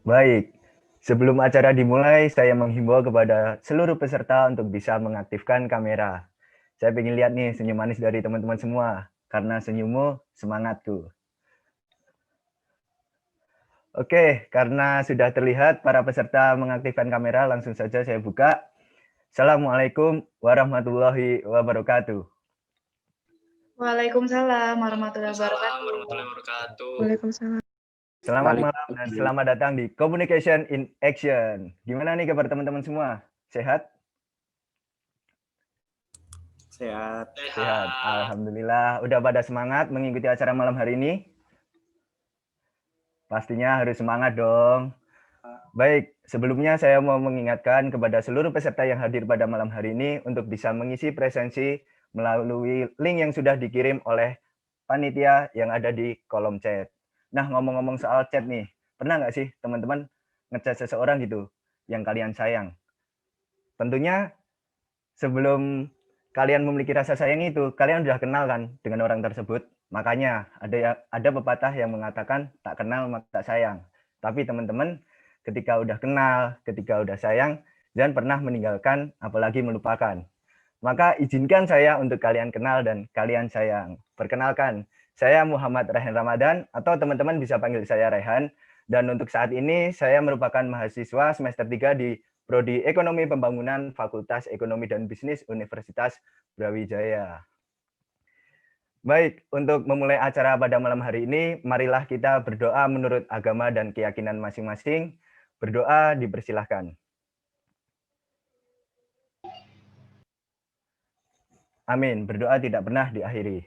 Baik, sebelum acara dimulai, saya menghimbau kepada seluruh peserta untuk bisa mengaktifkan kamera. Saya ingin lihat nih senyum manis dari teman-teman semua, karena senyummu semangatku. Oke, karena sudah terlihat para peserta mengaktifkan kamera, langsung saja saya buka. Assalamualaikum warahmatullahi wabarakatuh. Waalaikumsalam warahmatullahi wabarakatuh. Waalaikumsalam. Selamat malam dan selamat datang di Communication in Action. Gimana nih kabar teman-teman semua? Sehat? Sehat. Sehat. Alhamdulillah. Udah pada semangat mengikuti acara malam hari ini? Pastinya harus semangat dong. Baik, sebelumnya saya mau mengingatkan kepada seluruh peserta yang hadir pada malam hari ini untuk bisa mengisi presensi melalui link yang sudah dikirim oleh panitia yang ada di kolom chat. Nah, ngomong-ngomong soal chat nih, pernah nggak sih teman-teman ngechat seseorang gitu yang kalian sayang? Tentunya sebelum kalian memiliki rasa sayang itu, kalian udah kenal kan dengan orang tersebut. Makanya ada pepatah yang mengatakan tak kenal maka tak sayang. Tapi teman-teman, ketika udah kenal, ketika udah sayang, jangan pernah meninggalkan apalagi melupakan. Maka izinkan saya untuk kalian kenal dan kalian sayang. Perkenalkan, saya Muhammad Rehan Ramadan atau teman-teman bisa panggil saya Rehan. Dan untuk saat ini saya merupakan mahasiswa semester 3 di Prodi Ekonomi Pembangunan Fakultas Ekonomi dan Bisnis Universitas Brawijaya. Baik, untuk memulai acara pada malam hari ini, marilah kita berdoa menurut agama dan keyakinan masing-masing. Berdoa dipersilahkan. Amin, berdoa tidak pernah diakhiri.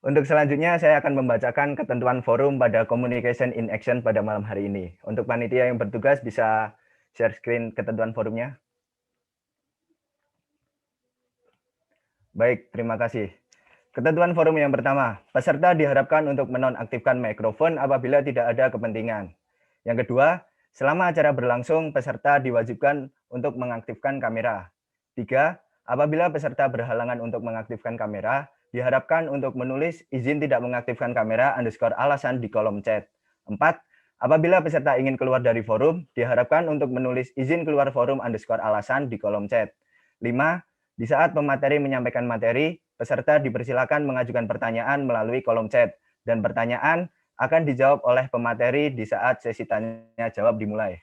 Untuk selanjutnya, saya akan membacakan ketentuan forum pada Communication in Action pada malam hari ini. Untuk panitia yang bertugas bisa share screen ketentuan forumnya. Baik, terima kasih. Ketentuan forum yang pertama, peserta diharapkan untuk menonaktifkan mikrofon apabila tidak ada kepentingan. Yang kedua, selama acara berlangsung, peserta diwajibkan untuk mengaktifkan kamera. 3. Apabila peserta berhalangan untuk mengaktifkan kamera, diharapkan untuk menulis izin tidak mengaktifkan kamera _alasan di kolom chat. 4. Apabila peserta ingin keluar dari forum, diharapkan untuk menulis izin keluar forum _alasan di kolom chat. 5. Di saat pemateri menyampaikan materi, peserta dipersilakan mengajukan pertanyaan melalui kolom chat, dan pertanyaan akan dijawab oleh pemateri di saat sesi tanya jawab dimulai.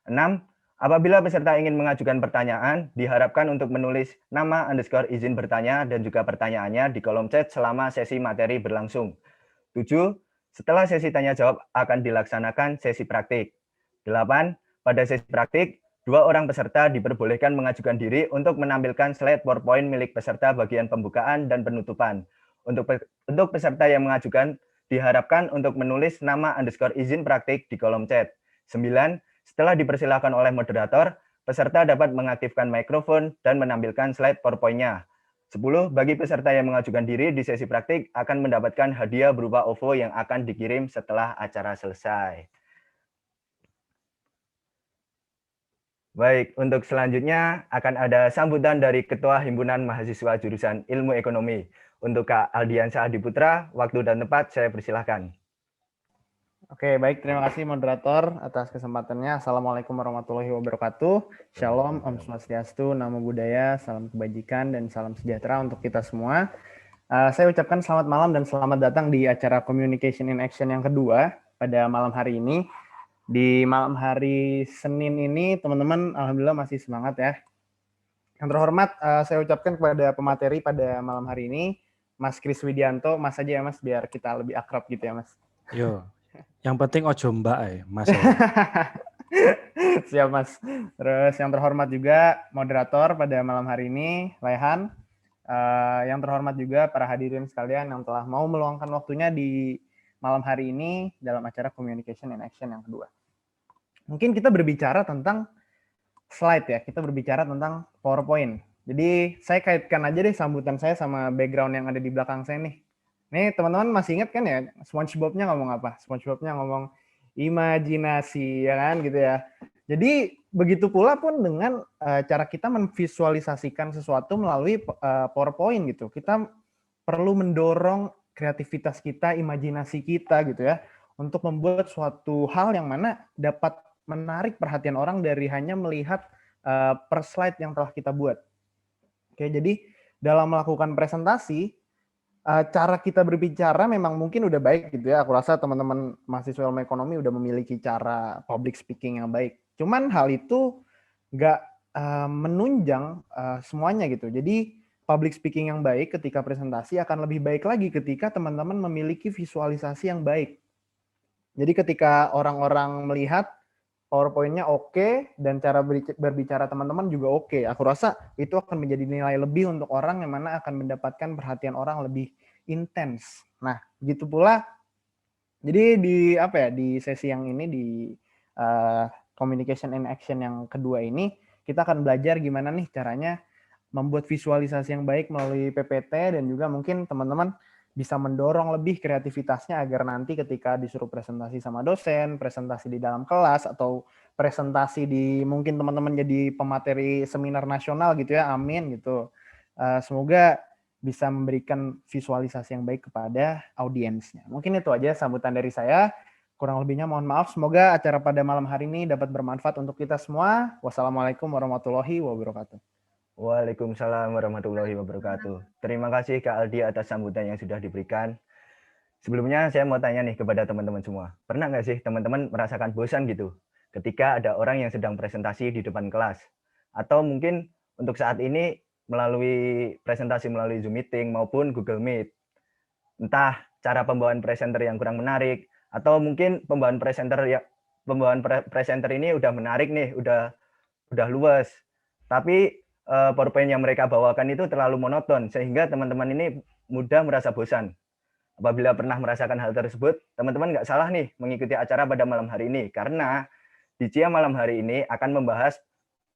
6. Apabila peserta ingin mengajukan pertanyaan, diharapkan untuk menulis nama _izin bertanya dan juga pertanyaannya di kolom chat selama sesi materi berlangsung. 7. Setelah sesi tanya jawab akan dilaksanakan sesi praktik. 8. Pada sesi praktik, 2 orang peserta diperbolehkan mengajukan diri untuk menampilkan slide PowerPoint milik peserta bagian pembukaan dan penutupan. Untuk peserta yang mengajukan, diharapkan untuk menulis nama _izin praktik di kolom chat. 9. Setelah dipersilakan oleh moderator, peserta dapat mengaktifkan mikrofon dan menampilkan slide PowerPoint-nya. 10. Bagi peserta yang mengajukan diri di sesi praktik akan mendapatkan hadiah berupa OVO yang akan dikirim setelah acara selesai. Baik, untuk selanjutnya akan ada sambutan dari Ketua Himpunan Mahasiswa Jurusan Ilmu Ekonomi. Untuk Kak Aldiansyah Adiputra, waktu dan tempat saya persilahkan. Oke, baik. Terima kasih moderator atas kesempatannya. Assalamualaikum warahmatullahi wabarakatuh. Shalom, Om Swastiastu, Namo Buddhaya, salam kebajikan, dan salam sejahtera untuk kita semua. Saya ucapkan selamat malam dan selamat datang di acara Communication in Action yang kedua pada malam hari ini. Di malam hari Senin ini, teman-teman, alhamdulillah masih semangat ya. Yang terhormat, saya ucapkan kepada pemateri pada malam hari ini, Mas Kris Widianto. Mas aja ya, Mas, biar kita lebih akrab gitu ya, Mas. Yo, yang penting ojo mbak Mas. Siap, Mas. Terus yang terhormat juga moderator pada malam hari ini, Rehan. Yang terhormat juga para hadirin sekalian yang telah mau meluangkan waktunya di malam hari ini dalam acara Communication in Action yang kedua. Mungkin kita berbicara tentang slide ya, kita berbicara tentang PowerPoint. Jadi saya kaitkan aja deh sambutan saya sama background yang ada di belakang saya nih. Nih teman-teman masih ingat kan ya, SpongeBob-nya ngomong apa? SpongeBob-nya ngomong imajinasi, ya kan gitu ya. Jadi begitu pula pun dengan cara kita memvisualisasikan sesuatu melalui PowerPoint gitu. Kita perlu mendorong kreativitas kita, imajinasi kita gitu ya, untuk membuat suatu hal yang mana dapat menarik perhatian orang dari hanya melihat per slide yang telah kita buat. Oke, jadi dalam melakukan presentasi, cara kita berbicara memang mungkin udah baik gitu ya. Aku rasa teman-teman mahasiswa ilmu ekonomi udah memiliki cara public speaking yang baik. Cuman hal itu nggak menunjang semuanya gitu. Jadi public speaking yang baik ketika presentasi akan lebih baik lagi ketika teman-teman memiliki visualisasi yang baik. Jadi ketika orang-orang melihat PowerPoint-nya oke dan cara berbicara teman-teman juga oke. Aku rasa itu akan menjadi nilai lebih untuk orang yang mana akan mendapatkan perhatian orang lebih intens. Nah, begitu pula. Jadi di sesi yang ini di communication in action yang kedua ini kita akan belajar gimana nih caranya membuat visualisasi yang baik melalui PPT dan juga mungkin teman-teman bisa mendorong lebih kreativitasnya agar nanti ketika disuruh presentasi sama dosen, presentasi di dalam kelas, atau presentasi di mungkin teman-teman jadi pemateri seminar nasional gitu ya, amin gitu. Semoga bisa memberikan visualisasi yang baik kepada audiensnya. Mungkin itu aja sambutan dari saya. Kurang lebihnya mohon maaf. Semoga acara pada malam hari ini dapat bermanfaat untuk kita semua. Wassalamualaikum warahmatullahi wabarakatuh. Waalaikumsalam warahmatullahi wabarakatuh. Terima kasih Kak Aldi atas sambutan yang sudah diberikan. Sebelumnya saya mau tanya nih kepada teman-teman semua. Pernah nggak sih teman-teman merasakan bosan gitu ketika ada orang yang sedang presentasi di depan kelas? Atau mungkin untuk saat ini melalui presentasi melalui Zoom Meeting maupun Google Meet. Entah cara pembawaan presenter yang kurang menarik, atau mungkin pembawaan presenter ini udah menarik nih, udah luas. Tapi PowerPoint yang mereka bawakan itu terlalu monoton, sehingga teman-teman ini mudah merasa bosan. Apabila pernah merasakan hal tersebut, teman-teman nggak salah nih mengikuti acara pada malam hari ini, karena di Cia malam hari ini akan membahas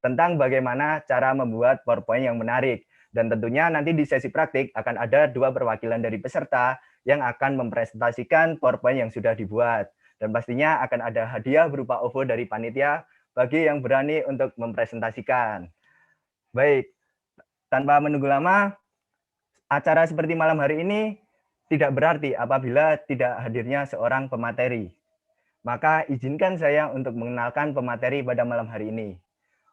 tentang bagaimana cara membuat PowerPoint yang menarik. Dan tentunya nanti di sesi praktik akan ada 2 perwakilan dari peserta yang akan mempresentasikan PowerPoint yang sudah dibuat. Dan pastinya akan ada hadiah berupa OVO dari panitia bagi yang berani untuk mempresentasikan. Baik, tanpa menunggu lama, acara seperti malam hari ini tidak berarti apabila tidak hadirnya seorang pemateri. Maka izinkan saya untuk mengenalkan pemateri pada malam hari ini.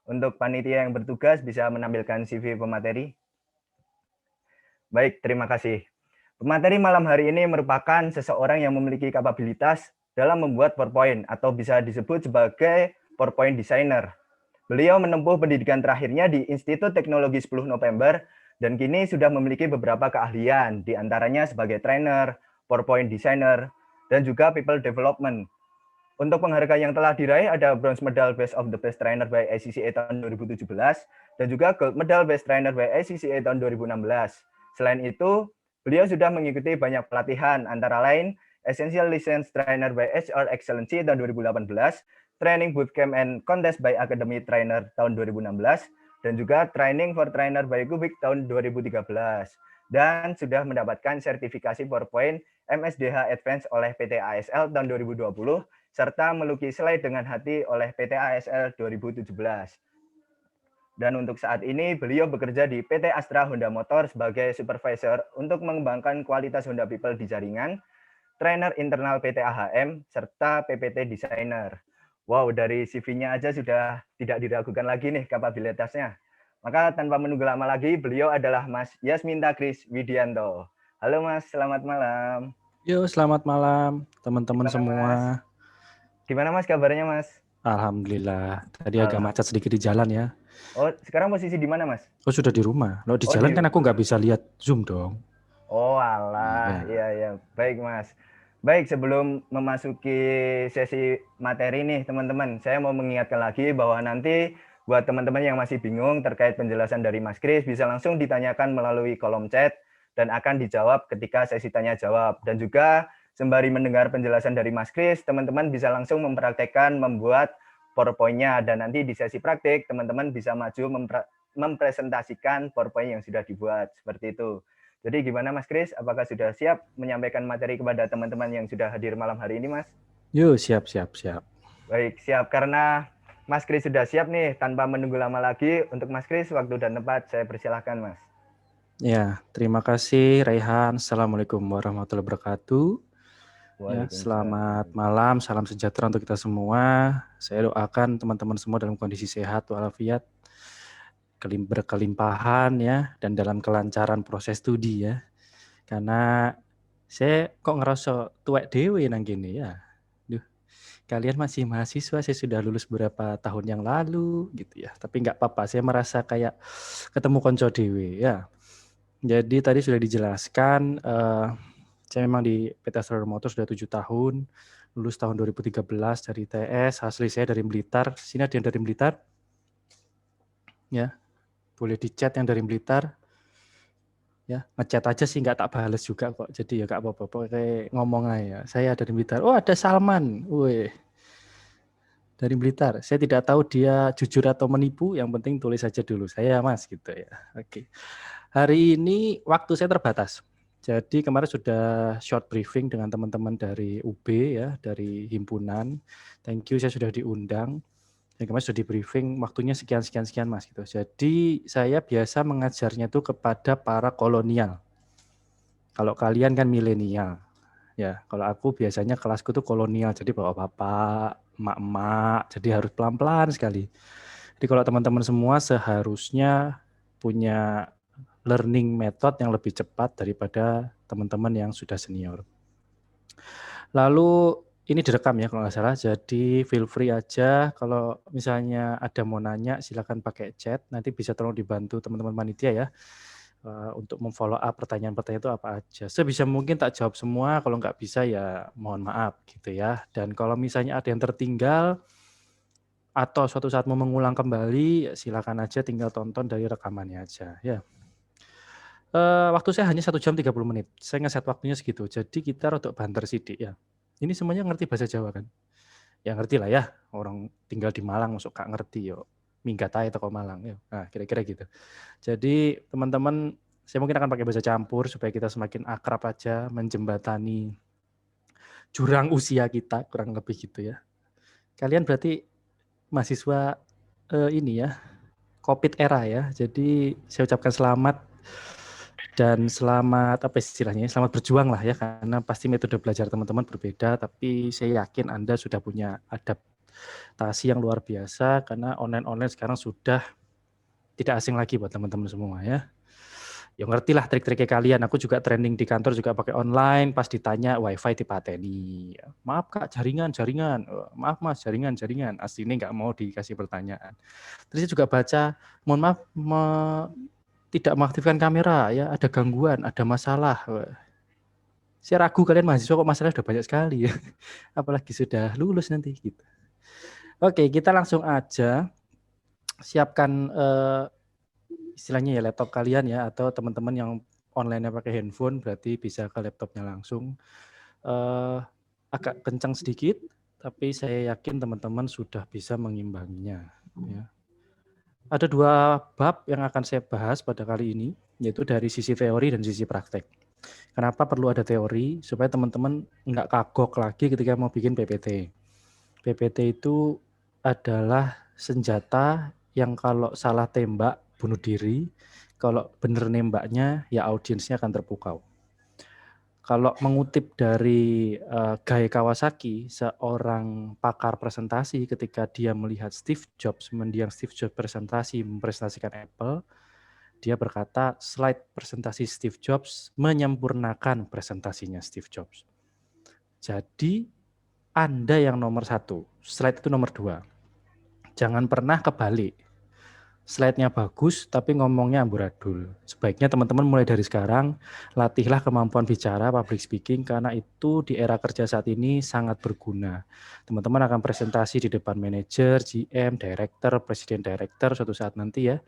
Untuk panitia yang bertugas bisa menampilkan CV pemateri. Baik, terima kasih. Pemateri malam hari ini merupakan seseorang yang memiliki kapabilitas dalam membuat PowerPoint atau bisa disebut sebagai PowerPoint designer. Beliau menempuh pendidikan terakhirnya di Institut Teknologi 10 November dan kini sudah memiliki beberapa keahlian, di antaranya sebagai trainer, PowerPoint designer, dan juga people development. Untuk penghargaan yang telah diraih ada Bronze Medal Best of the Best Trainer by ACCA tahun 2017 dan juga Gold Medal Best Trainer by ACCA tahun 2016. Selain itu, beliau sudah mengikuti banyak pelatihan, antara lain Essential License Trainer by HR Excellency tahun 2018, Training Bootcamp and Contest by Academy Trainer tahun 2016, dan juga Training for Trainer by Kubik tahun 2013. Dan sudah mendapatkan sertifikasi PowerPoint MSDH Advance oleh PT ASL tahun 2020, serta melukis slide dengan hati oleh PT ASL 2017. Dan untuk saat ini, beliau bekerja di PT Astra Honda Motor sebagai supervisor untuk mengembangkan kualitas Honda People di jaringan, trainer internal PT AHM, serta PPT designer. Wow, dari CV-nya aja sudah tidak diragukan lagi nih kapabilitasnya. Maka tanpa menunggu lama lagi, beliau adalah Mas Yasminta Kris Widianto. Halo Mas, selamat malam. Yo, selamat malam teman-teman semua. Gimana Mas kabarnya Mas? Alhamdulillah. Tadi agak macet sedikit di jalan ya. Oh, sekarang posisi di mana Mas? Oh, sudah di rumah. Loh, di jalan kan aku nggak bisa lihat Zoom dong. Oh alah, iya. Baik Mas. Baik, sebelum memasuki sesi materi nih teman-teman, saya mau mengingatkan lagi bahwa nanti buat teman-teman yang masih bingung terkait penjelasan dari Mas Kris, bisa langsung ditanyakan melalui kolom chat dan akan dijawab ketika sesi tanya jawab. Dan juga sembari mendengar penjelasan dari Mas Kris, teman-teman bisa langsung mempraktekkan membuat PowerPoint-nya, dan nanti di sesi praktik teman-teman bisa maju mempresentasikan PowerPoint yang sudah dibuat, seperti itu. Jadi gimana Mas Kris, apakah sudah siap menyampaikan materi kepada teman-teman yang sudah hadir malam hari ini Mas? Yuk, siap. Baik, siap. Karena Mas Kris sudah siap nih, tanpa menunggu lama lagi, untuk Mas Kris waktu dan tempat saya persilahkan Mas. Ya, terima kasih Raihan. Assalamualaikum warahmatullahi wabarakatuh. Ya, Waalaikumsalam. selamat malam, salam sejahtera untuk kita semua. Saya doakan teman-teman semua dalam kondisi sehat walafiat, berkelimpahan ya, dan dalam kelancaran proses studi ya. Karena saya kok ngerasa tuwek dewe nang gini ya. Duh, kalian masih mahasiswa, saya sudah lulus beberapa tahun yang lalu gitu ya. Tapi nggak apa-apa, saya merasa kayak ketemu konco dewe ya. Jadi tadi sudah dijelaskan, saya memang di PT Astra Motor sudah 7 tahun, lulus tahun 2013 dari ITS, asli saya dari Blitar. Sini ada yang dari Blitar? Ya, boleh di-chat yang dari Blitar. Ya, ngechat aja sih nggak tak bales juga kok. Jadi ya nggak apa-apa, pokoknya ngomong aja. Saya dari Blitar. Oh, ada Salman. Wih, dari Blitar. Saya tidak tahu dia jujur atau menipu, yang penting tulis saja dulu. Saya Mas gitu ya. Oke. Hari ini waktu saya terbatas. Jadi kemarin sudah short briefing dengan teman-teman dari UB ya, dari himpunan. Thank you, saya sudah diundang. Dan kemarin sudah di briefing, waktunya sekian Mas gitu. Jadi saya biasa mengajarnya itu kepada para kolonial. Kalau kalian kan milenial. Ya, kalau aku biasanya kelasku tuh kolonial, jadi bapak-bapak, emak-emak, jadi harus pelan-pelan sekali. Jadi kalau teman-teman semua seharusnya punya learning method yang lebih cepat daripada teman-teman yang sudah senior. Lalu ini direkam ya kalau nggak salah, jadi feel free aja kalau misalnya ada mau nanya silakan pakai chat, nanti bisa tolong dibantu teman-teman panitia ya untuk memfollow up pertanyaan-pertanyaan itu apa aja. Sebisa mungkin tak jawab semua, kalau nggak bisa ya mohon maaf gitu ya. Dan kalau misalnya ada yang tertinggal atau suatu saat mau mengulang kembali, silakan aja tinggal tonton dari rekamannya aja ya. Waktu saya hanya 1 jam 30 menit. Saya ngeset waktunya segitu. Jadi kita rodok banter sidik ya. Ini semuanya ngerti bahasa Jawa kan? Ya ngerti lah ya. Orang tinggal di Malang masuk gak ngerti yo. Minggat aja teko Malang ya. Nah, kira-kira gitu. Jadi teman-teman, saya mungkin akan pakai bahasa campur supaya kita semakin akrab aja menjembatani jurang usia kita, kurang lebih gitu ya. Kalian berarti mahasiswa ini ya, COVID era ya. Jadi saya ucapkan selamat dan selamat apa istilahnya, selamat berjuang lah ya, karena pasti metode belajar teman-teman berbeda, tapi saya yakin Anda sudah punya adaptasi yang luar biasa karena online sekarang sudah tidak asing lagi buat teman-teman semua ya. Ya ngerti lah trik-triknya kalian, aku juga training di kantor juga pakai online, pas ditanya wifi dipateni. Maaf Kak, jaringan. Maaf Mas, jaringan. Asli ini nggak mau dikasih pertanyaan. Terus saya juga baca, mohon maaf, tidak mengaktifkan kamera ya, ada gangguan, ada masalah. Saya ragu kalian mahasiswa kok masalahnya udah banyak sekali ya. Apalagi sudah lulus nanti gitu. Oke, kita langsung aja siapkan istilahnya ya laptop kalian ya, atau teman-teman yang online-nya pakai handphone berarti bisa ke laptopnya langsung. Agak kencang sedikit, tapi saya yakin teman-teman sudah bisa mengimbanginya ya. Ada 2 bab yang akan saya bahas pada kali ini, yaitu dari sisi teori dan sisi praktek. Kenapa perlu ada teori? Supaya teman-teman nggak kagok lagi ketika mau bikin PPT. PPT itu adalah senjata yang kalau salah tembak bunuh diri, kalau bener nembaknya ya audiensnya akan terpukau. Kalau mengutip dari Guy Kawasaki, seorang pakar presentasi, ketika dia melihat Steve Jobs, mendiang Steve Jobs mempresentasikan Apple, dia berkata slide presentasi Steve Jobs menyempurnakan presentasinya Steve Jobs. Jadi Anda yang nomor 1, slide itu nomor 2. Jangan pernah kebalik. Slide-nya bagus, tapi ngomongnya amburadul. Sebaiknya teman-teman mulai dari sekarang, latihlah kemampuan bicara, public speaking, karena itu di era kerja saat ini sangat berguna. Teman-teman akan presentasi di depan manajer, GM, director, presiden director suatu saat nanti ya.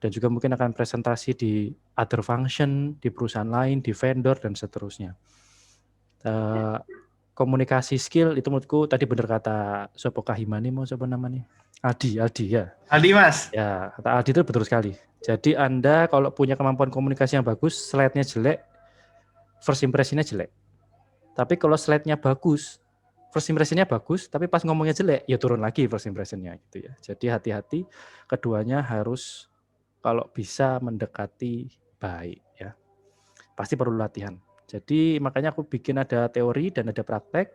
Dan juga mungkin akan presentasi di other function, di perusahaan lain, di vendor, dan seterusnya. Komunikasi skill, itu menurutku tadi benar kata Sopo Kahimani, mau coba namanya? Aldi ya. Aldi Mas. Ya, kata Aldi itu betul sekali. Jadi Anda kalau punya kemampuan komunikasi yang bagus, slide-nya jelek, first impression-nya jelek. Tapi kalau slide-nya bagus, first impression-nya bagus, tapi pas ngomongnya jelek, ya turun lagi first impression-nya gitu ya. Jadi hati-hati, keduanya harus kalau bisa mendekati baik ya. Pasti perlu latihan. Jadi makanya aku bikin ada teori dan ada praktek.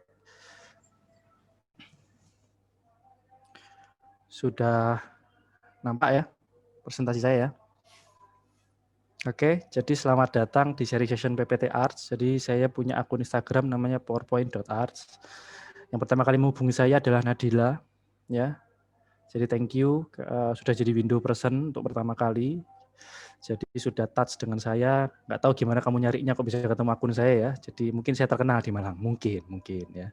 Sudah nampak ya presentasi saya ya. Oke, jadi selamat datang di seri session PPT Arts. Jadi saya punya akun Instagram namanya powerpoint.arts. Yang pertama kali menghubungi saya adalah Nadila, ya. Jadi thank you sudah jadi window person untuk pertama kali. Jadi sudah touch dengan saya. Nggak tahu gimana kamu nyarinya kok bisa ketemu akun saya ya. Jadi mungkin saya terkenal di Malang, mungkin ya.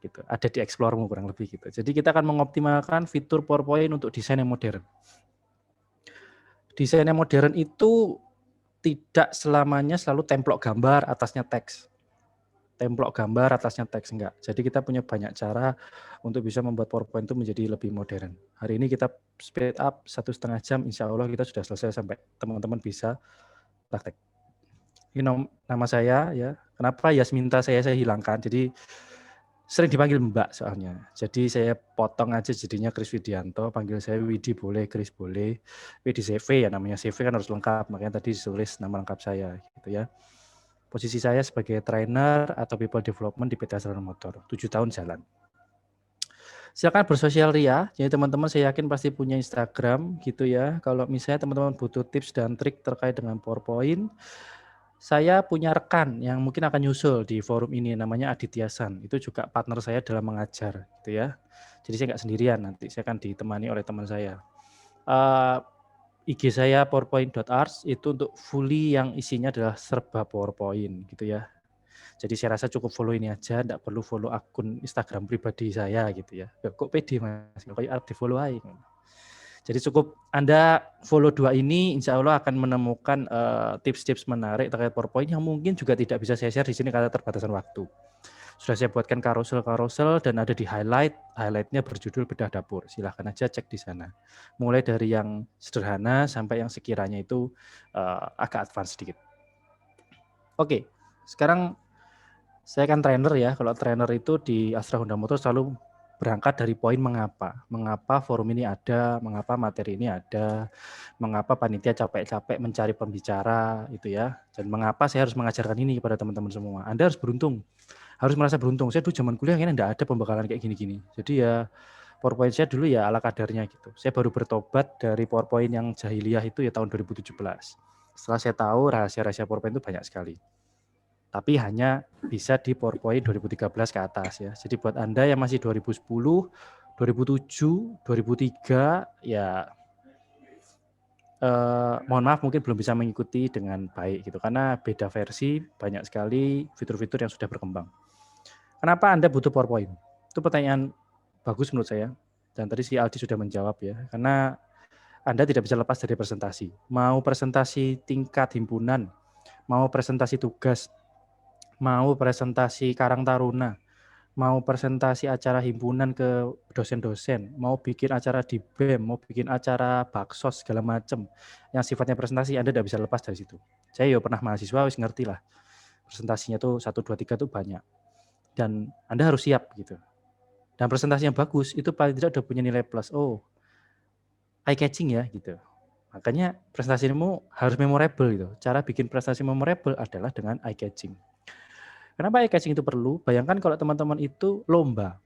Gitu. Ada di Explore-mu kurang lebih gitu. Jadi kita akan mengoptimalkan fitur PowerPoint untuk desain yang modern. Desain yang modern itu tidak selamanya selalu templok gambar, atasnya teks. Templok gambar, atasnya teks, enggak. Jadi kita punya banyak cara untuk bisa membuat PowerPoint itu menjadi lebih modern. Hari ini kita speed up 1,5 jam, insya Allah kita sudah selesai sampai teman-teman bisa praktek. Ini nama saya, ya. Kenapa Yasminta saya hilangkan, jadi sering dipanggil Mbak soalnya. Jadi saya potong aja jadinya Kris Widianto, panggil saya Widi boleh, Kris boleh. Di CV ya namanya CV kan harus lengkap, makanya tadi ditulis nama lengkap saya gitu ya. Posisi saya sebagai trainer atau people development di PT Astra Motor, 7 tahun jalan. Silakan bersosial ria, jadi teman-teman saya yakin pasti punya Instagram gitu ya. Kalau misalnya teman-teman butuh tips dan trik terkait dengan PowerPoint, saya punya rekan yang mungkin akan nyusul di forum ini, namanya Aditya San. Itu juga partner saya dalam mengajar, gitu ya. Jadi saya nggak sendirian, nanti saya akan ditemani oleh teman saya. IG saya powerpoint.arts itu untuk fully yang isinya adalah serba PowerPoint, gitu ya. Jadi saya rasa cukup follow ini aja, nggak perlu follow akun Instagram pribadi saya, gitu ya. Kok pede mas, kok di follow aja. Jadi cukup Anda follow 2 ini, insya Allah akan menemukan tips-tips menarik terkait PowerPoint yang mungkin juga tidak bisa saya share di sini karena terbatasan waktu. Sudah saya buatkan karusel-karusel dan ada di highlight-nya berjudul Bedah Dapur. Silahkan aja cek di sana. Mulai dari yang sederhana sampai yang sekiranya itu agak advance sedikit. Oke, sekarang saya kan trainer ya. Kalau trainer itu di Astra Honda Motor selalu berangkat dari poin mengapa forum ini ada, mengapa materi ini ada, mengapa panitia capek-capek mencari pembicara itu ya, dan mengapa saya harus mengajarkan ini kepada teman-teman semua. Anda harus beruntung, harus merasa beruntung. Saya dulu zaman kuliah kayaknya enggak ada pembekalan kayak gini-gini. Jadi ya PowerPoint saya dulu ya ala kadarnya gitu. Saya baru bertobat dari PowerPoint yang jahiliyah itu ya tahun 2017. Setelah saya tahu rahasia-rahasia PowerPoint itu banyak sekali. Tapi hanya bisa di PowerPoint 2013 ke atas ya. Jadi buat Anda yang masih 2010, 2007, 2003 ya mohon maaf mungkin belum bisa mengikuti dengan baik gitu karena beda versi, banyak sekali fitur-fitur yang sudah berkembang. Kenapa Anda butuh PowerPoint? Itu pertanyaan bagus menurut saya. Dan tadi si Aldi sudah menjawab ya. Karena Anda tidak bisa lepas dari presentasi. Mau presentasi tingkat himpunan, mau presentasi tugas, mau presentasi Karang Taruna, mau presentasi acara himpunan ke dosen-dosen, mau bikin acara di BEM, mau bikin acara baksos segala macam yang sifatnya presentasi, Anda tidak bisa lepas dari situ. Saya ya pernah mahasiswa, wis ngerti lah. Presentasinya tuh 1, 2, 3 tuh banyak. Dan Anda harus siap gitu. Dan presentasi yang bagus itu paling tidak udah punya nilai plus. Oh, eye catching ya gitu. Makanya presentasimu harus memorable gitu. Cara bikin presentasi memorable adalah dengan eye catching. Kenapa eye catching itu perlu? Bayangkan kalau teman-teman itu lomba.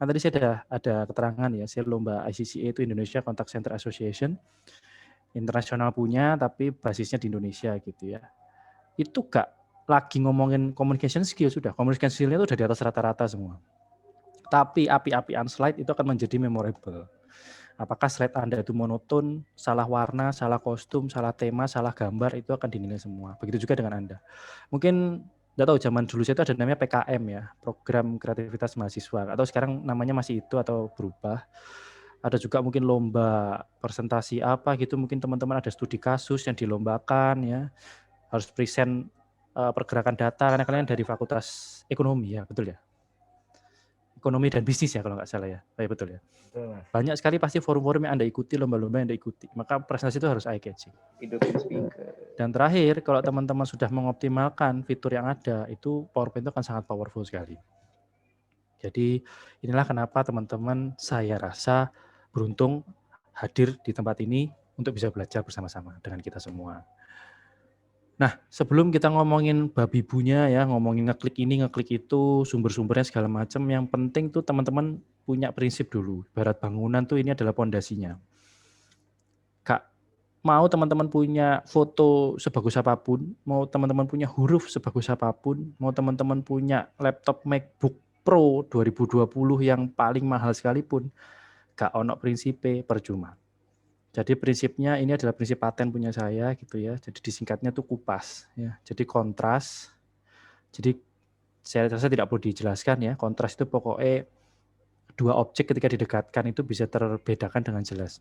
Kan tadi saya ada keterangan ya, saya lomba ICCA itu Indonesia Contact Center Association. Internasional punya tapi basisnya di Indonesia gitu ya. Itu gak lagi ngomongin communication skill sudah. Communication skill-nya itu udah di atas rata-rata semua. Tapi api-apian slide itu akan menjadi memorable. Apakah slide Anda itu monoton, salah warna, salah kostum, salah tema, salah gambar, itu akan dinilai semua. Begitu juga dengan Anda. Mungkin nggak tahu zaman dulu saya itu ada namanya PKM ya, program kreativitas mahasiswa. Atau sekarang namanya masih itu atau berubah. Ada juga mungkin lomba presentasi apa gitu, mungkin teman-teman ada studi kasus yang dilombakan ya. Harus present pergerakan data, karena kalian dari fakultas ekonomi ya, betul ya? Ekonomi dan bisnis ya kalau nggak salah ya, betul ya. Banyak sekali pasti forum-forum yang Anda ikuti, lomba-lomba yang Anda ikuti. Maka presentasi itu harus eye catching. Dan terakhir, kalau teman-teman sudah mengoptimalkan fitur yang ada, itu PowerPoint itu akan sangat powerful sekali. Jadi inilah kenapa teman-teman saya rasa beruntung hadir di tempat ini untuk bisa belajar bersama-sama dengan kita semua. Nah, sebelum kita ngomongin babi bunya ya, ngomongin ngeklik ini, ngeklik itu, sumber-sumbernya segala macam, yang penting tuh teman-teman punya prinsip dulu. Ibarat bangunan tuh ini adalah pondasinya. Kak, mau teman-teman punya foto sebagus apapun, mau teman-teman punya huruf sebagus apapun, mau teman-teman punya laptop MacBook Pro 2020 yang paling mahal sekalipun, gak ono prinsipe percuma. Jadi prinsipnya ini adalah prinsip paten punya saya gitu ya. Jadi disingkatnya tuh kupas ya. Jadi kontras. Jadi saya rasa tidak perlu dijelaskan ya. Kontras itu pokoknya dua objek ketika didekatkan itu bisa terbedakan dengan jelas.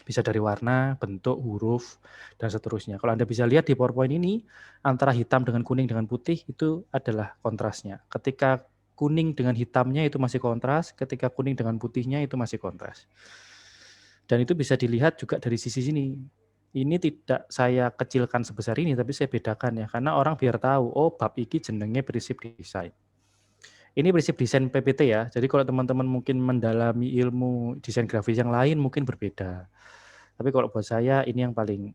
Bisa dari warna, bentuk, huruf, dan seterusnya. Kalau Anda bisa lihat di PowerPoint ini, antara hitam dengan kuning dengan putih itu adalah kontrasnya. Ketika kuning dengan hitamnya itu masih kontras, ketika kuning dengan putihnya itu masih kontras. Dan itu bisa dilihat juga dari sisi sini. Ini tidak saya kecilkan sebesar ini, tapi saya bedakan ya. Karena orang biar tahu, oh bab iki jenenge prinsip desain. Ini prinsip desain PPT ya. Jadi kalau teman-teman mungkin mendalami ilmu desain grafis yang lain mungkin berbeda. Tapi kalau buat saya ini yang paling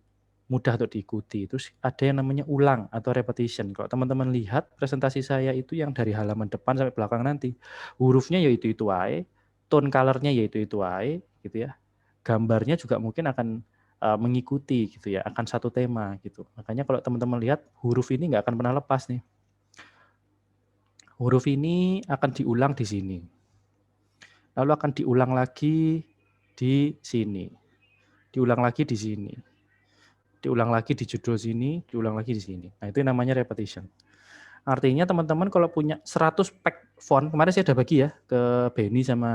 mudah untuk diikuti. Terus ada yang namanya ulang atau repetition. Kalau teman-teman lihat presentasi saya itu yang dari halaman depan sampai belakang nanti, hurufnya yaitu itu wae, tone color-nya yaitu itu wae, gitu ya. Gambarnya juga mungkin akan mengikuti gitu ya, akan satu tema gitu. Makanya kalau teman-teman lihat huruf ini nggak akan pernah lepas nih. Huruf ini akan diulang di sini. Lalu akan diulang lagi di sini. Diulang lagi di sini. Diulang lagi di judul sini, diulang lagi di sini. Nah, itu namanya repetition. Artinya teman-teman kalau punya 100 pack font, kemarin saya udah bagi ya ke Benny sama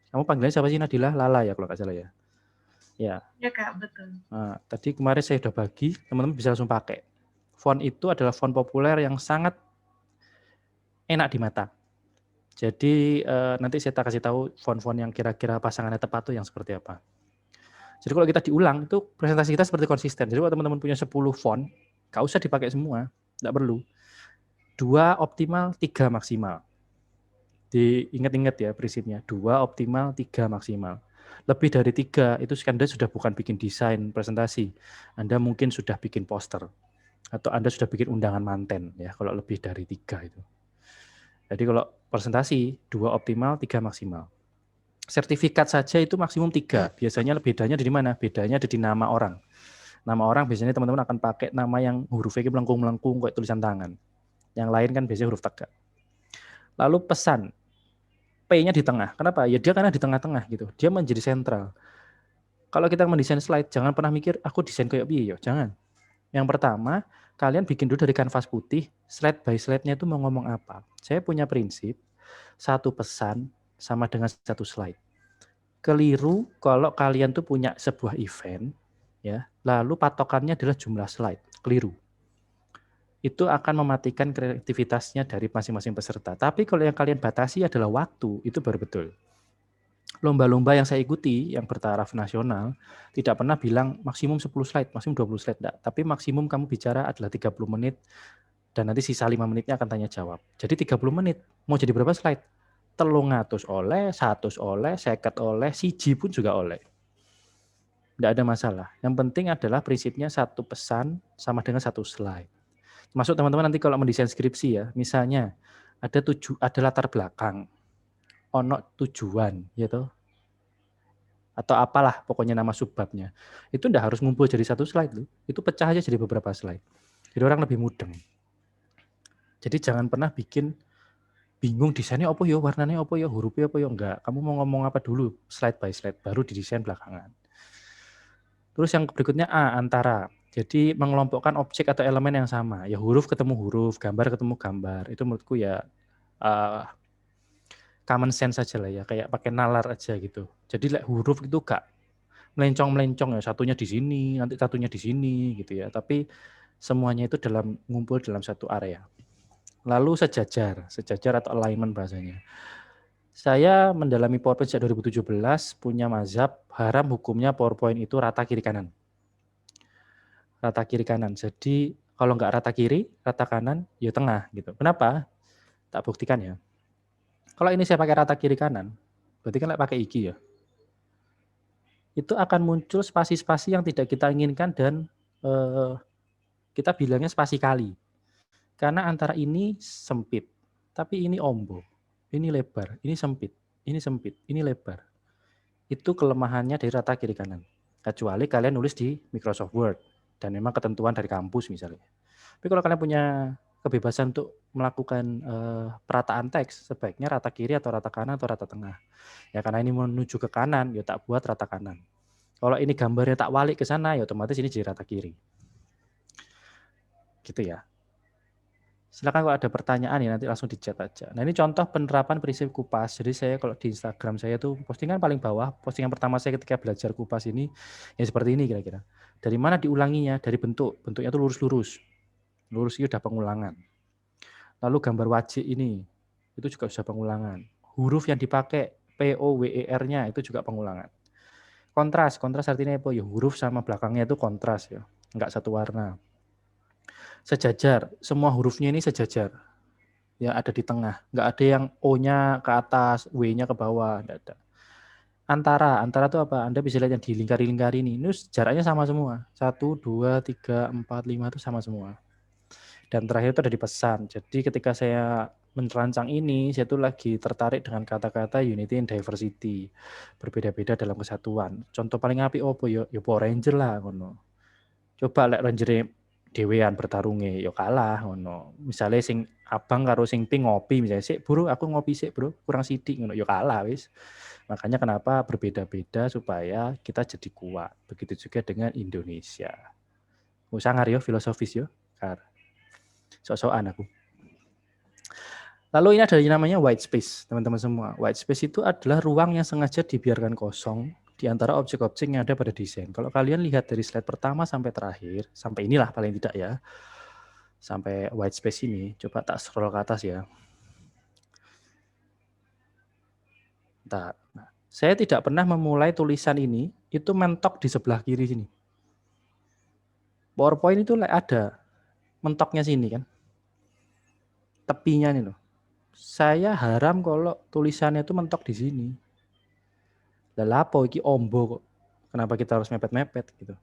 kamu panggilannya siapa sih, Nadila? Lala ya kalau nggak salah ya. Ya. Ya Kak, betul. Nah, tadi kemarin saya udah bagi, teman-teman bisa langsung pakai. Font itu adalah font populer yang sangat enak di mata. Jadi nanti saya kasih tahu font-font yang kira-kira pasangannya tepat tuh yang seperti apa. Jadi kalau kita diulang, itu presentasi kita seperti konsisten. Jadi kalau teman-teman punya 10 font, gak usah dipakai semua, nggak perlu. 2 optimal, 3 maksimal. Diingat-ingat ya prinsipnya, 2 optimal, 3 maksimal. Lebih dari 3 itu Anda sudah bukan bikin desain presentasi, Anda mungkin sudah bikin poster atau Anda sudah bikin undangan manten ya kalau lebih dari 3 itu. Jadi kalau presentasi 2 optimal, 3 maksimal. Sertifikat saja itu maksimum 3. Biasanya bedanya dari mana? Bedanya ada di nama orang. Nama orang biasanya teman-teman akan pakai nama yang hurufnya melengkung-melengkung kayak tulisan tangan. Yang lain kan biasanya huruf tegak. Lalu pesan. P-nya di tengah. Kenapa? Ya dia karena di tengah-tengah gitu. Dia menjadi sentral. Kalau kita mendesain slide, jangan pernah mikir aku desain kayak piye ya. Jangan. Yang pertama, kalian bikin dulu dari kanvas putih, slide by slide-nya itu mau ngomong apa. Saya punya prinsip, satu pesan sama dengan satu slide. Keliru kalau kalian tuh punya sebuah event, ya, lalu patokannya adalah jumlah slide. Keliru. Itu akan mematikan kreativitasnya dari masing-masing peserta. Tapi kalau yang kalian batasi adalah waktu, itu baru betul. Lomba-lomba yang saya ikuti, yang bertaraf nasional, tidak pernah bilang maksimum 10 slide, maksimum 20 slide. Enggak. Tapi maksimum kamu bicara adalah 30 menit, dan nanti sisa 5 menitnya akan tanya jawab. Jadi 30 menit, mau jadi berapa slide? 300 oleh, 100 oleh, 50 oleh, siji pun juga oleh. Tidak ada masalah. Yang penting adalah prinsipnya satu pesan sama dengan satu slide. Masuk teman-teman nanti kalau mendesain skripsi ya, misalnya ada latar belakang, ono tujuan, gitu, atau apalah pokoknya nama subbabnya. Itu ndak harus ngumpul jadi satu slide loh. Itu pecah aja jadi beberapa slide. Jadi orang lebih mudeng. Jadi jangan pernah bikin bingung desainnya apa ya, warnanya apa ya, hurufnya apa ya, enggak. Kamu mau ngomong apa dulu, slide by slide, baru didesain belakangan. Terus yang berikutnya A, antara. Jadi mengelompokkan objek atau elemen yang sama. Ya huruf ketemu huruf, gambar ketemu gambar. Itu menurutku ya common sense aja lah ya, kayak pakai nalar aja gitu. Jadi huruf itu gak melencong-melencong ya, satunya di sini, nanti satunya di sini gitu ya. Tapi semuanya itu ngumpul dalam satu area. Lalu sejajar atau alignment bahasanya. Saya mendalami PowerPoint sejak 2017, punya mazhab haram hukumnya PowerPoint itu rata kiri kanan. Rata kiri kanan. Jadi kalau nggak rata kiri, rata kanan, ya tengah gitu. Kenapa? Tak buktikan ya. Kalau ini saya pakai rata kiri kanan, berarti kan pakai iki ya. Itu akan muncul spasi-spasi yang tidak kita inginkan dan Kita bilangnya spasi kali. Karena antara ini sempit, tapi ini ombo. Ini lebar, ini sempit, ini lebar. Itu kelemahannya dari rata kiri kanan. Kecuali kalian nulis di Microsoft Word dan memang ketentuan dari kampus misalnya. Tapi kalau kalian punya kebebasan untuk melakukan perataan teks, sebaiknya rata kiri atau rata kanan atau rata tengah. Ya karena ini menuju ke kanan, ya tak buat rata kanan. Kalau ini gambarnya tak walik ke sana, ya otomatis ini jadi rata kiri. Gitu ya. Silakan kalau ada pertanyaan ya nanti langsung di chat aja. Nah ini contoh penerapan prinsip kupas. Jadi saya kalau di Instagram saya tuh postingan paling bawah, postingan pertama saya ketika belajar kupas ini ya seperti ini kira-kira. Dari mana diulanginya? Dari bentuk. Bentuknya tuh lurus-lurus. Lurus itu udah pengulangan. Lalu gambar wajik ini itu juga sudah pengulangan. Huruf yang dipakai POWER-nya itu juga pengulangan. Kontras artinya apa? Ya huruf sama belakangnya itu kontras ya, enggak satu warna. Sejajar, semua hurufnya ini sejajar. Ya ada di tengah, enggak ada yang O-nya ke atas, W-nya ke bawah, enggak ada. Antara itu apa? Anda bisa lihat yang dilingkari-lingkari ini jaraknya sama semua. 1, 2, 3, 4, 5 itu sama semua. Dan terakhir itu ada di pesan. Jadi ketika saya merancang ini, saya tuh lagi tertarik dengan kata-kata unity and diversity. Berbeda-beda dalam kesatuan. Contoh paling apik opo ya Power Ranger lah ngono. Coba lek Ranger dhewean bertarunge ya kalah ngono. Misale sing abang karo sing pink ngopi misalnya, "Sik, Bro, aku ngopi sik, Bro. Kurang sithik," ngono ya kalah wis. Makanya kenapa berbeda-beda supaya kita jadi kuat. Begitu juga dengan Indonesia. Sangar yo filosofis yo, Kar. Sok-sokan aku. Lalu ini ada yang namanya white space, teman-teman semua. White space itu adalah ruang yang sengaja dibiarkan kosong di antara objek-objek yang ada pada desain. Kalau kalian lihat dari slide pertama sampai terakhir, sampai inilah paling tidak ya, sampai white space ini, coba tak scroll ke atas ya. Nah, saya tidak pernah memulai tulisan ini, itu mentok di sebelah kiri sini. PowerPoint itu ada mentoknya sini kan. Tepinya nih loh. Saya haram kalau tulisannya itu mentok di sini. Lah apa iki ombo kok. Kenapa kita harus mepet-mepet gitu.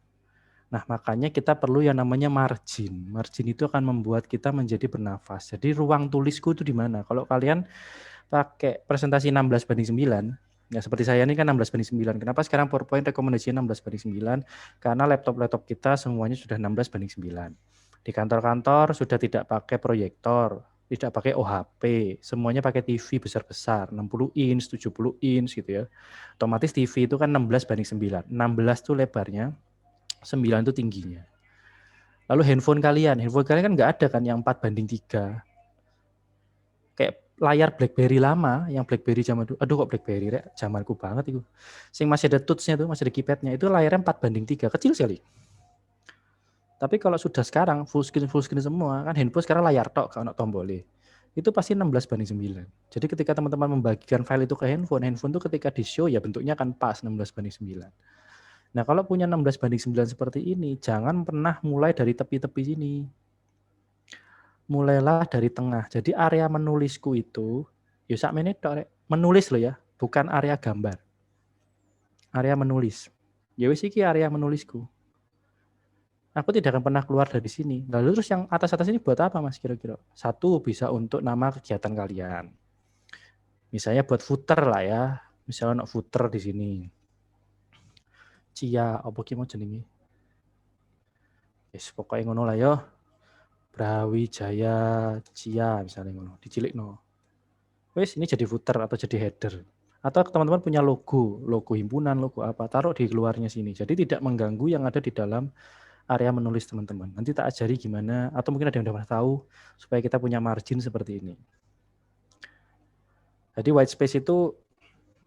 Nah, makanya kita perlu yang namanya margin. Margin itu akan membuat kita menjadi bernafas. Jadi ruang tulisku itu di mana? Kalau kalian pakai presentasi 16:9, ya seperti saya ini kan 16:9. Kenapa sekarang PowerPoint rekomendasinya 16:9? Karena laptop-laptop kita semuanya sudah 16:9. Di kantor-kantor sudah tidak pakai proyektor, tidak pakai OHP, semuanya pakai TV besar-besar, 60 inch, 70 inch gitu ya. Otomatis TV itu kan 16:9. 16 itu lebarnya, 9 itu tingginya. Lalu handphone kalian kan nggak ada kan yang 4:3. Kayak layar BlackBerry lama, yang BlackBerry zaman dulu, aduh kok BlackBerry rek, zamanku banget itu. Sing masih ada touch-nya tuh, masih ada keypad-nya, itu layarnya 4:3, kecil sekali. Tapi kalau sudah sekarang full screen semua, kan handphone sekarang layar tok, kalau tombolnya. Itu pasti 16:9. Jadi ketika teman-teman membagikan file itu ke handphone tuh ketika di-show ya bentuknya akan pas 16:9. Nah, kalau punya 16:9 seperti ini, jangan pernah mulai dari tepi-tepi sini. Mulailah dari tengah. Jadi area menulisku itu, ya sakmene tok rek, menulis loh ya, bukan area gambar. Area menulis. Ya wis iki area menulisku. Aku tidak akan pernah keluar dari sini. Lalu terus yang atas-atas ini buat apa Mas kira-kira? Satu bisa untuk nama kegiatan kalian. Misalnya buat footer lah ya. Misalnya footer di sini. Cia, apa ki mau jenenge? Wis pokoke ngono lah yo. Brawijaya Cia misalnya ngono, dicilikno. Wis ini jadi footer atau jadi header. Atau teman-teman punya logo himpunan, logo apa, taruh di luarnya sini. Jadi tidak mengganggu yang ada di dalam area menulis teman-teman. Nanti tak ajari gimana, atau mungkin ada yang udah pernah tahu, supaya kita punya margin seperti ini. Jadi white space itu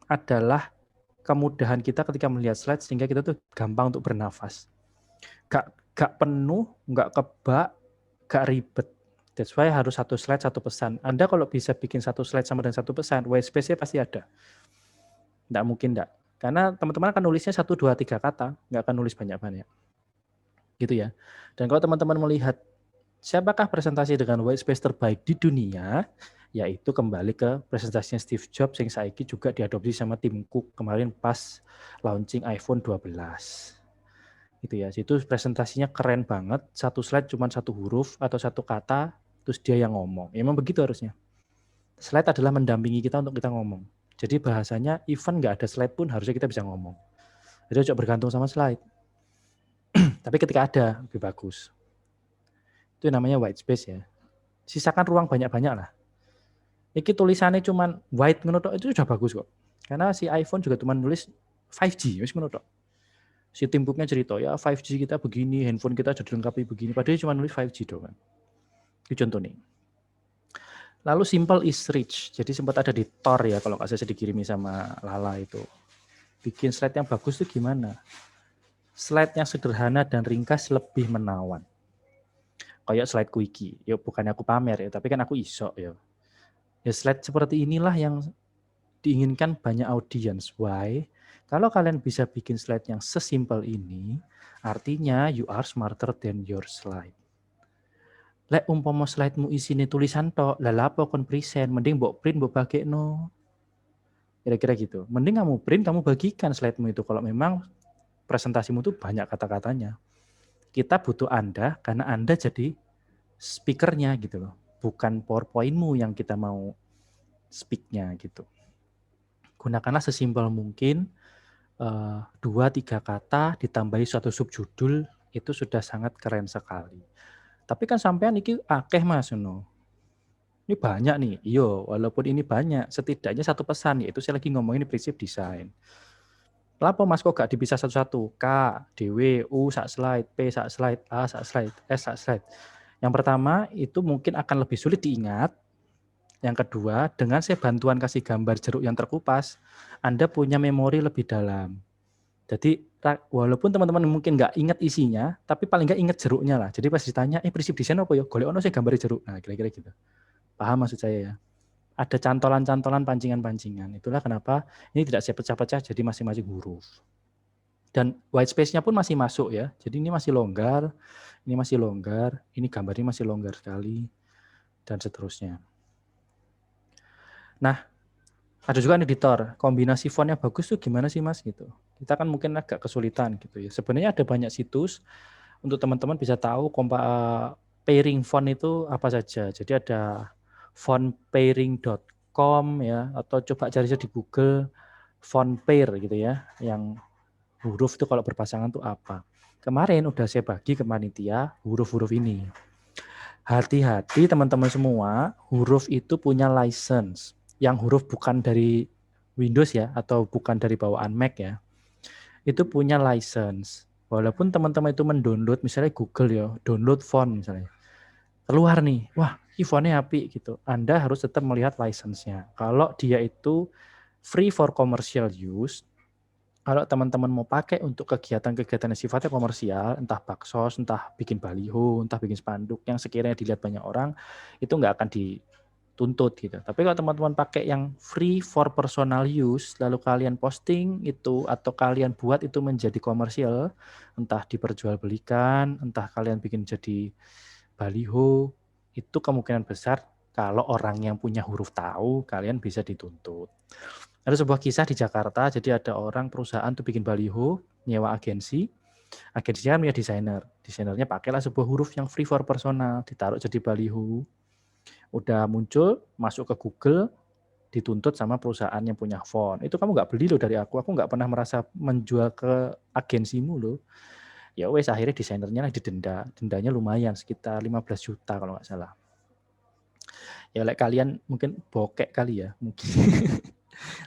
adalah kemudahan kita ketika melihat slide, sehingga kita tuh gampang untuk bernafas. Gak penuh, gak kebak, gak ribet. That's why harus satu slide, satu pesan. Anda kalau bisa bikin satu slide sama dengan satu pesan, white space-nya pasti ada. Nggak mungkin enggak. Karena teman-teman akan nulisnya 1, 2, 3 kata, nggak akan nulis banyak-banyak. Gitu ya. Dan kalau teman-teman melihat siapakah presentasi dengan white space terbaik di dunia, yaitu kembali ke presentasinya Steve Jobs yang saiki juga diadopsi sama Tim Cook kemarin pas launching iPhone 12. Gitu ya. Itu presentasinya keren banget, satu slide cuma satu huruf atau satu kata, terus dia yang ngomong. Ya, emang begitu harusnya. Slide adalah mendampingi kita untuk kita ngomong. Jadi bahasanya even nggak ada slide pun harusnya kita bisa ngomong. Jadi cuma bergantung sama slide. Tapi ketika ada, lebih bagus. Itu namanya white space ya. Sisakan ruang banyak-banyak lah. Iki tulisannya cuma white ngono tok, itu sudah bagus kok. Karena si iPhone juga cuma nulis 5G, wis ngono tok. Si Tim Cook-nya cerita, ya 5G kita begini, handphone kita sudah dilengkapi begini. Padahal cuma nulis 5G doang. Itu contoh nih. Lalu simple is rich. Jadi sempat ada di Tor ya, kalau nggak saya dikirimi sama Lala itu. Bikin slide yang bagus itu gimana? Slide yang sederhana dan ringkas lebih menawan. Kayak slide quickie. Ya bukannya aku pamer ya, tapi kan aku iso ya. Ya slide seperti inilah yang diinginkan banyak audiens. Why? Kalau kalian bisa bikin slide yang sesimpel ini, artinya you are smarter than your slide. Lek umpama slide-mu isine tulisan tok, lah apa kon present, mending mbok print mbok bagekno. Kira-kira gitu. Mending kamu print, kamu bagikan slide-mu itu kalau memang presentasimu itu banyak kata-katanya. Kita butuh Anda karena Anda jadi speaker-nya gitu loh. Bukan PowerPoint-mu yang kita mau speak-nya gitu. Gunakanlah sesimpel mungkin 2-3 kata ditambahi suatu subjudul itu sudah sangat keren sekali. Tapi kan sampean iki akeh Mas ngono. Ini banyak nih. Iya, walaupun ini banyak, setidaknya satu pesan yaitu saya lagi ngomongin prinsip desain. Lapo Mas kok gak dipisah satu-satu? K, DW, U sak slide, P sak slide, A sak slide, S sak slide. Yang pertama itu mungkin akan lebih sulit diingat. Yang kedua, dengan saya bantuan kasih gambar jeruk yang terkupas, Anda punya memori lebih dalam. Jadi walaupun teman-teman mungkin nggak ingat isinya, tapi paling nggak ingat jeruknya lah. Jadi pas ditanya, prinsip desain apa ya? Golek ono saya gambar jeruk. Nah, kira-kira gitu. Paham maksud saya ya? Ada cantolan-cantolan, pancingan-pancingan. Itulah kenapa ini tidak saya pecah-pecah jadi masing-masing huruf. Dan white space-nya pun masih masuk ya. Jadi ini masih longgar, ini gambarnya masih longgar sekali, dan seterusnya. Nah, ada juga editor, kombinasi fontnya bagus tuh gimana sih Mas gitu. Kita kan mungkin agak kesulitan gitu ya. Sebenarnya ada banyak situs untuk teman-teman bisa tahu pairing font itu apa saja. Jadi ada fontpairing.com ya, atau coba cari di Google font pair gitu ya, yang huruf itu kalau berpasangan tuh apa. Kemarin udah saya bagi ke panitia huruf-huruf ini. Hati-hati teman-teman semua, huruf itu punya license. Yang huruf bukan dari Windows ya, atau bukan dari bawaan Mac ya, itu punya license. Walaupun teman-teman itu mendownload, misalnya Google ya, download font misalnya. Keluar nih, wah ini fontnya apik gitu. Anda harus tetap melihat license-nya. Kalau dia itu free for commercial use, kalau teman-teman mau pakai untuk kegiatan-kegiatan yang sifatnya komersial, entah baksos, entah bikin baliho, entah bikin spanduk yang sekiranya dilihat banyak orang, itu nggak akan dituntut gitu. Tapi kalau teman-teman pakai yang free for personal use, lalu kalian posting itu atau kalian buat itu menjadi komersial, entah diperjualbelikan, entah kalian bikin jadi baliho, itu kemungkinan besar kalau orang yang punya huruf tahu, kalian bisa dituntut. Ada sebuah kisah di Jakarta, jadi ada orang perusahaan tuh bikin baliho, nyewa agensi. Agensinya kan punya desainer. Desainernya pakailah sebuah huruf yang free for personal, ditaruh jadi baliho. Udah muncul, masuk ke Google, dituntut sama perusahaan yang punya font. Itu kamu nggak beli loh dari aku nggak pernah merasa menjual ke agensimu loh. Ya wes akhirnya desainernya didenda. Dendanya lumayan, sekitar 15 juta kalau nggak salah. Ya kalian mungkin bokek kali ya, mungkin.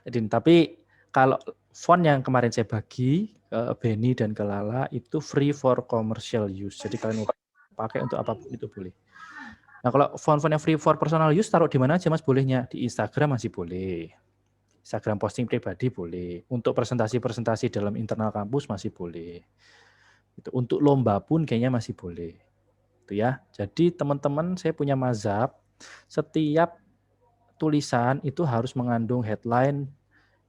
Tapi kalau font yang kemarin saya bagi ke Benny dan ke Lala itu free for commercial use. Jadi kalian mau pakai untuk apapun itu boleh. Nah kalau font-font yang free for personal use taruh di mana aja Mas bolehnya? Di Instagram masih boleh. Instagram posting pribadi boleh. Untuk presentasi-presentasi dalam internal kampus masih boleh. Untuk lomba pun kayaknya masih boleh. Itu ya. Jadi teman-teman saya punya mazhab, setiap tulisan itu harus mengandung headline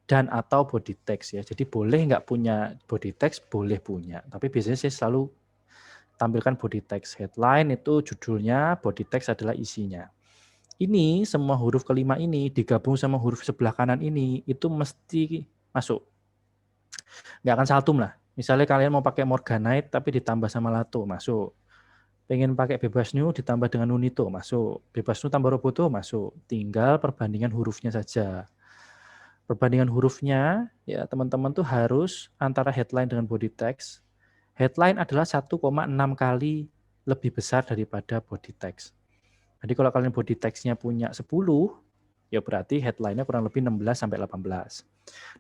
dan atau body text ya. Jadi boleh nggak punya body text, boleh punya. Tapi biasanya saya selalu tampilkan body text. Headline itu judulnya, body text adalah isinya. Ini semua huruf kelima ini digabung sama huruf sebelah kanan ini itu mesti masuk. Nggak akan saltum lah. Misalnya kalian mau pakai Morganite tapi ditambah sama Lato, masuk. Pengen pakai Bebas New ditambah dengan Nunito, masuk. Bebas New tambah Roboto, masuk. Tinggal perbandingan hurufnya saja. Perbandingan hurufnya, ya teman-teman tuh harus antara headline dengan body text. Headline adalah 1,6 kali lebih besar daripada body text. Jadi kalau kalian body text-nya punya 10, ya berarti headline-nya kurang lebih 16 sampai 18.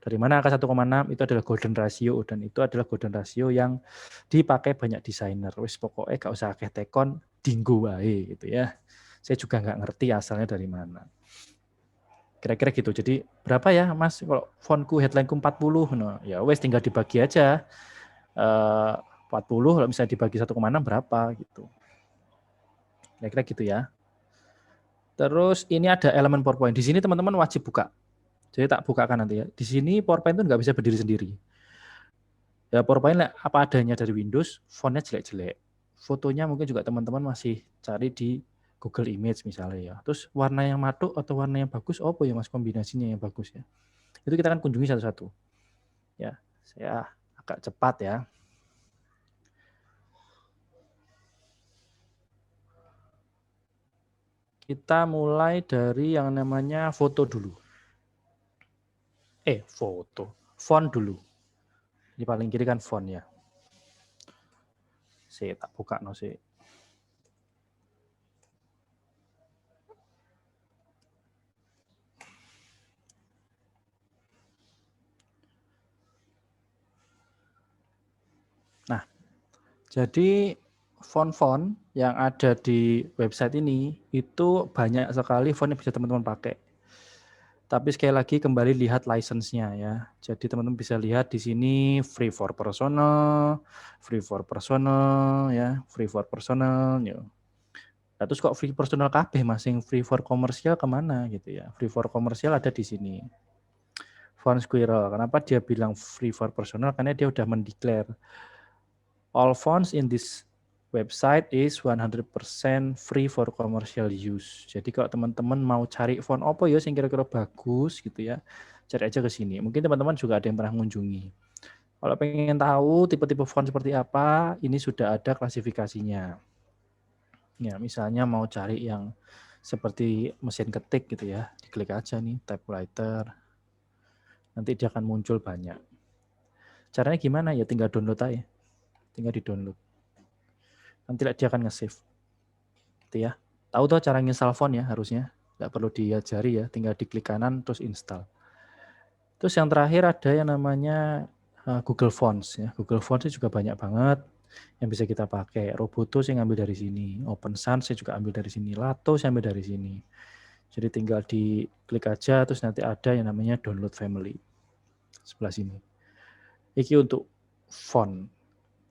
Dari mana angka 1,6? Itu adalah golden ratio, dan itu adalah golden ratio yang dipakai banyak desainer. Wis pokoknya gak usah akeh tekon, dinggo wae gitu ya. Saya juga nggak ngerti asalnya dari mana. Kira-kira gitu. Jadi berapa ya Mas kalau fontku headline-ku 40? No, ya wes tinggal dibagi aja. 40 kalau misalnya dibagi 1,6 berapa gitu. Kira-kira gitu ya. Terus ini ada elemen PowerPoint. Di sini teman-teman wajib buka. Jadi tak bukakan nanti ya. Di sini PowerPoint itu nggak bisa berdiri sendiri. Ya PowerPoint apa adanya dari Windows, fontnya jelek-jelek. Fotonya mungkin juga teman-teman masih cari di Google Image misalnya ya. Terus warna yang matuk atau warna yang bagus, apa ya Mas kombinasinya yang bagus ya. Itu kita akan kunjungi satu-satu. Ya, saya agak cepat ya. Kita mulai dari yang namanya foto dulu. Font dulu. Ini paling kiri kan font ya. Saya tak buka no sih. Nah, jadi font-font yang ada di website ini itu banyak sekali font yang bisa teman-teman pakai. Tapi sekali lagi kembali lihat license-nya ya. Jadi teman-teman bisa lihat di sini free for personal ya, free for personal ya. Nah, terus kok free personal kabeh Mas, yang free for commercial kemana gitu ya. Free for commercial ada di sini. Font Squirrel. Kenapa dia bilang free for personal? Karena dia udah mendeklar all fonts in this website is 100% free for commercial use. Jadi kalau teman-teman mau cari font apa ya yang kira-kira bagus gitu ya, cari aja ke sini. Mungkin teman-teman juga ada yang pernah mengunjungi. Kalau pengen tahu tipe-tipe font seperti apa, ini sudah ada klasifikasinya. Ya, misalnya mau cari yang seperti mesin ketik gitu ya, diklik aja nih typewriter. Nanti dia akan muncul banyak. Caranya gimana ya? Tinggal download aja. Tinggal di-download. Nanti dia akan nge-save. Gitu ya. Tahu tuh cara install font ya harusnya. Nggak perlu diajari ya, tinggal diklik kanan terus install. Terus yang terakhir ada yang namanya Google Fonts ya. Google Fonts juga banyak banget yang bisa kita pakai. Roboto saya ngambil dari sini, Open Sans saya juga ambil dari sini, Lato saya ambil dari sini. Jadi tinggal diklik aja terus nanti ada yang namanya download family. Sebelah sini. Iki untuk font.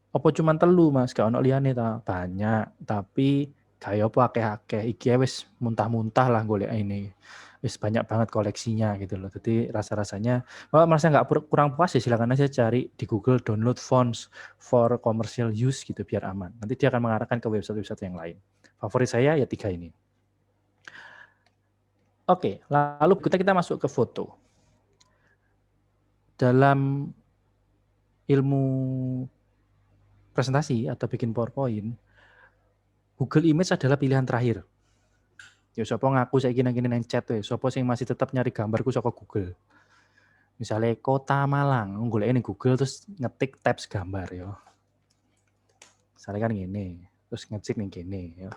Apa cuman telu Mas, gak ono liyane ta? Banyak, tapi gaya apa akeh-akeh. Iki wis muntah-muntah lah golek ini. Wis banyak banget koleksinya gitu loh. Jadi rasa-rasanya kalau merasa nggak kurang puas ya silakan aja cari di Google download fonts for commercial use gitu biar aman. Nanti dia akan mengarahkan ke website-website yang lain. Favorit saya ya 3 ini. Oke, lalu kita masuk ke foto. Dalam ilmu presentasi atau bikin PowerPoint, Google Image adalah pilihan terakhir. Ya sapa ngaku saiki nang kene nang chat wae, sapa sing masih tetap nyari gambarku saka Google. Misalnya Kota Malang, golek ning Google terus ngetik tabs gambar ya. Misalnya kan ngene, terus ngecek ning kene ya.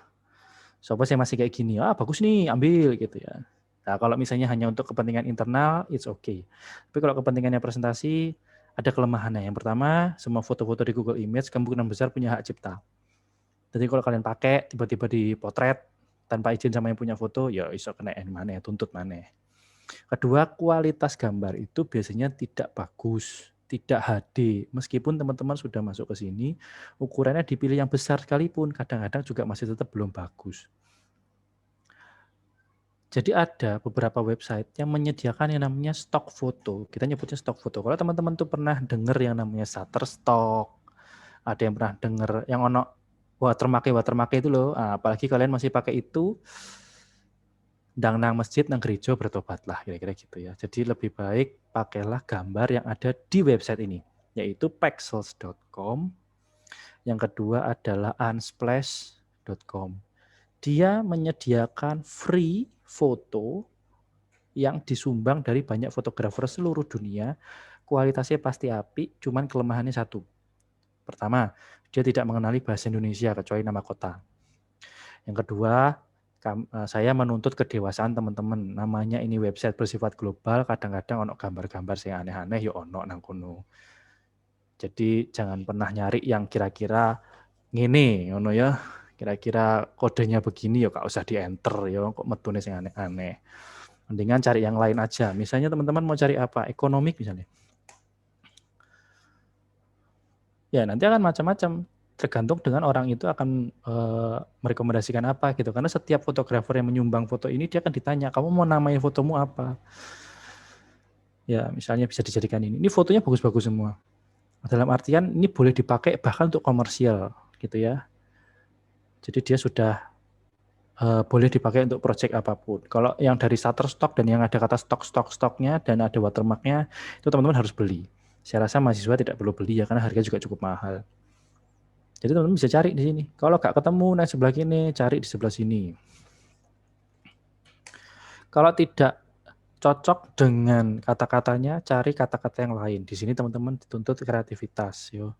Sapa sing masih kayak gini, bagus nih, ambil gitu ya. Nah, kalau misalnya hanya untuk kepentingan internal, it's okay. Tapi kalau kepentingannya presentasi, ada kelemahannya. Yang pertama, semua foto-foto di Google Image kemungkinan besar punya hak cipta. Jadi kalau kalian pakai tiba-tiba di potret tanpa izin sama yang punya foto, ya iso kena mana, tuntut mana. Kedua, kualitas gambar itu biasanya tidak bagus, tidak HD. Meskipun teman-teman sudah masuk ke sini, ukurannya dipilih yang besar sekalipun, kadang-kadang juga masih tetap belum bagus. Jadi ada beberapa website yang menyediakan yang namanya stok foto. Kita nyebutnya stok foto. Kalau teman-teman tuh pernah dengar yang namanya Shutterstock, ada yang pernah dengar yang ono watermark itu loh. Apalagi kalian masih pakai itu, ndang nang masjid nang gereja bertobatlah kira-kira gitu ya. Jadi lebih baik pakailah gambar yang ada di website ini. yaitu pexels.com. Yang kedua adalah unsplash.com. Dia menyediakan free foto yang disumbang dari banyak fotografer seluruh dunia. Kualitasnya pasti apik, cuman kelemahannya satu. Pertama, dia tidak mengenali bahasa Indonesia kecuali nama kota. Yang kedua, saya menuntut kedewasaan teman-teman. Namanya ini website bersifat global, kadang-kadang ono gambar-gambar yang aneh-aneh, ya ono nang kono. Jadi jangan pernah nyari yang kira-kira ngene, ngono ya. Kira-kira kodenya begini ya gak usah di-enter ya, kok metune sing aneh-aneh. Mendingan cari yang lain aja. Misalnya teman-teman mau cari apa? Ekonomik misalnya. Ya, nanti akan macam-macam. Tergantung dengan orang itu akan merekomendasikan apa gitu. Karena setiap fotografer yang menyumbang foto ini dia akan ditanya, kamu mau namain fotomu apa? Ya, misalnya bisa dijadikan ini. Ini fotonya bagus-bagus semua. Dalam artian ini boleh dipakai bahkan untuk komersial gitu ya. Jadi dia sudah boleh dipakai untuk project apapun. Kalau yang dari Shutterstock dan yang ada kata stoknya dan ada watermarknya, itu teman-teman harus beli. Saya rasa mahasiswa tidak perlu beli ya karena harganya juga cukup mahal. Jadi teman-teman bisa cari di sini. Kalau nggak ketemu, nah sebelah sini, cari di sebelah sini. Kalau tidak cocok dengan kata-katanya, cari kata-kata yang lain. Di sini teman-teman dituntut kreativitas. Yo.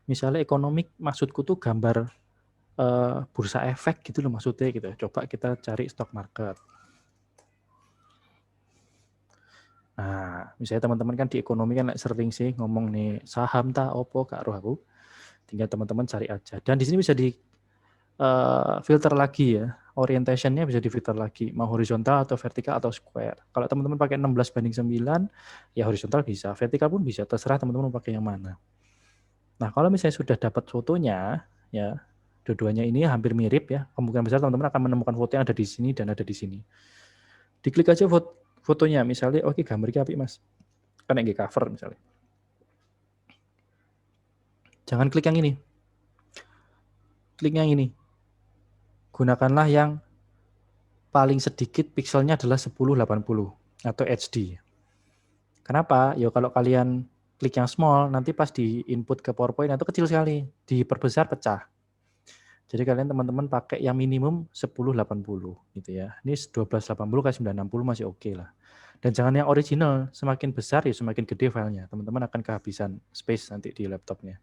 Misalnya ekonomik, maksudku tuh gambar bursa efek gitu loh maksudnya gitu. Coba kita cari stock market. Nah, misalnya teman-teman kan di ekonomi kan sering sih ngomong nih saham ta opo gak roh aku. Tinggal teman-teman cari aja. Dan di sini bisa di filter lagi ya. Orientationnya bisa di filter lagi. Mau horizontal atau vertikal atau square. Kalau teman-teman pakai 16:9, ya horizontal bisa. Vertikal pun bisa. Terserah teman-teman mau pakai yang mana. Nah, kalau misalnya sudah dapat fotonya, ya dua-duanya ini hampir mirip ya. Kemungkinan besar teman-teman akan menemukan foto yang ada di sini dan ada di sini. Diklik aja fotonya. Misalnya, oke gambarnya apik mas. Kan yang cover misalnya. Jangan klik yang ini. Klik yang ini. Gunakanlah yang paling sedikit pixelnya adalah 1080 atau HD. Kenapa? Ya kalau kalian klik yang small, nanti pas di input ke PowerPoint itu kecil sekali. Diperbesar pecah. Jadi kalian teman-teman pakai yang minimum 1080 gitu ya. Ini 1280 ke 960 masih oke lah. Dan jangan yang original, semakin besar ya semakin gede filenya. Teman-teman akan kehabisan space nanti di laptopnya.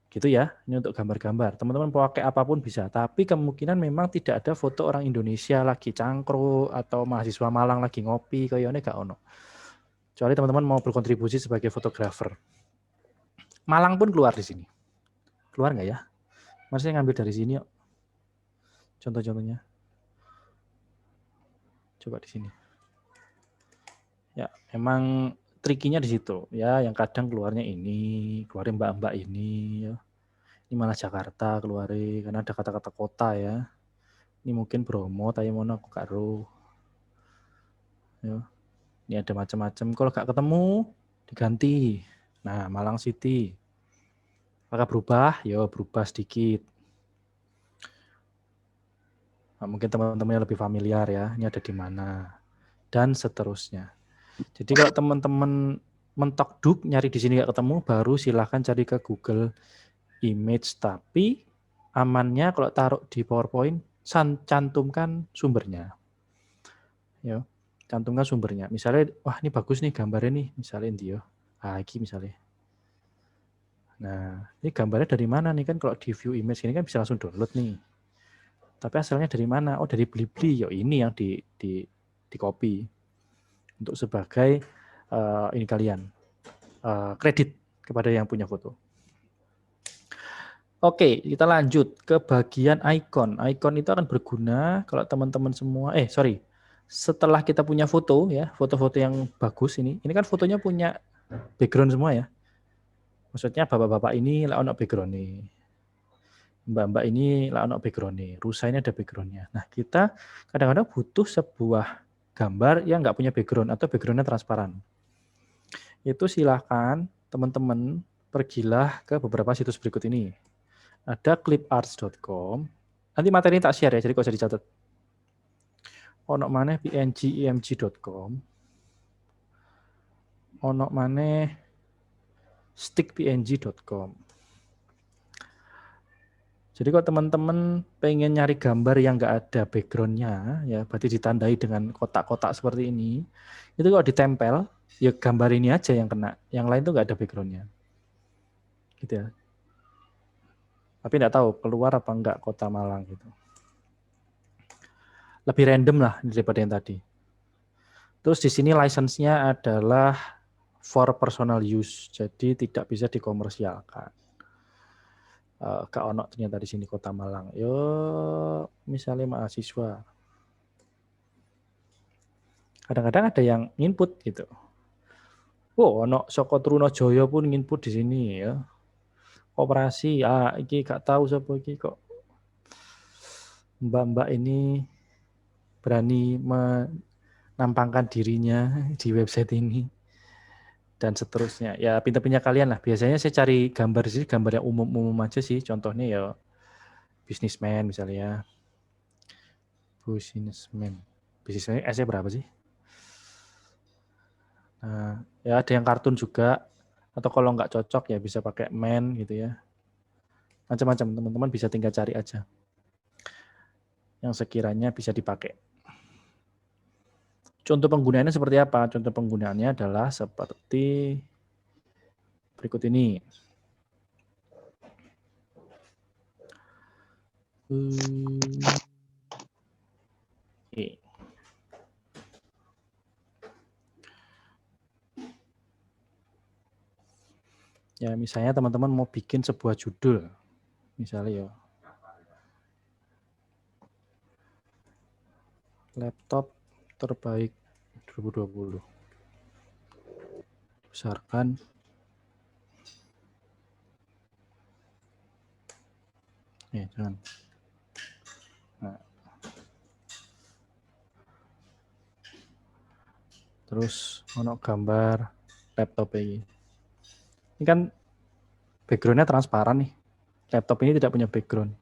Gitu ya, ini untuk gambar-gambar. Teman-teman pakai apapun bisa, tapi kemungkinan memang tidak ada foto orang Indonesia lagi cangkruk atau mahasiswa Malang lagi ngopi, kayaknya gak ono. Kecuali teman-teman mau berkontribusi sebagai fotografer. Malang pun keluar di sini. Keluar nggak ya? Mari saya ngambil dari sini yuk. Contoh-contohnya. Coba di sini. Ya, emang trikinya di situ. Ya, yang kadang keluarnya ini, keluarin mbak-mbak ini. Ya. Ini malah Jakarta keluarin, karena ada kata-kata kota ya. Ini mungkin Bromo, tapi mana aku gak roh. Ya. Ini ada macam-macam. Kalau gak ketemu, diganti. Nah, Malang City. Apakah berubah? Ya, berubah sedikit. Nah, mungkin teman-temannya lebih familiar ya. Ini ada di mana. Dan seterusnya. Jadi kalau teman-teman mentok duk, nyari di sini gak ketemu, baru silahkan cari ke Google Image. Tapi amannya kalau taruh di PowerPoint, cantumkan sumbernya. Ya, cantumkan sumbernya. Misalnya, wah ini bagus nih gambarnya nih. Misalnya dia. Ini misalnya. Nah, ini gambarnya dari mana nih kan? Kalau di view image ini kan bisa langsung download nih. Tapi asalnya dari mana? Oh dari Blibli. Yo ini yang di copy untuk sebagai ini kalian kredit kepada yang punya foto. Oke, kita lanjut ke bagian icon. Icon itu akan berguna kalau teman-teman semua. Setelah kita punya foto ya, foto-foto yang bagus ini kan fotonya punya background semua ya. Maksudnya bapak-bapak ini lah ono background nih. Mbak-mbak ini lah ono background nih. Rusa ini ada backgroundnya. Nah, kita kadang-kadang butuh sebuah gambar yang nggak punya background atau backgroundnya transparan. Itu silahkan teman-teman pergilah ke beberapa situs berikut ini. Ada cliparts.com. Nanti materi tak share ya, jadi kok usah dicatat. Ono maneh png.img.com. Ono maneh stickpng.com. Jadi kalau teman-teman pengen nyari gambar yang nggak ada background-nya, ya berarti ditandai dengan kotak-kotak seperti ini, itu kalau ditempel, ya gambar ini aja yang kena, yang lain tuh nggak ada background-nya. Gitu ya. Tapi nggak tahu keluar apa enggak kota Malang gitu. Lebih random lah daripada yang tadi. Terus di sini license-nya adalah for personal use, jadi tidak bisa dikomersialkan. Gak ono ternyata di sini kota Malang. Yo, misalnya mahasiswa. Kadang-kadang ada yang input gitu. Oh, ono Soko Trunojoyo pun input di sini ya. Koperasi, iki gak tahu siapa iki kok. Mbak-mbak ini berani menampangkan dirinya di website ini dan seterusnya. Ya pinter-pinter kalian lah. Biasanya saya cari gambar di sini, gambar yang umum-umum aja sih. Contohnya ya businessman misalnya. Businessman S-nya berapa sih? Nah, ya ada yang kartun juga. Atau kalau nggak cocok ya bisa pakai man gitu ya. Macam-macam teman-teman bisa tinggal cari aja. Yang sekiranya bisa dipakai. Contoh penggunaannya seperti apa? Contoh penggunaannya adalah seperti berikut ini. Oke. Ya misalnya teman-teman mau bikin sebuah judul. Misalnya ya. Laptop terbaik 2020. Besarkan. Jangan. Nah. Terus ono gambar laptop ini. Ini kan background-nya transparan nih. Laptop ini tidak punya background.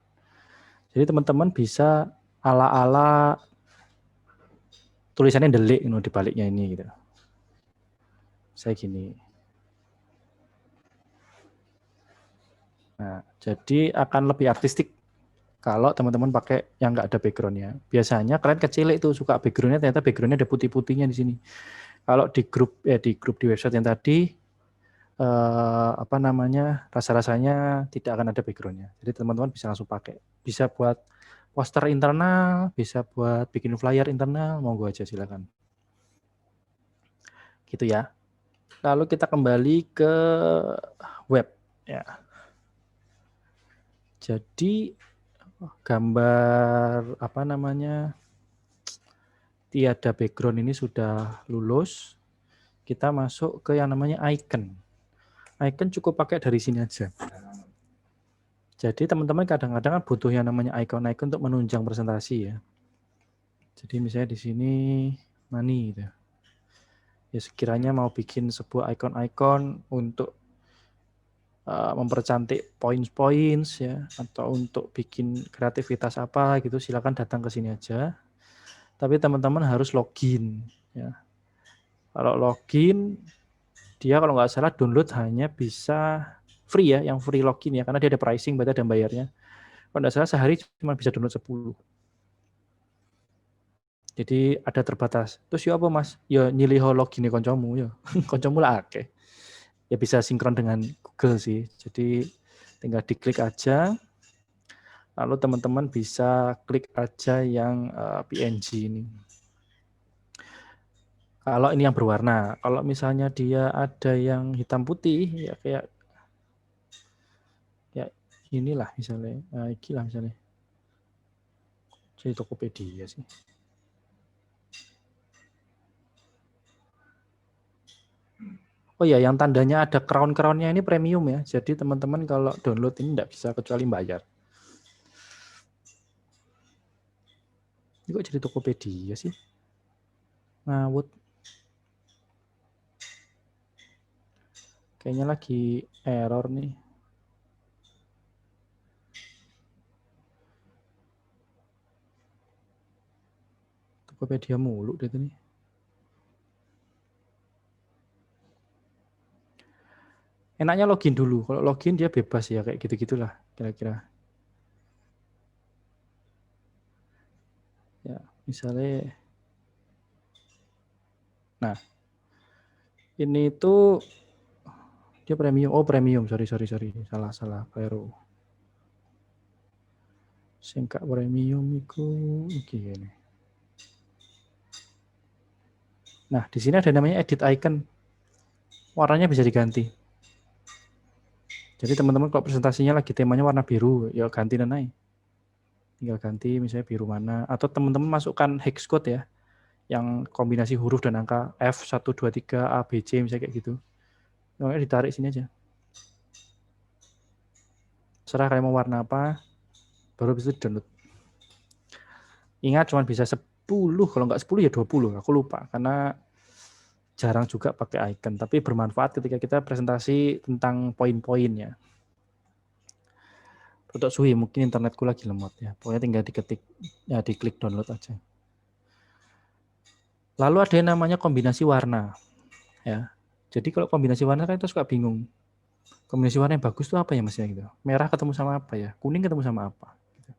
Jadi teman-teman bisa ala-ala tulisannya delik di baliknya ini gitu. Saya gini. Nah, jadi akan lebih artistik kalau teman-teman pakai yang nggak ada background-nya. Biasanya kalian kecil itu suka background-nya, ternyata background-nya ada putih-putihnya di sini. Kalau di grup di website yang tadi rasa-rasanya tidak akan ada background-nya. Jadi teman-teman bisa langsung pakai. Bisa buat poster internal, bisa buat bikin flyer internal, monggo aja silakan. Gitu ya. Lalu kita kembali ke web ya. Jadi gambar tiada background ini sudah lulus. Kita masuk ke yang namanya icon. Icon cukup pakai dari sini aja. Jadi teman-teman kadang-kadang butuh yang namanya icon-icon untuk menunjang presentasi ya. Jadi misalnya di sini money gitu. Ya sekiranya mau bikin sebuah icon-icon untuk mempercantik points ya, atau untuk bikin kreativitas apa gitu, silakan datang ke sini aja. Tapi teman-teman harus login ya. Kalau login, dia kalau nggak salah download hanya bisa free ya, yang free login ya, karena dia ada pricing, berarti ada bayarnya. Kalau nggak salah sehari cuma bisa download 10. Jadi ada terbatas. Terus ya apa mas? Ya nyiliho login koncomu ya. Koncomu lah akeh. Ya bisa sinkron dengan Google sih. Jadi tinggal diklik aja. Lalu teman-teman bisa klik aja yang PNG ini. Kalau ini yang berwarna. Kalau misalnya dia ada yang hitam putih, ya kayak inilah misalnya. Inilah misalnya. Jadi Tokopedia sih. Oh ya, yang tandanya ada crown-crownnya ini premium ya. Jadi teman-teman kalau download ini tidak bisa kecuali bayar. Ini kok jadi Tokopedia sih? Ngawut. Kayaknya lagi error nih. Tokopedia mulu deh ini. Enaknya login dulu. Kalau login dia bebas ya, kayak gitu-gitulah kira-kira. Ya, misalnya, nah, ini tuh dia premium. Oh, premium. Sorry. Salah. Baru. Singkat premium itu gini. Nah, di sini ada namanya edit icon. Warnanya bisa diganti. Jadi teman-teman kalau presentasinya lagi temanya warna biru, ya ganti nanai. Tinggal ganti misalnya biru mana. Atau teman-teman masukkan hex code ya, yang kombinasi huruf dan angka F123 ABC misalnya kayak gitu. Namanya ditarik sini aja. Serah kalian mau warna apa, baru bisa download. Ingat cuma bisa 10, kalau nggak 10 ya 20, aku lupa. Karena jarang juga pakai icon, tapi bermanfaat ketika kita presentasi tentang poin-poinnya. Untuk suhi, mungkin internetku lagi lemot ya. Pokoknya tinggal diketik, ya diklik download aja. Lalu ada yang namanya kombinasi warna. Ya. Jadi kalau kombinasi warna kan kita suka bingung. Kombinasi warna yang bagus itu apa ya Mas ya gitu. Merah ketemu sama apa ya? Kuning ketemu sama apa? Gitu.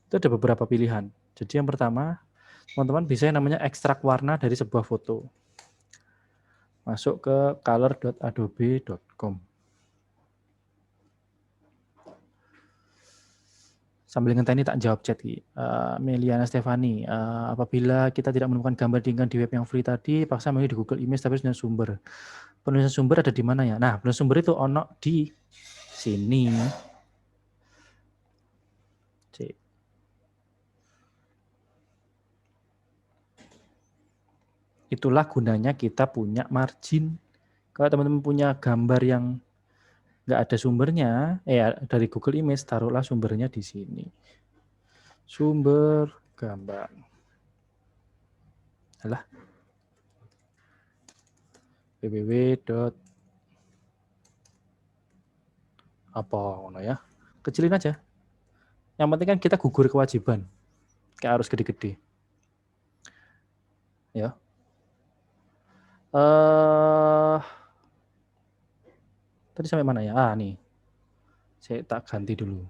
Itu ada beberapa pilihan. Jadi yang pertama, teman-teman bisa yang namanya ekstrak warna dari sebuah foto. Masuk ke color.adobe.com. Sambil ngenteni tak jawab chat. Meliana Stefani, apabila kita tidak menemukan gambar dengan di web yang free tadi, paksa memilih di Google Image tapi punya sumber. Penulisan sumber ada di mana ya? Nah, penulisan sumber itu ono di sini. Cek. Itulah gunanya kita punya margin. Kalau teman-teman punya gambar yang nggak ada sumbernya, dari Google Image, taruhlah sumbernya di sini. Sumber gambar. Alah. www. apa ya? Kecilin aja. Yang penting kan kita gugur kewajiban. Kayak harus gede-gede. Ya. Tadi sampai mana ya? Nih. Saya tak ganti dulu.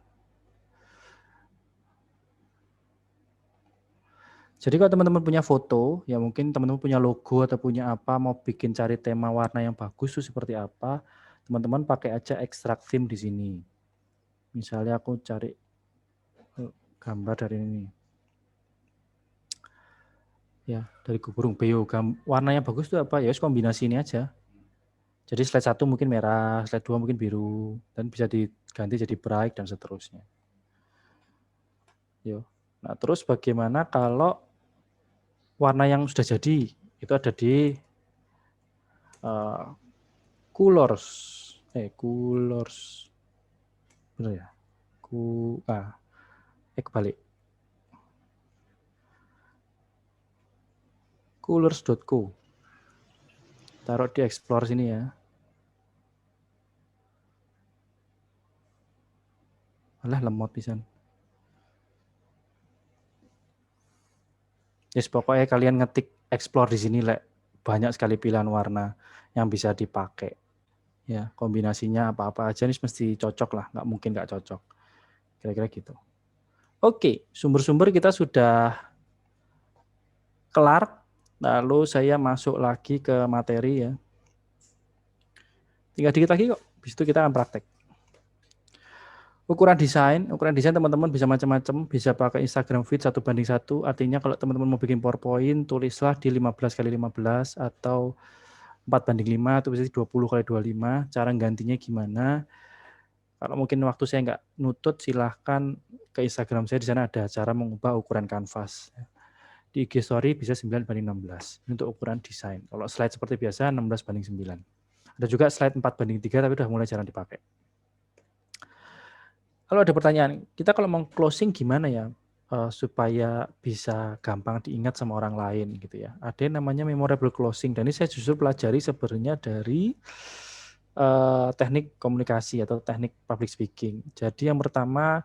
Jadi kalau teman-teman punya foto, ya mungkin teman-teman punya logo atau punya apa, mau bikin cari tema warna yang bagus itu seperti apa, teman-teman pakai aja extract theme di sini. Misalnya aku cari gambar dari ini. Ya, dari burung beo. Warnanya bagus itu apa? Ya, kombinasi ini aja. Jadi slide 1 mungkin merah, slide 2 mungkin biru, dan bisa diganti jadi bright dan seterusnya. Yo. Nah, terus bagaimana kalau warna yang sudah jadi itu ada di colors, benar ya? Kebalik. Colors.co. Taruh di explore sini ya. Alah lemot pisan. Yes, pokoknya kalian ngetik explore di sini banyak sekali pilihan warna yang bisa dipakai. Ya, kombinasinya apa-apa aja ini mesti cocok lah, nggak mungkin nggak cocok. Kira-kira gitu. Oke, sumber-sumber kita sudah kelar. Lalu saya masuk lagi ke materi ya. Tinggal dikit lagi kok. Habis itu kita akan praktek. Ukuran desain teman-teman bisa macam-macam, bisa pakai Instagram Feed 1:1, artinya kalau teman-teman mau bikin PowerPoint, tulislah di 15x15 atau 4:5, itu bisa 20x25, cara gantinya gimana. Kalau mungkin waktu saya nggak nutut, silahkan ke Instagram saya, di sana ada cara mengubah ukuran kanvas. Di IG Story bisa 9:16 untuk ukuran desain. Kalau slide seperti biasa 16:9. Ada juga slide 4:3 tapi udah mulai jarang dipakai. Kalau ada pertanyaan, kita kalau mau closing gimana ya supaya bisa gampang diingat sama orang lain gitu ya. Ada yang namanya memorable closing, dan ini saya justru pelajari sebenarnya dari teknik komunikasi atau teknik public speaking. Jadi yang pertama,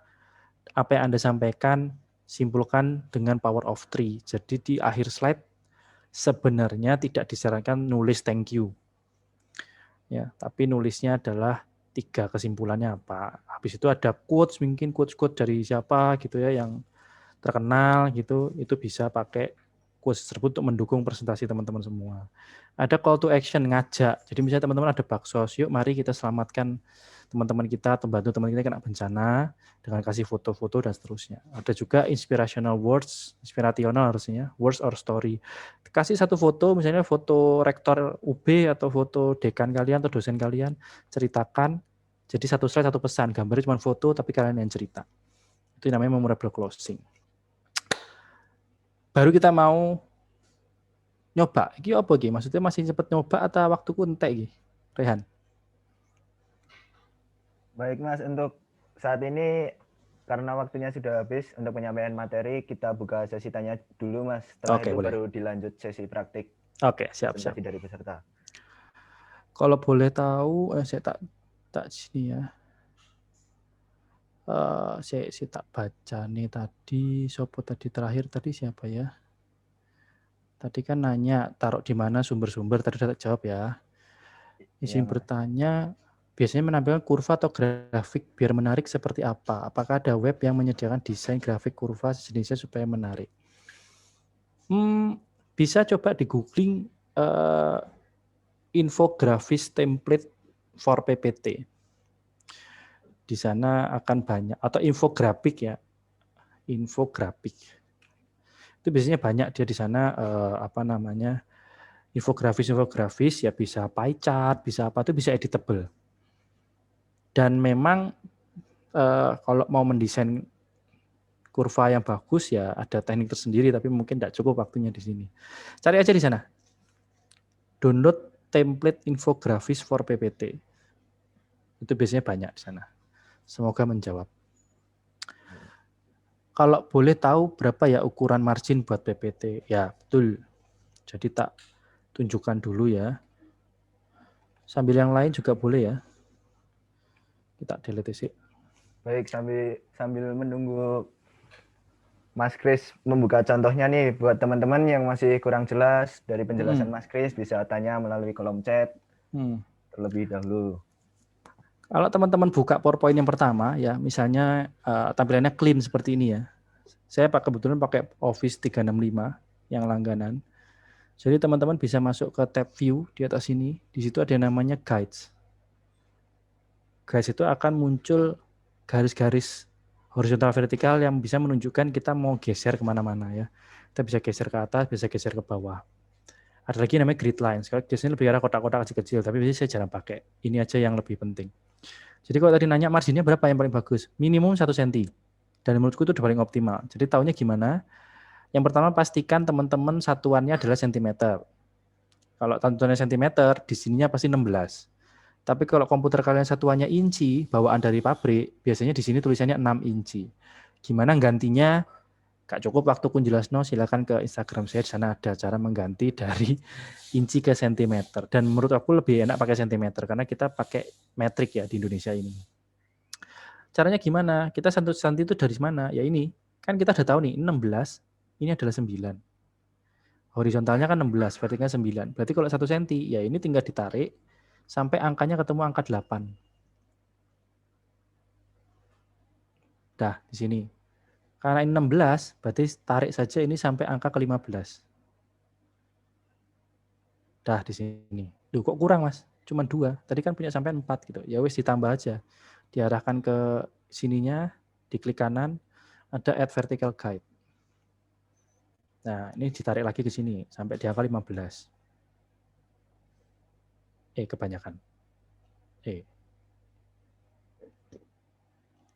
apa yang Anda sampaikan simpulkan dengan power of 3. Jadi di akhir slide sebenarnya tidak disarankan nulis thank you. Ya, tapi nulisnya adalah 3 kesimpulannya apa. Habis itu ada quotes, mungkin quotes-quotes dari siapa gitu ya yang terkenal gitu, itu bisa pakai quotes tersebut untuk mendukung presentasi teman-teman semua. Ada call to action, ngajak. Jadi misalnya teman-teman ada baksos, yuk mari kita selamatkan teman-teman kita, bantu teman kita kena bencana dengan kasih foto-foto dan seterusnya. Ada juga inspirational words, inspirational harusnya, words or story. Kasih satu foto, misalnya foto rektor UB atau foto dekan kalian atau dosen kalian, ceritakan. Jadi satu slide satu pesan, gambarnya cuma foto tapi kalian yang cerita. Itu namanya memorable closing. Baru kita mau nyoba. Iki apa iki? Maksudnya masih cepet nyoba atau waktuku entek iki? Rehan. Baik Mas, untuk saat ini karena waktunya sudah habis untuk penyampaian materi, kita buka sesi tanya dulu Mas. Setelah Oke, itu boleh. baru dilanjut sesi praktik Oke, siap. presentasi dari peserta. Kalau boleh tahu, saya tak sini ya. Saya tak baca nih tadi, sopo tadi terakhir tadi siapa ya? Tadi kan nanya taruh di mana sumber-sumber, tadi udah tak jawab ya. Izin Iya, Mas. bertanya, biasanya menampilkan kurva atau grafik biar menarik seperti apa? Apakah ada web yang menyediakan desain grafik kurva sejenisnya supaya menarik? Bisa coba di googling infografis template for PPT. Di sana akan banyak, atau infografik ya, infografik. Itu biasanya banyak dia di sana infografis ya, bisa pie chart, bisa apa, itu bisa editable. Dan memang kalau mau mendesain kurva yang bagus ya ada teknik tersendiri, tapi mungkin tidak cukup waktunya di sini. Cari aja di sana. Download template infografis for PPT. Itu biasanya banyak di sana. Semoga menjawab. Kalau boleh tahu berapa ya ukuran margin buat PPT? Ya, betul. Jadi tak tunjukkan dulu ya. Sambil yang lain juga boleh ya. Kita delete sih. Baik, sambil menunggu Mas Kris membuka contohnya nih buat teman-teman yang masih kurang jelas dari penjelasan Mas Kris, bisa tanya melalui kolom chat terlebih dahulu. Kalau teman-teman buka PowerPoint yang pertama ya, misalnya tampilannya clean seperti ini ya. Saya kebetulan pakai Office 365 yang langganan. Jadi teman-teman bisa masuk ke tab view di atas sini. Di situ ada yang namanya guides. Guides itu akan muncul garis-garis horizontal vertikal yang bisa menunjukkan kita mau geser kemana-mana ya. Kita bisa geser ke atas, bisa geser ke bawah. Ada lagi namanya grid lines. Kalau biasanya lebih arah kotak-kotak kecil-kecil, tapi biasanya saya jarang pakai. Ini aja yang lebih penting. Jadi kalau tadi nanya marginnya berapa yang paling bagus? Minimum 1 cm. Dan menurutku itu udah paling optimal. Jadi tahunya gimana? Yang pertama pastikan teman-teman satuannya adalah sentimeter. Kalau satuannya sentimeter, di sininya pasti 16. Tapi kalau komputer kalian satuannya inci, bawaan dari pabrik, biasanya di sini tulisannya 6 inci. Gimana gantinya? Gak cukup waktu pun jelas silakan ke Instagram saya, di sana ada cara mengganti dari inci ke sentimeter. Dan menurut aku lebih enak pakai sentimeter karena kita pakai metrik ya di Indonesia ini. Caranya gimana? Kita santi itu dari mana? Ya ini. Kan kita udah tahu nih, 16, ini adalah 9. Horizontalnya kan 16, vertikalnya 9. Berarti kalau 1 cm, ya ini tinggal ditarik sampai angkanya ketemu angka 8. Dah, di sini. Karena ini 16, berarti tarik saja ini sampai angka ke-15. Dah di sini. Duh, kok kurang Mas? Cuma 2. Tadi kan punya sampai 4 gitu. Ya wis ditambah aja. Diarahkan ke sininya, diklik kanan, ada add vertical guide. Nah, ini ditarik lagi ke sini sampai di angka 15. Kebanyakan.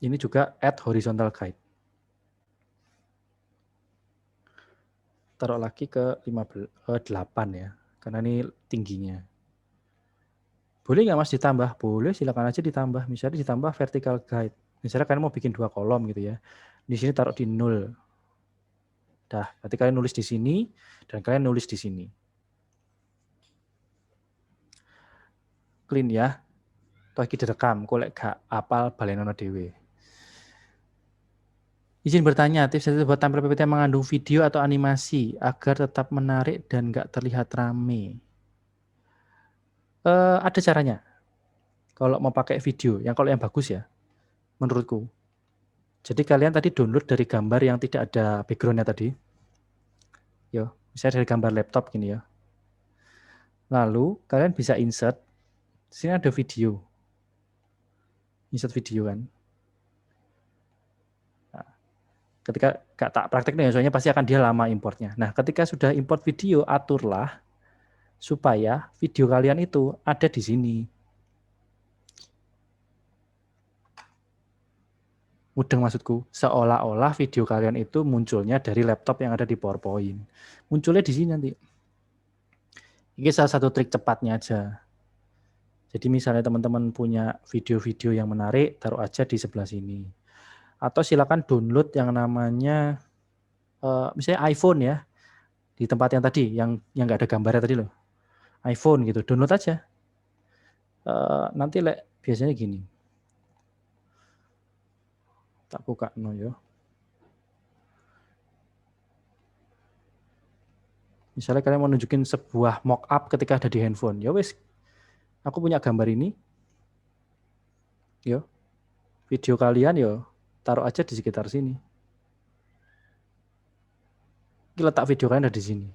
Ini juga add horizontal guide. Taruh lagi ke 8 ya, karena ini tingginya. Boleh nggak Mas ditambah? Boleh, silakan aja ditambah. Misalnya ditambah vertical guide. Misalnya kalian mau bikin 2 kolom gitu ya. Di sini taruh di 0. Dah, berarti kalian nulis di sini dan kalian nulis di sini. Clean ya. Toh iki direkam, kok lek gak apal balenono dhewe. Izin bertanya, tips buat tampil PPT yang mengandung video atau animasi agar tetap menarik dan nggak terlihat rame. Ada caranya. Kalau mau pakai video, kalau yang bagus ya, menurutku. Jadi kalian tadi download dari gambar yang tidak ada background-nya tadi. Yo, misalnya dari gambar laptop gini ya. Lalu kalian bisa insert. Di sini ada video. Insert video kan. Nah, ketika gak tak praktek nih, soalnya pasti akan dia lama importnya. Nah, ketika sudah import video, aturlah supaya video kalian itu ada di sini. Mudeng maksudku, seolah-olah video kalian itu munculnya dari laptop yang ada di PowerPoint. Munculnya di sini nanti. Ini salah satu trik cepatnya aja. Jadi misalnya teman-teman punya video-video yang menarik, taruh aja di sebelah sini. Atau silakan download yang namanya, misalnya iPhone ya, di tempat yang tadi, yang nggak ada gambarnya tadi loh. iPhone gitu, download aja. Nanti biasanya gini. Tak buka no yo. Misalnya kalian mau nunjukin sebuah mock-up ketika ada di handphone. Ya wes, aku punya gambar ini. Yo. Video kalian yo, taruh aja di sekitar sini. Ini letak video kalian ada di sini.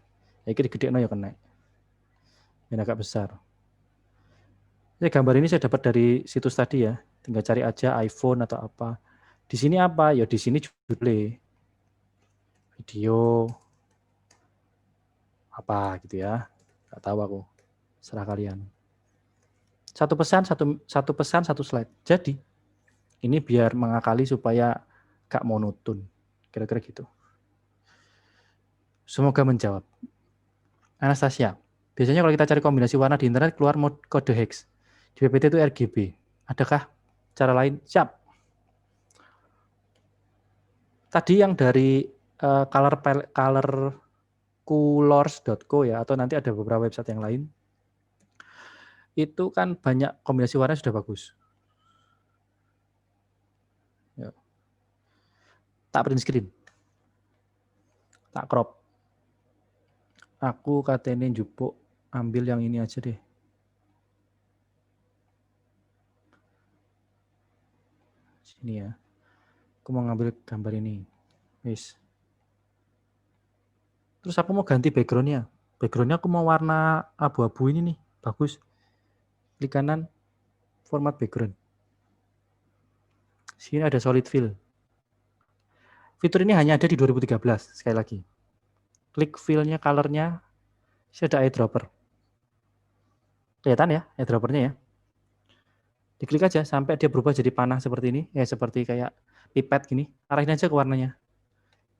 Ya ini gede no ya kena. Ini agak besar. Ini gambar ini saya dapat dari situs tadi ya. Tinggal cari aja iPhone atau apa. Di sini apa? Ya di sini judulnya video apa gitu ya. Nggak tahu aku. Serah kalian. Satu pesan, satu slide. Jadi ini biar mengakali supaya gak monoton. Kira-kira gitu. Semoga menjawab. Anastasia, biasanya kalau kita cari kombinasi warna di internet keluar kode hex. Di PPT itu RGB. Adakah cara lain? Siap. Tadi yang dari colors.co ya, atau nanti ada beberapa website yang lain, itu kan banyak kombinasi warna sudah bagus. Ya. Tak print screen, tak crop. Aku katanya jupuk ambil yang ini aja deh. Sini ya. Aku mau ngambil gambar ini. Wis. Terus aku mau ganti background-nya. Background-nya aku mau warna abu-abu ini nih. Bagus. Klik kanan, format background. Sini ada solid fill. Fitur ini hanya ada di 2013, sekali lagi. Klik fill-nya, color-nya, ada eyedropper. Kelihatan ya, eyedropper-nya ya. Diklik aja sampai dia berubah jadi panah seperti ini. Ya, seperti kayak pipet gini. Arahin aja ke warnanya.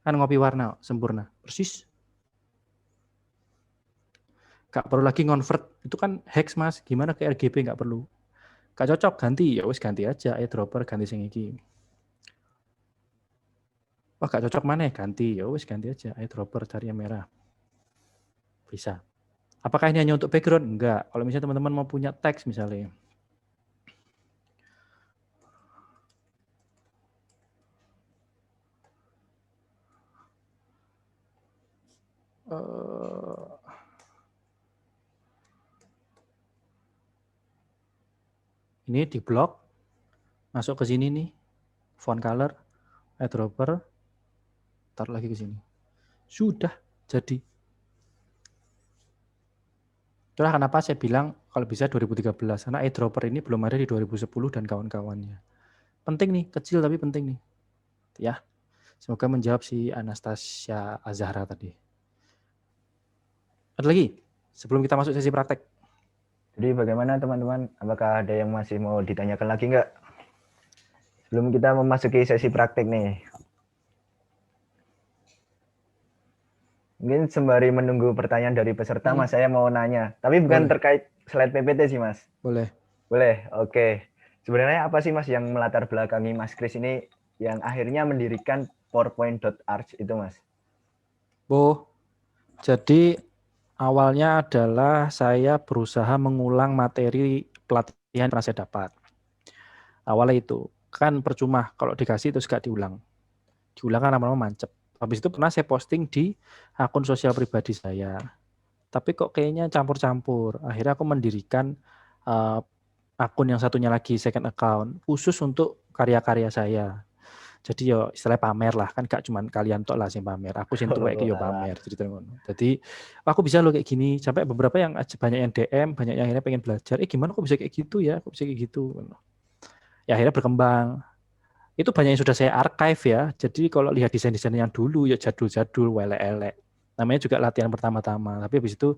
Kan ngopi warna, sempurna. Persis. Gak perlu lagi convert. Itu kan hex mas. Gimana ke RGB gak perlu. Gak cocok, ganti. Ya wis ganti aja. Eyedropper ganti sing iki. Wah gak cocok mana? Ganti. Ya wis ganti aja. Eyedropper cari yang merah. Bisa. Apakah ini hanya untuk background? Enggak. Kalau misalnya teman-teman mau punya teks misalnya. Ini di blok, masuk ke sini nih, font color, eyedropper, taruh lagi ke sini. Sudah jadi. Itulah kenapa saya bilang kalau bisa 2013, karena eyedropper ini belum ada di 2010 dan kawan-kawannya. Penting nih, kecil tapi penting nih. Ya, semoga menjawab si Anastasia Azahra tadi. Ada lagi sebelum kita masuk sesi praktek. Jadi bagaimana teman-teman? Apakah ada yang masih mau ditanyakan lagi nggak? Sebelum kita memasuki sesi praktek nih. Mungkin sembari menunggu pertanyaan dari peserta, Mas, saya mau nanya. Tapi bukan terkait slide PPT sih, Mas. Boleh. Boleh, oke. Sebenarnya apa sih, Mas, yang melatar belakangi Mas Kris ini yang akhirnya mendirikan PowerPoint.arch itu, Mas? Jadi awalnya adalah saya berusaha mengulang materi pelatihan yang pernah saya dapat. Awalnya itu, kan percuma kalau dikasih terus gak diulang. Diulang kan lama-lama mancep. Habis itu pernah saya posting di akun sosial pribadi saya. Tapi kok kayaknya campur-campur. Akhirnya aku mendirikan akun yang satunya lagi second account khusus untuk karya-karya saya. Jadi yo istilahnya pamer lah, kan gak cuman kalian tok lah sing pamer. Aku sing tuwek iki yo pamer cerita ngono. Jadi aku bisa lo kayak gini, sampai beberapa yang banyak yang DM, banyak yang akhirnya pengen belajar, gimana kok bisa kayak gitu ya? Kok bisa kayak gitu? Ya akhirnya berkembang. Itu banyak yang sudah saya archive ya. Jadi kalau lihat desain-desain yang dulu ya jadul-jadul, welek-elek. Namanya juga latihan pertama-tama. Tapi habis itu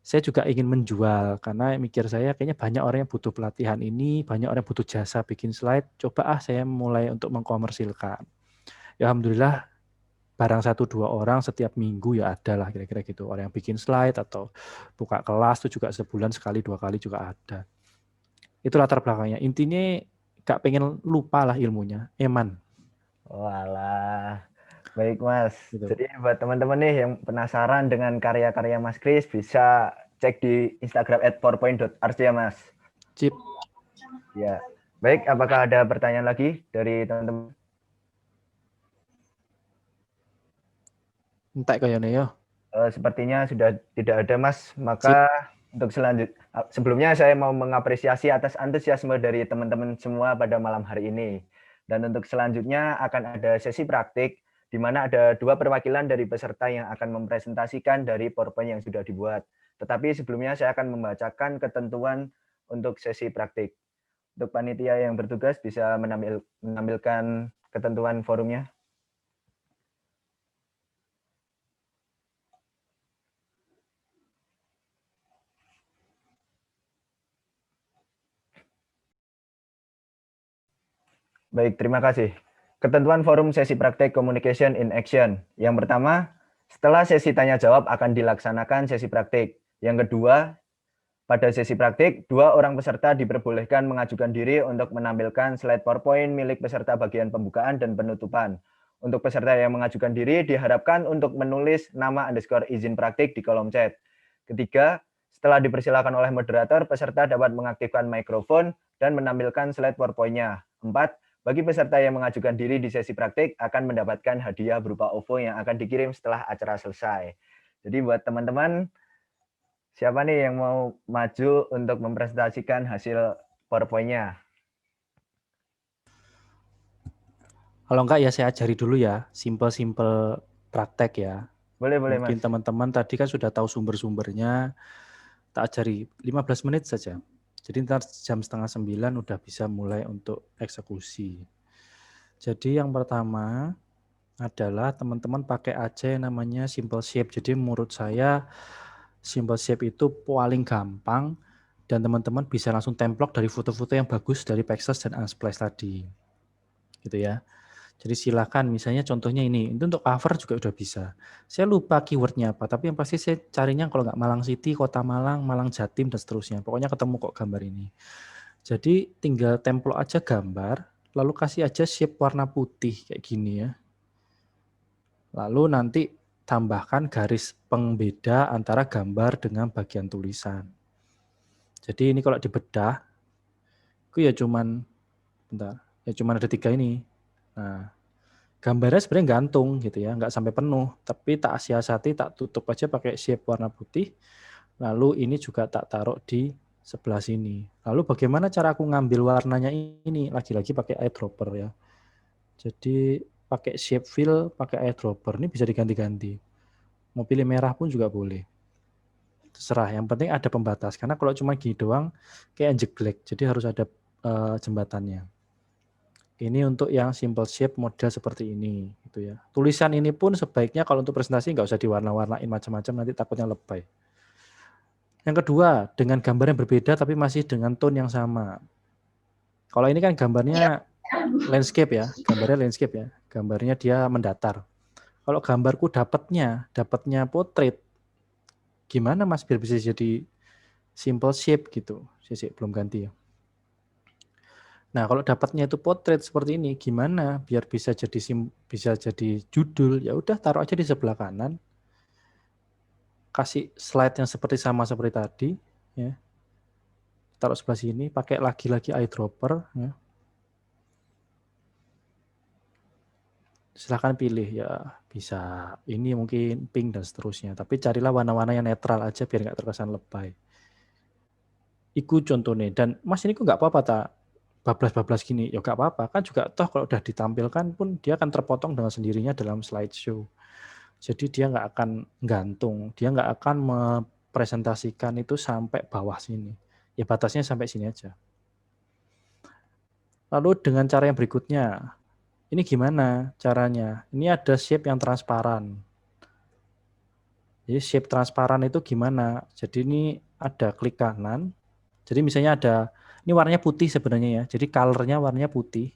saya juga ingin menjual karena mikir saya kayaknya banyak orang yang butuh pelatihan ini, banyak orang yang butuh jasa bikin slide. Coba saya mulai untuk mengkomersilkan. Ya alhamdulillah barang 1-2 orang setiap minggu ya ada lah kira-kira gitu. Orang yang bikin slide atau buka kelas itu juga sebulan sekali 2 kali juga ada. Itu latar belakangnya. Intinya gak pengen lupa lah ilmunya. Eman. Walah. Baik Mas, Gitu. jadi buat teman-teman nih yang penasaran dengan karya-karya Mas Kris bisa cek di Instagram @powerpoint.arts ya Mas. Cip. Ya, baik. Apakah ada pertanyaan lagi dari teman-teman? Entek kayaknya ya. Sepertinya sudah tidak ada Mas. Maka untuk sebelumnya saya mau mengapresiasi atas antusiasme dari teman-teman semua pada malam hari ini. Dan untuk selanjutnya akan ada sesi praktik di mana ada 2 perwakilan dari peserta yang akan mempresentasikan dari PowerPoint yang sudah dibuat. Tetapi sebelumnya saya akan membacakan ketentuan untuk sesi praktik. Untuk panitia yang bertugas bisa menampilkan ketentuan forumnya. Baik, terima kasih. Ketentuan forum sesi praktek Communication in Action. Yang pertama, setelah sesi tanya jawab akan dilaksanakan sesi praktik. Yang kedua, pada sesi praktik, 2 orang peserta diperbolehkan mengajukan diri untuk menampilkan slide PowerPoint milik peserta bagian pembukaan dan penutupan. Untuk peserta yang mengajukan diri diharapkan untuk menulis nama _izin praktik di kolom chat. Ketiga, setelah dipersilakan oleh moderator, peserta dapat mengaktifkan mikrofon dan menampilkan slide PowerPoint-nya. 4, bagi peserta yang mengajukan diri di sesi praktik akan mendapatkan hadiah berupa OVO yang akan dikirim setelah acara selesai. Jadi buat teman-teman, siapa nih yang mau maju untuk mempresentasikan hasil PowerPoint-nya? Kalau enggak ya saya ajari dulu ya, simple-simple praktek ya. Boleh, Mungkin Mas. teman-teman tadi kan sudah tahu sumber-sumbernya, tak ajari 15 menit saja. Jadi ntar jam 8:30 udah bisa mulai untuk eksekusi. Jadi yang pertama adalah teman-teman pakai aja yang namanya simple shape. Jadi menurut saya simple shape itu paling gampang dan teman-teman bisa langsung template dari foto-foto yang bagus dari Pexels dan Unsplash tadi. Gitu ya. Jadi silakan misalnya contohnya ini, itu untuk cover juga udah bisa. Saya lupa keywordnya apa, tapi yang pasti saya carinya kalau nggak Malang City, Kota Malang, Malang Jatim, dan seterusnya. Pokoknya ketemu kok gambar ini. Jadi tinggal template aja gambar, lalu kasih aja shape warna putih kayak gini ya. Lalu nanti tambahkan garis pembeda antara gambar dengan bagian tulisan. Jadi ini kalau dibedah, itu ya cuman, bentar, ya cuman ada 3 ini. Nah, gambarnya sebenarnya gantung gitu ya, nggak sampai penuh, tapi tak siasati, tak tutup aja pakai shape warna putih. Lalu ini juga tak taruh di sebelah sini. Lalu bagaimana cara aku ngambil warnanya ini? Lagi-lagi pakai eyedropper ya. Jadi pakai shape fill, pakai eyedropper. Ini bisa diganti-ganti. Mau pilih merah pun juga boleh. Terserah, yang penting ada pembatas. Karena kalau cuma gini doang, kayak jeglek. Jadi harus ada jembatannya. Ini untuk yang simple shape model seperti ini, gitu ya. Tulisan ini pun sebaiknya kalau untuk presentasi nggak usah diwarna-warnain macam-macam, nanti takutnya lebay. Yang kedua, dengan gambar yang berbeda tapi masih dengan tone yang sama. Kalau ini kan gambarnya landscape ya, gambarnya landscape ya, gambarnya dia mendatar. Kalau gambarku dapatnya portrait, gimana Mas biar bisa jadi simple shape gitu? Saya belum ganti ya. Nah, kalau dapatnya itu potret seperti ini, gimana biar bisa jadi judul? Ya udah taruh aja di sebelah kanan. Kasih slide yang sama seperti tadi, ya. Taruh sebelah sini, pakai lagi-lagi eyedropper, ya. Silahkan pilih ya, bisa ini mungkin pink dan seterusnya. Tapi carilah warna-warna yang netral aja biar nggak terkesan lebay. Iku contohnya. Dan Mas ini kok nggak apa-apa tak bablas-bablas gini, ya nggak apa-apa. Kan juga toh kalau udah ditampilkan pun dia akan terpotong dengan sendirinya dalam slideshow. Jadi dia nggak akan gantung, dia nggak akan mempresentasikan itu sampai bawah sini. Ya batasnya sampai sini aja. Lalu dengan cara yang berikutnya, ini gimana caranya? Ini ada shape yang transparan. Jadi shape transparan itu gimana? Jadi ini ada klik kanan. Jadi misalnya ada, ini warnanya putih sebenarnya ya. Jadi colornya warnanya putih.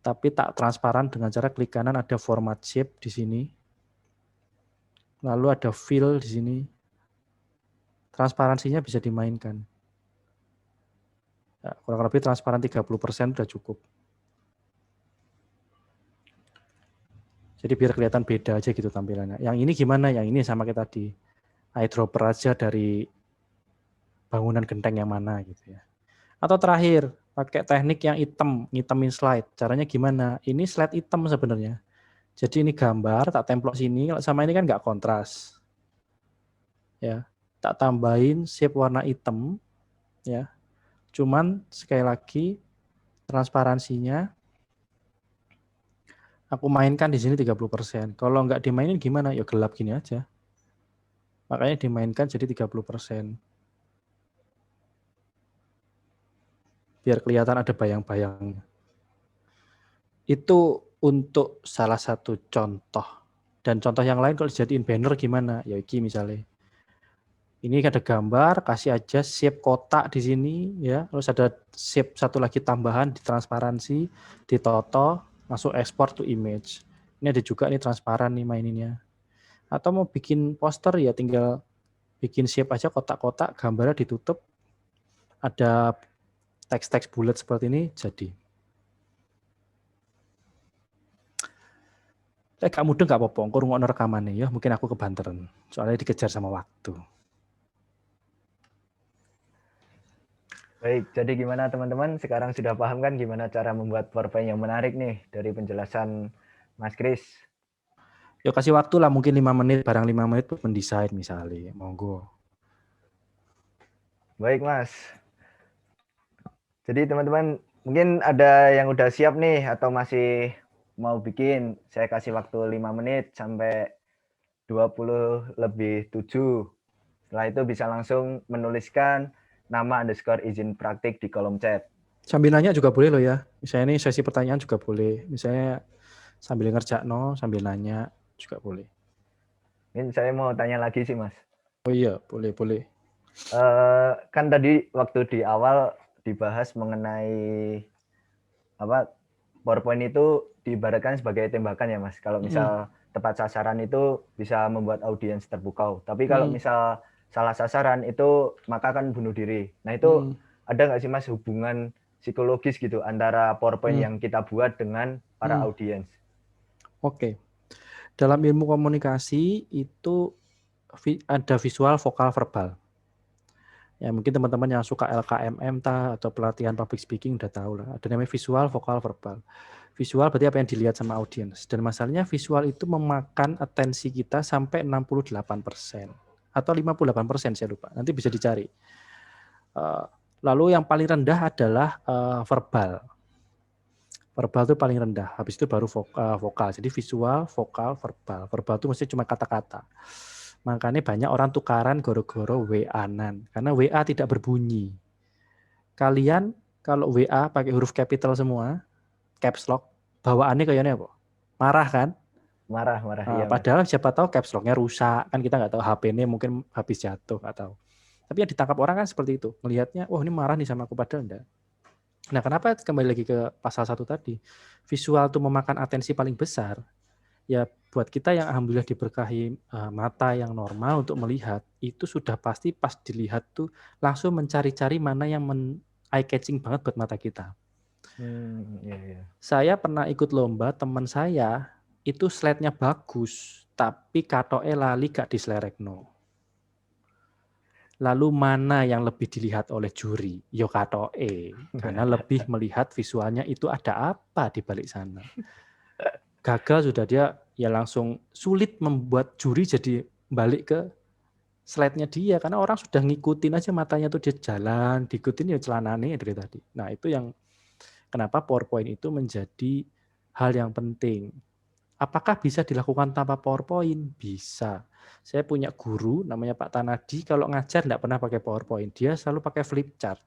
Tapi tak transparan dengan cara klik kanan ada format shape di sini. Lalu ada fill di sini. Transparansinya bisa dimainkan. Ya, kurang lebih transparan 30% sudah cukup. Jadi biar kelihatan beda aja gitu tampilannya. Yang ini gimana? Yang ini sama kayak tadi. Eyedropper aja dari bangunan genteng yang mana gitu ya. Atau terakhir, pakai teknik yang hitam, ngitemin slide. Caranya gimana? Ini slide hitam sebenarnya. Jadi ini gambar, tak templok sini. Kalau sama ini kan nggak kontras. Ya, tak tambahin shape warna hitam. Ya, cuman sekali lagi transparansinya aku mainkan di sini 30%. Kalau nggak dimainin gimana? Ya gelap gini aja. Makanya dimainkan jadi 30%. Biar kelihatan ada bayang-bayangnya. Itu untuk salah satu contoh. Dan contoh yang lain kalau dijadiin banner gimana? Ya iki misalnya. Ini ada gambar, kasih aja shape kotak di sini ya. Terus ada shape satu lagi tambahan di transparansi, ditoto, masuk export to image. Ini ada juga nih transparan nih maininnya. Atau mau bikin poster ya tinggal bikin shape aja kotak-kotak, gambarnya ditutup. Ada teks-teks bulat seperti ini jadi. Gak mudah gak apa-apa, aku rungokno rekamannya ya, mungkin aku kebanteran. Soalnya dikejar sama waktu. Baik, jadi gimana teman-teman? Sekarang sudah paham kan gimana cara membuat PowerPoint yang menarik nih dari penjelasan Mas Kris? Ya kasih waktu lah mungkin 5 menit, barang 5 menit buat mendesain misalnya, monggo. Baik Mas. Jadi teman-teman mungkin ada yang udah siap nih atau masih mau bikin. Saya kasih waktu 5 menit sampai 20 lebih 7. Setelah itu bisa langsung menuliskan nama _ izin praktik di kolom chat. Sambil nanya juga boleh loh ya. Misalnya ini sesi pertanyaan juga boleh. Misalnya sambil ngerjakno, sambil nanya juga boleh. Ini saya mau tanya lagi sih Mas. Oh iya, boleh. Kan tadi waktu di awal dibahas mengenai apa PowerPoint itu diibaratkan sebagai tembakan ya Mas. Kalau misal tepat sasaran itu bisa membuat audiens terpukau. Tapi kalau misal salah sasaran itu maka kan bunuh diri. Nah itu ada nggak sih Mas hubungan psikologis gitu antara PowerPoint yang kita buat dengan para audiens? Oke. Dalam ilmu komunikasi itu ada visual, vokal, verbal. Ya mungkin teman-teman yang suka LKMM atau pelatihan public speaking udah tahu lah. Ada namanya visual, vokal, verbal. Visual berarti apa yang dilihat sama audiens. Dan masalahnya visual itu memakan atensi kita sampai 68% atau 58%, saya lupa. Nanti bisa dicari. Lalu yang paling rendah adalah verbal. Verbal itu paling rendah. Habis itu baru vokal. Jadi visual, vokal, verbal. Verbal itu mesti cuma kata-kata. Makanya banyak orang tukaran goro-goro WA-nan. Karena WA tidak berbunyi. Kalian kalau WA pakai huruf capital semua, caps lock, bawaannya kayaknya apa? Marah kan? Marah. Iya, padahal siapa tahu caps lock-nya rusak. Kan kita nggak tahu HP-nya mungkin habis jatuh atau. Tapi yang ditangkap orang kan seperti itu. Melihatnya, wah ini marah nih sama aku, padahal enggak. Nah, kenapa kembali lagi ke pasal 1 tadi? Visual itu memakan atensi paling besar. Ya buat kita yang alhamdulillah diberkahi mata yang normal untuk melihat, itu sudah pasti pas dilihat tuh langsung mencari-cari mana yang eye catching banget buat mata kita. Iya. Saya pernah ikut lomba, teman saya itu slide-nya bagus, tapi katoke lali gak dislerekno. Lalu mana yang lebih dilihat oleh juri? Yo katoke, karena lebih melihat visualnya itu ada apa di balik sana. Gagal sudah dia ya langsung sulit membuat juri jadi balik ke slide-nya dia, karena orang sudah ngikutin aja matanya tuh dia jalan, diikutin ya celananya dari tadi. Nah, itu yang kenapa PowerPoint itu menjadi hal yang penting. Apakah bisa dilakukan tanpa PowerPoint? Bisa. Saya punya guru namanya Pak Tanadi, kalau ngajar enggak pernah pakai PowerPoint. Dia selalu pakai flip chart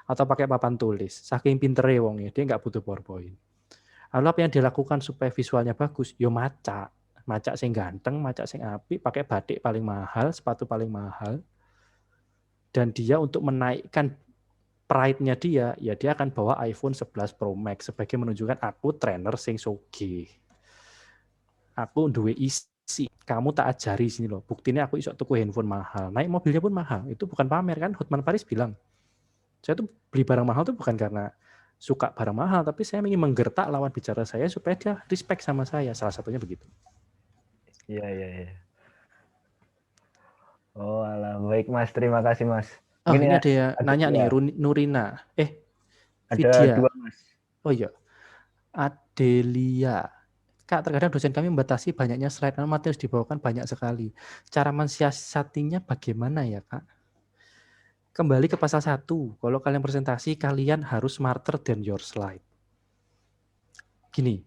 atau pakai papan tulis. Saking pintere wongnya, dia enggak butuh PowerPoint. Lalu apa yang dilakukan supaya visualnya bagus? Yo maca sing ganteng, maca sing apik, pakai batik paling mahal, sepatu paling mahal. Dan dia untuk menaikkan pride-nya dia, ya dia akan bawa iPhone 11 Pro Max sebagai menunjukkan aku trainer sing sugih. Aku duwe isi, kamu tak ajari sini loh. Buktinya aku iso tuku handphone mahal. Naik mobilnya pun mahal. Itu bukan pamer kan? Hotman Paris bilang, saya tuh beli barang mahal tuh bukan karena suka barang mahal, tapi saya ingin menggertak lawan bicara saya supaya dia respect sama saya. Salah satunya begitu. Iya. Oh, alah. Baik, Mas. Terima kasih, Mas. Oh, Gini ini ya, ada yang nanya nih, Nurina. ada Vidya. 2, Mas. Oh iya. Adelia. Kak, terkadang dosen kami membatasi banyaknya slide, karena materi harus dibawakan banyak sekali. Cara mensiasatinya bagaimana ya, Kak? Kembali ke pasal 1. Kalau kalian presentasi, kalian harus smarter than your slide. Gini,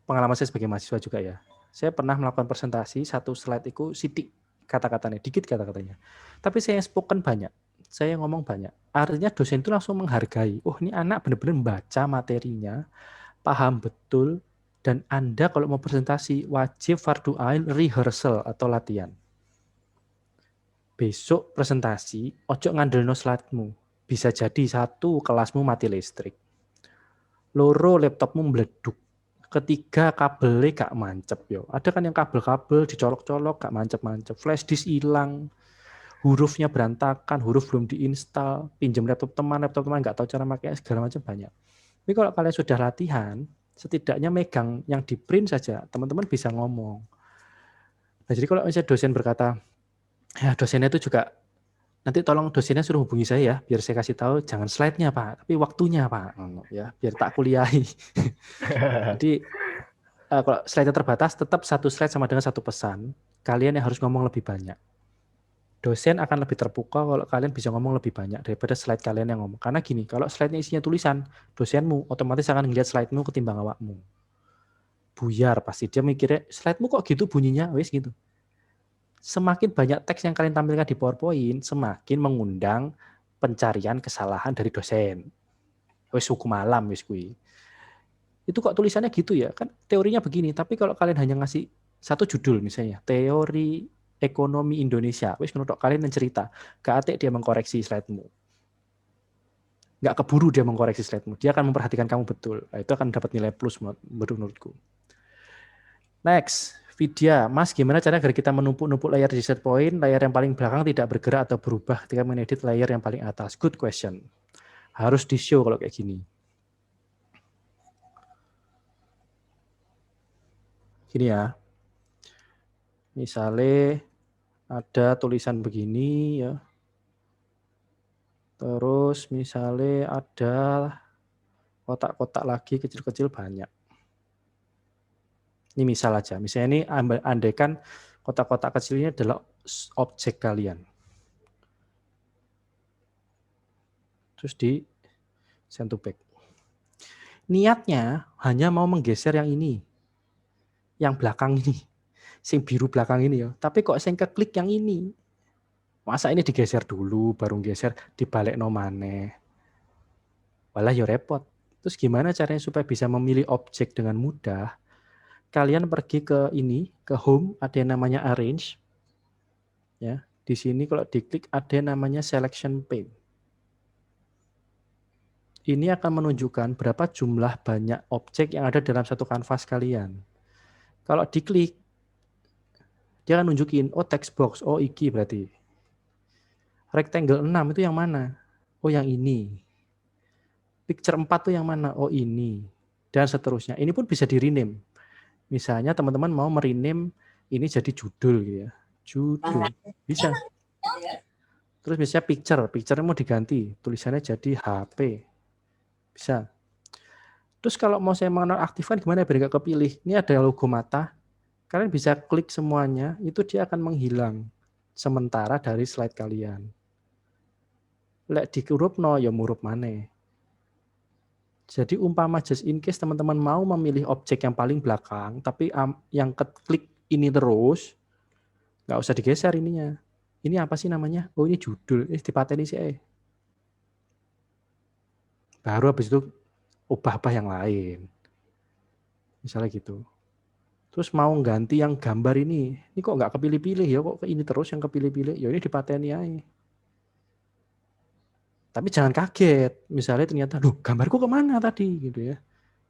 pengalaman saya sebagai mahasiswa juga ya. Saya pernah melakukan presentasi, satu slide itu sitik kata-katanya, dikit kata-katanya. Tapi saya spoken banyak, saya ngomong banyak. Artinya dosen itu langsung menghargai, oh ini anak benar-benar membaca materinya, paham betul, dan Anda kalau mau presentasi wajib fardu ain rehearsal atau latihan. Besok presentasi, ojo ngandelno slide-mu. Bisa jadi 1, kelasmu mati listrik. 2, laptopmu meleduk. 3, kabelnya gak mancep yo. Ada kan yang kabel-kabel dicolok-colok gak mancep-mancep. Flash disk hilang, hurufnya berantakan, huruf belum diinstal, pinjam laptop teman gak tahu cara makanya, segala macam banyak. Tapi kalau kalian sudah latihan, setidaknya megang yang di print saja, teman-teman bisa ngomong. Nah, jadi kalau misalnya dosen berkata, ya dosennya itu juga, nanti tolong dosennya suruh hubungi saya ya, biar saya kasih tahu, jangan slide-nya Pak, tapi waktunya Pak, ya biar tak kuliahi. Jadi kalau slide-nya terbatas, tetap 1 slide sama dengan 1 pesan. Kalian yang harus ngomong lebih banyak. Dosen akan lebih terpukau kalau kalian bisa ngomong lebih banyak daripada slide kalian yang ngomong. Karena gini, kalau slide-nya isinya tulisan, dosenmu otomatis akan ngelihat slide-mu ketimbang awakmu. Buyar pasti, dia mikirnya, slide-mu kok gitu bunyinya, wes gitu. Semakin banyak teks yang kalian tampilkan di PowerPoint, semakin mengundang pencarian kesalahan dari dosen. Wes hukum alam wes kui. Itu kok tulisannya gitu ya? Kan teorinya begini, tapi kalau kalian hanya ngasih satu judul misalnya, teori ekonomi Indonesia, wes menurut kalian cerita, gak atik dia mengkoreksi slide-mu. Gak keburu dia mengkoreksi slide-mu, dia akan memperhatikan kamu betul. Nah, itu akan dapat nilai plus menurutku. Next, Vidya, Mas, gimana cara agar kita menumpuk-numpuk layar di set point, layar yang paling belakang tidak bergerak atau berubah ketika mengedit layar yang paling atas? Good question. Harus di-show kalau kayak gini. Gini ya. Misalnya ada tulisan begini ya. Terus misalnya ada kotak-kotak lagi kecil-kecil banyak. Ini misal aja. Misalnya ini andaikan kotak-kotak kecil ini adalah objek kalian. Terus di send to back. Niatnya hanya mau menggeser yang ini. Yang belakang ini. Sing biru belakang ini ya. Tapi kok sing keklik yang ini. Masa ini digeser dulu, baru geser, dibalik nomane. Walah ya repot. Terus gimana caranya supaya bisa memilih objek dengan mudah? Kalian pergi ke ini, ke home, ada yang namanya arrange. Ya, di sini kalau diklik ada yang namanya selection pane. Ini akan menunjukkan berapa jumlah banyak objek yang ada dalam satu kanvas kalian. Kalau diklik, dia akan nunjukin, oh text box, oh iki berarti. Rectangle 6 itu yang mana? Oh yang ini. Picture 4 itu yang mana? Oh ini. Dan seterusnya. Ini pun bisa di-rename. Misalnya teman-teman mau merename ini jadi judul gitu ya. Judul. Bisa. Terus misalnya picture-nya mau diganti, tulisannya jadi HP. Bisa. Terus kalau mau saya menonaktifkan gimana biar nggak kepilih? Ini ada logo mata. Kalian bisa klik semuanya, itu dia akan menghilang sementara dari slide kalian. Lek dikurupno ya murup maneh. Jadi umpama just in case teman-teman mau memilih objek yang paling belakang, tapi yang klik ini terus, nggak usah digeser ininya. Ini apa sih namanya? Oh ini judul, dipateni sih. Baru habis itu ubah-ubah yang lain. Misalnya gitu. Terus mau ganti yang gambar ini kok nggak kepilih-pilih ya, kok ini terus yang kepilih-pilih, ya ini dipateni aja. Tapi jangan kaget, misalnya ternyata, loh gambarku kemana tadi gitu ya.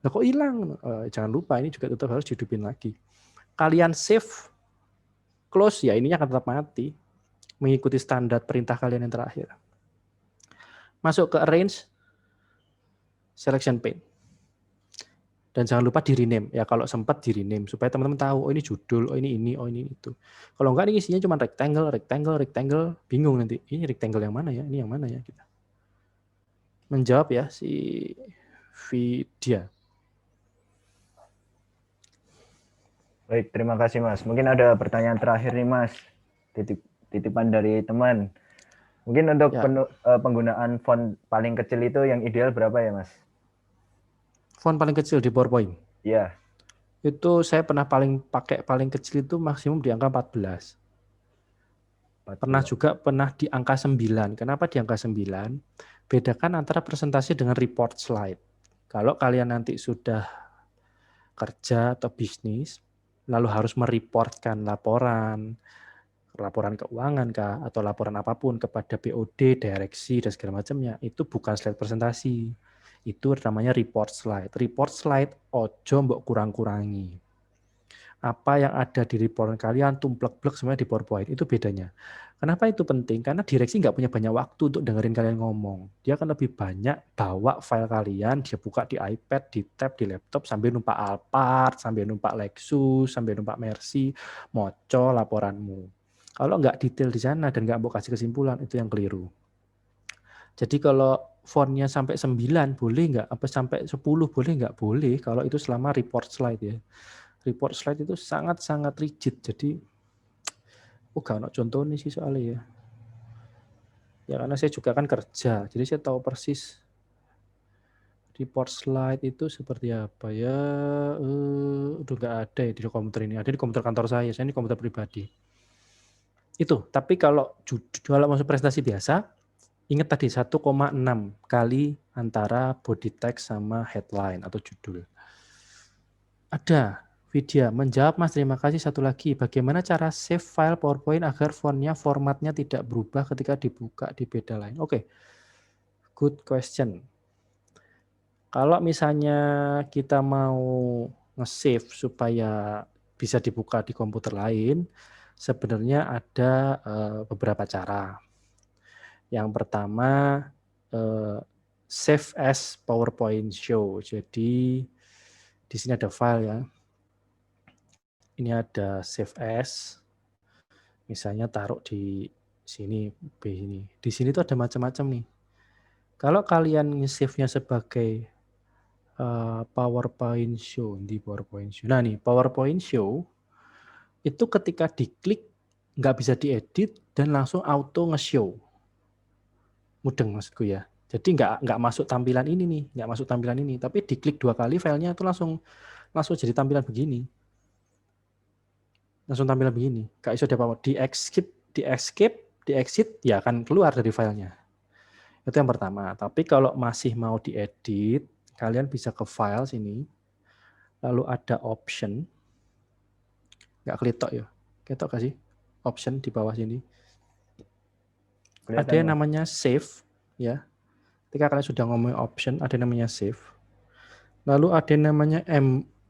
Nah kok hilang? Jangan lupa ini juga tetap harus dihidupin lagi. Kalian save, close ya ininya akan tetap mati, mengikuti standar perintah kalian yang terakhir. Masuk ke arrange, selection pane. Dan jangan lupa di rename ya, kalau sempat di rename supaya teman-teman tahu oh ini judul, oh ini itu. Kalau enggak ini isinya cuma rectangle, bingung nanti. Ini rectangle yang mana ya? Ini yang mana ya kita. Menjawab ya si Vidya. Baik, terima kasih Mas. Mungkin ada pertanyaan terakhir nih Mas. Titipan dari teman. Mungkin untuk penggunaan font paling kecil itu yang ideal berapa ya Mas? Font paling kecil di PowerPoint? Iya. Itu saya pernah pakai paling kecil itu maksimum di angka 14. Pernah di angka 9. Kenapa di angka 9? Bedakan antara presentasi dengan report slide. Kalau kalian nanti sudah kerja atau bisnis, lalu harus mereportkan laporan keuangan kah, atau laporan apapun kepada BOD, direksi, dan segala macamnya, itu bukan slide presentasi. Itu namanya report slide. Report slide ojo mbok kurang-kurangi. Apa yang ada di report kalian tumplek-plek semuanya di PowerPoint, itu bedanya. Kenapa itu penting? Karena direksi nggak punya banyak waktu untuk dengerin kalian ngomong. Dia akan lebih banyak bawa file kalian, dia buka di iPad, di tab, di laptop, sambil numpak Alphard, sambil numpak Lexus, sambil numpak Mercy, moco laporanmu. Kalau nggak detail di sana dan nggak mau kasih kesimpulan, itu yang keliru. Jadi kalau fontnya sampai 9 boleh nggak? Apa sampai 10 boleh nggak? Boleh, kalau itu selama report slide ya. Report slide itu sangat-sangat rigid. Jadi, gak ada contoh nih sih soalnya ya. Ya karena saya juga kan kerja, jadi saya tahu persis report slide itu seperti apa ya. Udah nggak ada ya di komputer ini. Ada di komputer kantor saya ini komputer pribadi. Itu, tapi kalau masuk presentasi biasa, ingat tadi 1,6 kali antara body text sama headline atau judul. Ada. Vidya, menjawab Mas, terima kasih. Satu lagi, bagaimana cara save file PowerPoint agar formatnya tidak berubah ketika dibuka di beda lain? Oke, good question. Kalau misalnya kita mau nge-save supaya bisa dibuka di komputer lain, sebenarnya ada beberapa cara. Yang pertama, save as PowerPoint show. Jadi di sini ada file ya. Ini ada save as, misalnya taruh di sini, B ini. Di sini tuh ada macam-macam nih. Kalau kalian nge-save-nya sebagai PowerPoint show, di PowerPoint show. Nah nih, PowerPoint show, itu ketika diklik, nggak bisa diedit, dan langsung auto nge-show. Mudeng maksudku ya. Jadi nggak masuk tampilan ini nih, nggak masuk tampilan ini. Tapi diklik 2 kali, filenya itu langsung jadi tampilan begini. Langsung tampilan begini. Gak iso di exit, ya akan keluar dari filenya. Itu yang pertama. Tapi kalau masih mau diedit, kalian bisa ke file sini, lalu ada option. Nggak kelitok ya? Kelitok gak sih? Option di bawah sini. Ada yang namanya save, ya. Ketika kalian sudah ngomong option, ada yang namanya save. Lalu ada yang namanya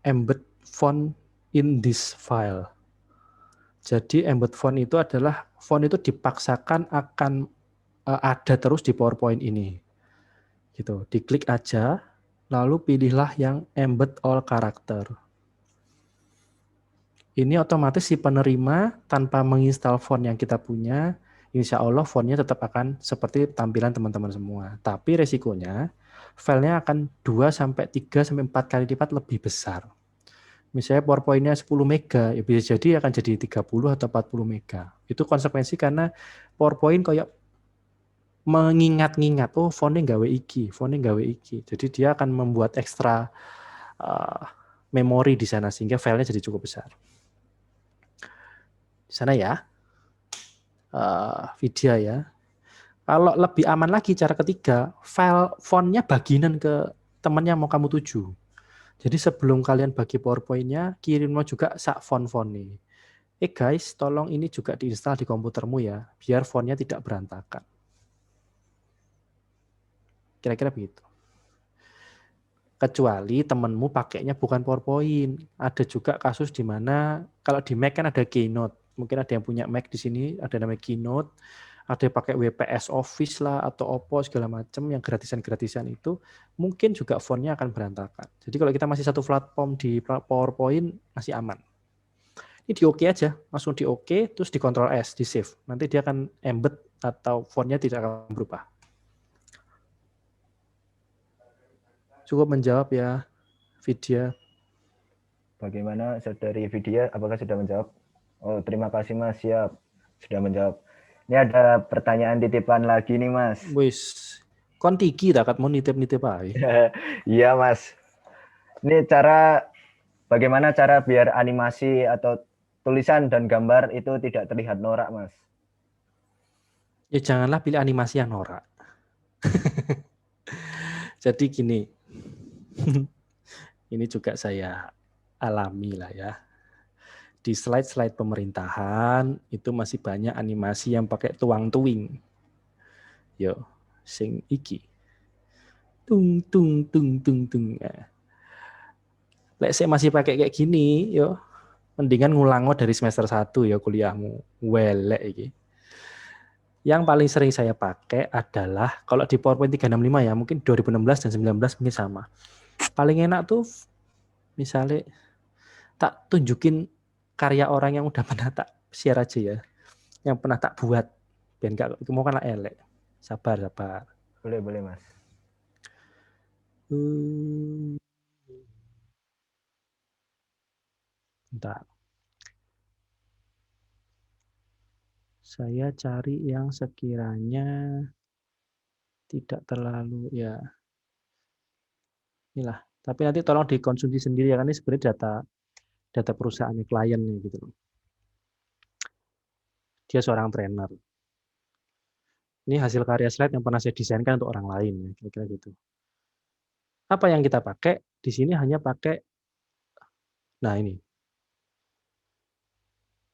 embed font in this file. Jadi embed font itu adalah font itu dipaksakan akan ada terus di PowerPoint ini. Gitu. Diklik aja, lalu pilihlah yang embed all character. Ini otomatis si penerima tanpa menginstal font yang kita punya, insya Allah fontnya tetap akan seperti tampilan teman-teman semua. Tapi resikonya filenya akan 2-3-4 kali lipat lebih besar. Misalnya PowerPoint-nya 10 mega, ya bisa jadi akan jadi 30 atau 40 mega. Itu konsekuensi karena PowerPoint kayak mengingat-ingat, oh fontnya gawe iki. Jadi dia akan membuat ekstra memori di sana sehingga filenya jadi cukup besar. Di sana ya, video ya. Kalau lebih aman lagi cara ketiga, file fontnya baginan ke teman yang mau kamu tuju. Jadi sebelum kalian bagi PowerPoint-nya, kirimlah juga sak font-font nih. Guys, tolong ini juga diinstal di komputermu ya, biar fontnya tidak berantakan. Kira-kira begitu. Kecuali temenmu pakainya bukan PowerPoint. Ada juga kasus di mana kalau di Mac kan ada Keynote. Mungkin ada yang punya Mac di sini, ada namanya Keynote. Ada yang pakai WPS Office lah atau Oppo segala macam yang gratisan-gratisan itu, mungkin juga fontnya akan berantakan. Jadi kalau kita masih satu platform di PowerPoint masih aman. Ini di OK aja, langsung di OK, terus di Ctrl S, di save. Nanti dia akan embed atau fontnya tidak akan berubah. Cukup menjawab ya, Vidya. Bagaimana Saudari Vidya? Apakah sudah menjawab? Oh, terima kasih Mas, siap. Sudah menjawab. Ini ada pertanyaan titipan lagi nih Mas. Wis, kon tiki tak mau nitip-nitip ae. Iya Mas. Ini bagaimana cara biar animasi atau tulisan dan gambar itu tidak terlihat norak Mas? Ya janganlah pilih animasi yang norak. Jadi gini, ini juga saya alami lah ya. Di slide-slide pemerintahan itu masih banyak animasi yang pakai tuang-tuing. Yo, sing iki. Tung tung tung tung tung. Lek saya masih pakai kayak gini, yo mendingan ngulang dari semester 1 ya kuliahmu. Welek iki. Yang paling sering saya pakai adalah kalau di PowerPoint 365 ya, mungkin 2016 dan 2019 mungkin sama. Paling enak tuh misalnya tak tunjukin karya orang yang udah pernah tak share aja ya. Yang pernah tak buat. Biar enggak mau kan elek. Sabar. Boleh Mas. Bentar. Saya cari yang sekiranya tidak terlalu ya. Inilah. Tapi nanti tolong dikonsumsi sendiri ya, kan ini sebenarnya data perusahaannya klien gitu loh. Dia seorang trainer. Ini hasil karya slide yang pernah saya desainkan untuk orang lain, ya, kira-kira gitu. Apa yang kita pakai? Di sini hanya pakai, nah ini.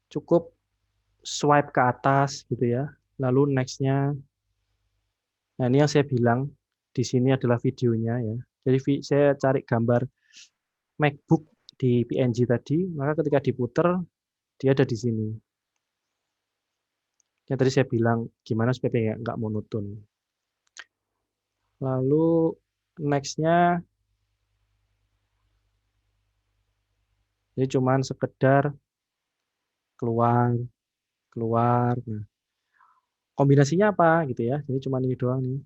Cukup swipe ke atas gitu ya. Lalu next-nya. Nah ini yang saya bilang, di sini adalah videonya ya. Jadi saya cari gambar MacBook di PNG tadi, maka ketika diputer, dia ada di sini. Yang tadi saya bilang, gimana supaya nggak monoton. Lalu next-nya, ini cuman sekedar keluar. Nah, kombinasinya apa gitu ya? Jadi cuman ini doang nih.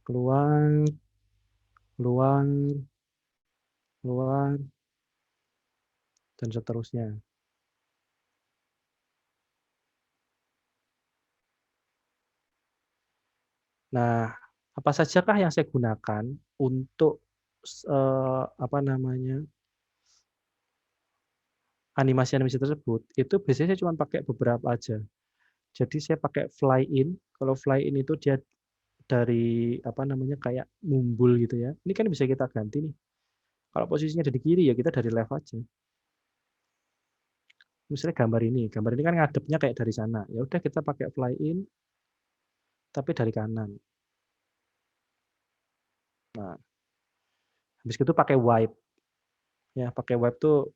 Keluar, dan seterusnya. Nah, apa sajakah yang saya gunakan untuk animasi-animasi tersebut? Itu biasanya saya cuma pakai beberapa aja. Jadi saya pakai fly in. Kalau fly in itu dia dari kayak mumbul gitu ya. Ini kan bisa kita ganti nih. Kalau posisinya dari kiri ya kita dari left aja. Misalnya gambar ini kan ngadepnya kayak dari sana. Ya udah kita pakai fly in tapi dari kanan. Nah, habis itu pakai wipe. Ya, pakai wipe tuh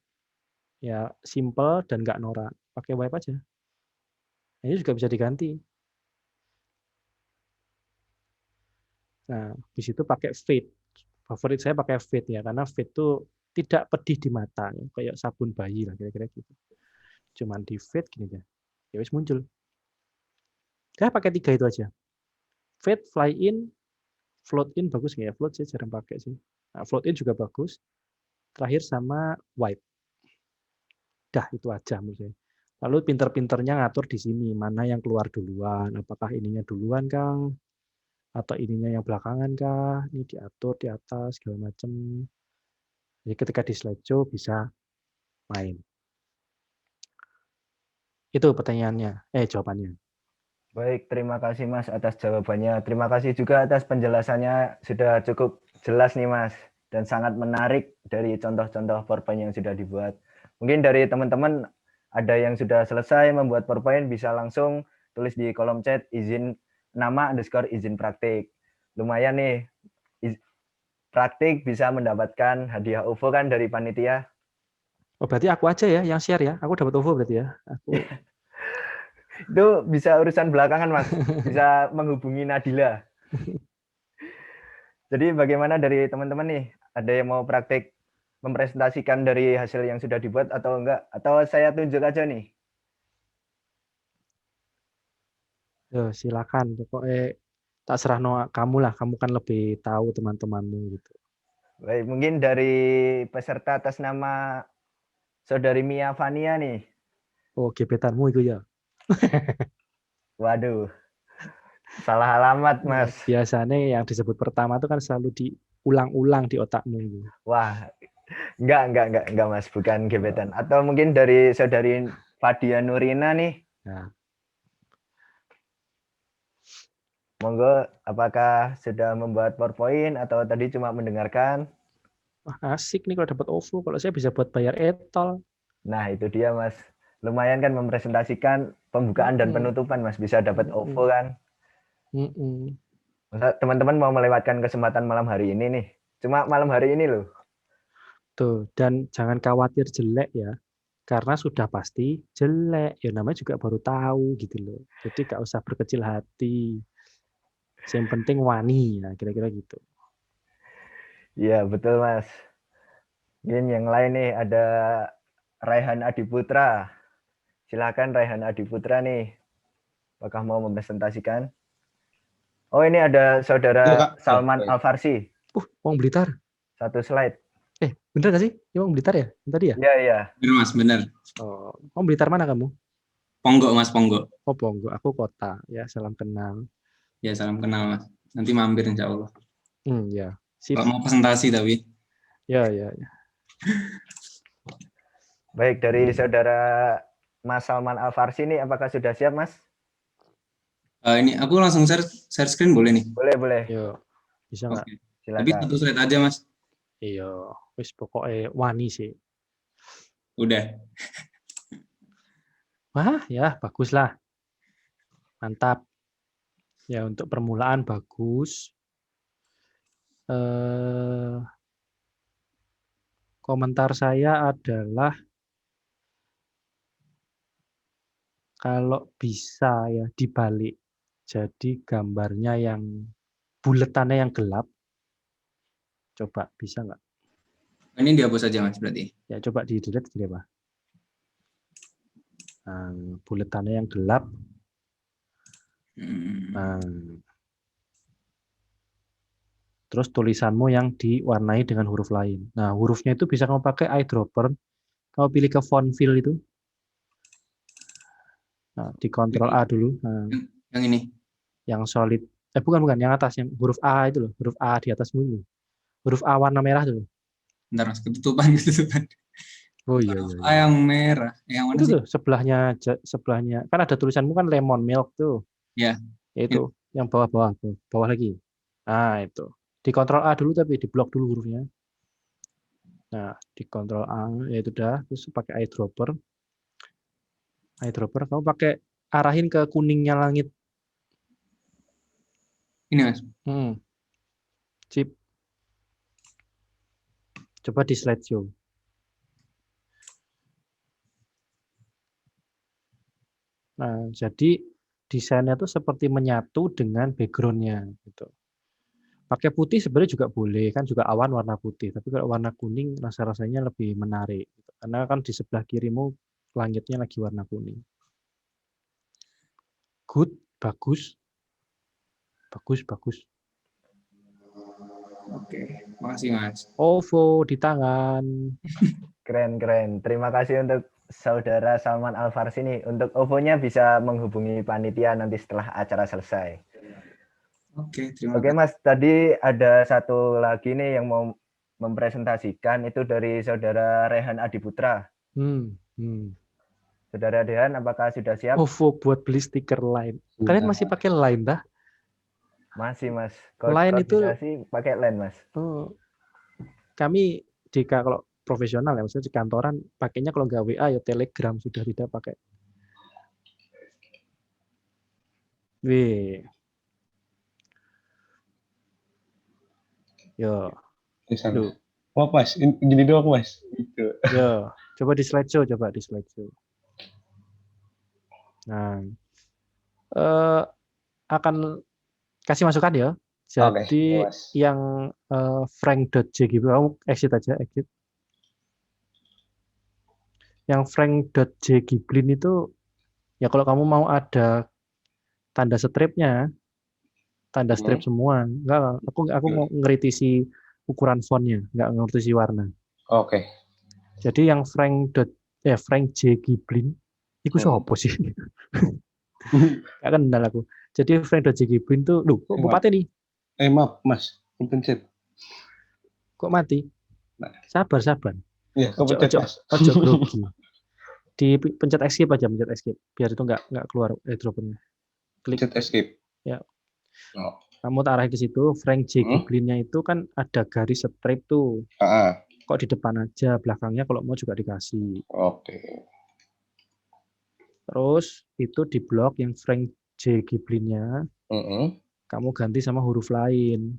ya simple dan nggak norak. Pakai wipe aja. Nah, ini juga bisa diganti. Nah, di situ pakai fade. Favorit saya pakai fade ya, karena fade tuh tidak pedih di mata, ya. Kayak sabun bayi lah kira-kira gitu. Cuman di fade gini ya. Ya wis muncul. Saya pakai 3 itu aja. Fade, fly in, float in bagus nggak ya? Float saya jarang pakai sih. Nah, float in juga bagus. Terakhir sama white. Dah itu aja mungkin. Lalu pinter-pinternya ngatur di sini mana yang keluar duluan. Apakah ininya duluan kah? Atau ininya yang belakangan kah? Ini diatur di atas segala macam. Jadi ketika di slideshow bisa main. Itu pertanyaannya. Jawabannya. Baik, terima kasih Mas atas jawabannya. Terima kasih juga atas penjelasannya, sudah cukup jelas nih Mas, dan sangat menarik dari contoh-contoh PowerPoint yang sudah dibuat. Mungkin dari teman-teman ada yang sudah selesai membuat PowerPoint, bisa langsung tulis di kolom chat izin nama _ izin praktik. Lumayan nih, praktik bisa mendapatkan hadiah OVO kan dari panitia. Oh, berarti aku aja ya yang share ya. Aku dapat OVO berarti ya. Aku Itu bisa urusan belakangan Mas, bisa menghubungi Nadila. Jadi bagaimana dari teman-teman nih? Ada yang mau praktik mempresentasikan dari hasil yang sudah dibuat atau enggak? Atau saya tunjuk aja nih? silakan. Pokoknya tak serah kamu lah. Kamu kan lebih tahu teman-temanmu gitu. Baik, mungkin dari peserta atas nama Saudari Mia Vania nih. Oh, gebetanmu itu ya. Waduh, salah alamat Mas. Biasanya yang disebut pertama itu kan selalu diulang-ulang di otakmu gitu. Wah, enggak Mas, bukan gebetan. Atau mungkin dari Saudari Fadia Nurina nih. Nah, Monggo, apakah sudah membuat PowerPoint atau tadi cuma mendengarkan? wah, asik nih kalau dapat OVO. Kalau saya bisa buat bayar etol. Nah, itu dia Mas. Lumayan kan mempresentasikan pembukaan dan penutupan Mas, bisa dapat OVO kan. Teman-teman mau melewatkan kesempatan malam hari ini nih. Cuma malam hari ini loh. Tuh, dan jangan khawatir jelek ya. Karena sudah pasti jelek. Ya namanya juga baru tahu gitu loh. Jadi gak usah berkecil hati. Yang penting wani ya, kira-kira gitu. Iya, betul Mas. Mungkin yang lain nih ada Raihan Adiputra. Silakan Raihan Adiputra nih. Apakah mau mempresentasikan? Oh, ini ada Saudara Salman Alfarsi. Wong Blitar. Satu slide. Bener gak sih? Ini Wong Blitar ya? Yang tadi ya? Iya, iya. Bener Mas, bener. Oh, Wong Blitar mana kamu? Ponggok Mas, Ponggok. Oh, Ponggok. Aku kota. Ya, salam kenal. Ya, salam kenal Mas. Nanti mampir insya Allah. Ya. Sip. Kalau mau presentasi tapi. Ya. Baik, dari Saudara Mas Salman Alfarsi ini apakah sudah siap Mas? Ini aku langsung share screen boleh nih? Boleh. Yo. Bisa nggak? Oke. Silakan. Tapi satu slide aja Mas. Iya. Wis pokoknya wani sih. Udah. Wah, ya bagus lah. Mantap. Ya, untuk permulaan bagus. Komentar saya adalah kalau bisa ya dibalik. Jadi gambarnya yang buletannya yang gelap. Coba bisa nggak? Ini dihapus aja Mas berarti. Ya coba di-delete gitu ya, Pak. Nah, buletannya yang gelap. Nah, terus tulisanmu yang diwarnai dengan huruf lain. Nah, hurufnya itu bisa kamu pakai eyedropper. Kamu pilih ke font fill itu. Nah, di Ctrl A dulu. Nah, yang ini. Yang solid. Bukan. Yang atas. Yang huruf A itu loh. Huruf A di atasmu itu. Huruf A warna merah itu loh. Bentar Mas, ketutupan. Oh iya. A yang merah. Yang mana itu sih? tuh sebelahnya. Kan ada tulisanmu kan lemon milk tuh. Ya. Itu. Yang bawah lagi. Nah, itu. Di Ctrl A dulu tapi di blok dulu hurufnya. Nah, di Ctrl A ya itu udah, terus pakai eyedropper. Eyedropper kamu pakai arahin ke kuningnya langit. Ini Mas. Sip. Coba di slideshow. Nah, jadi desainnya tuh seperti menyatu dengan background-nya gitu. Pakai putih sebenarnya juga boleh, kan juga awan warna putih. Tapi kalau warna kuning rasa-rasanya lebih menarik. Gitu. Karena kan di sebelah kirimu langitnya lagi warna kuning. Good, bagus. Oke, makasih Mas. OVO di tangan. Keren. Terima kasih untuk Saudara Salman Al-Farsi nih. Untuk OVO-nya bisa menghubungi panitia nanti setelah acara selesai. Oke, terima Oke kasih. Mas, tadi ada satu lagi nih yang mau mempresentasikan, itu dari Saudara Rehan Adiputra. Hmm. Saudara Rehan, apakah sudah siap? OVO buat beli stiker Line. Kalian masih pakai Line dah? Masih Mas. Line itu Koordinasi pakai line Mas. kami kalau profesional ya, maksudnya di kantoran pakainya kalau nggak WA ya Telegram, sudah tidak pakai. Wih. Yo. Duh. Oh Mas, gini doang Mas. Gitu. Yo, coba di slideshow. Nah, akan kasih masukan ya. Jadi yang frank.jg, kamu exit aja, exit. Yang frank.jgiblin itu ya kalau kamu mau ada tanda stripnya, tanda strip semua. Enggak, aku mau ngeritisi ukuran fontnya, enggak ngeritisi warna. Oke. Jadi yang frank.jgiblin itu siapa sih? Enggak kenal aku. Jadi frank.jgiblin tuh, kok bupati nih? Maaf Mas, pencet. Kok mati? Sabar. Iya, kepencet Mas. Ojo grogi. Pencet escape aja, biar itu nggak keluar airdrop-nya. Klik Pencet escape. Ya. Kamu arahin ke situ, frank.jgiblin-nya itu kan ada garis strip tuh. Kok di depan aja, belakangnya kalau mau juga dikasih. Oke. Terus itu di blok yang frank.jgiblin-nya. Kamu ganti sama huruf lain.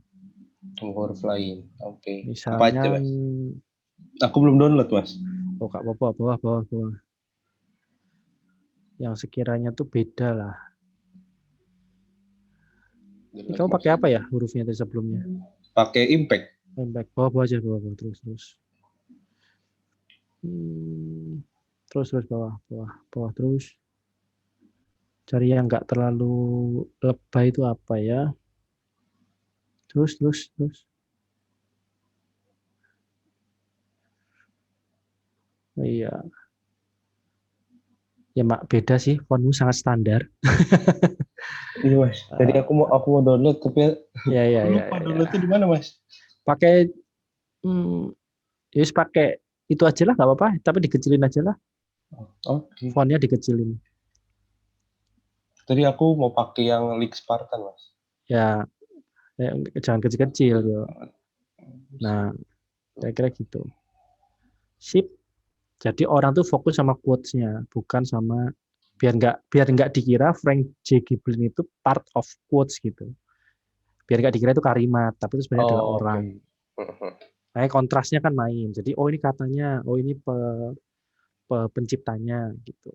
Huruf lain. Oke. Misalnya, apa aja, Mas? Aku belum download, Mas. Oh, Kak, bawah. Yang sekiranya tuh beda lah. Ini kamu pakai apa ya hurufnya dari sebelumnya? Pakai impact. Impact. Bawah aja, bawah. Terus. Terus bawah terus. Cari yang nggak terlalu lebay itu apa ya? Terus. Oh, iya. Ya mak beda sih, fontmu sangat standar. Iya Mas. Tadi aku mau download tapi ya, lupa download itu di mana Mas? Pakai pakai itu aja lah, nggak apa-apa. Tapi dikecilin aja lah. Oke. Fontnya dikecilin. Tadi aku mau pakai yang League Spartan Mas. Ya jangan kecil-kecil ya. Nah, kira-kira gitu. Sip. Jadi orang tuh fokus sama quotes-nya, bukan sama biar nggak dikira frank.jgiblin itu part of quotes gitu. Biar nggak dikira itu kalimat, tapi itu sebenarnya adalah orang. Nah, kontrasnya kan main. Jadi ini katanya, ini penciptanya gitu.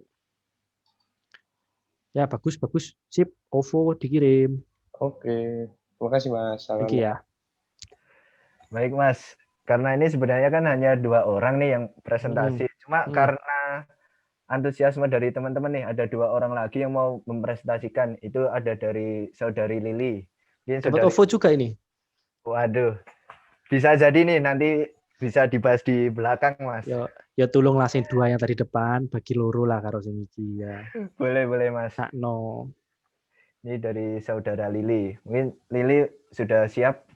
Ya bagus. Sip, OVO dikirim. Oke. Terima kasih Mas. Thank you ya. Baik Mas. Karena ini sebenarnya kan hanya 2 orang nih yang presentasi. Cuma karena antusiasme dari teman-teman nih, ada 2 orang lagi yang mau mempresentasikan. Itu ada dari Saudari Lili. Dapat OVO juga ini? Waduh. Bisa jadi nih, nanti bisa dibahas di belakang Mas. Ya tolong langsung 2 yang tadi depan, bagi loro lah karo sing iki ya. Boleh Mas. No. Ini dari Saudara Lili. Mungkin Lili sudah siap?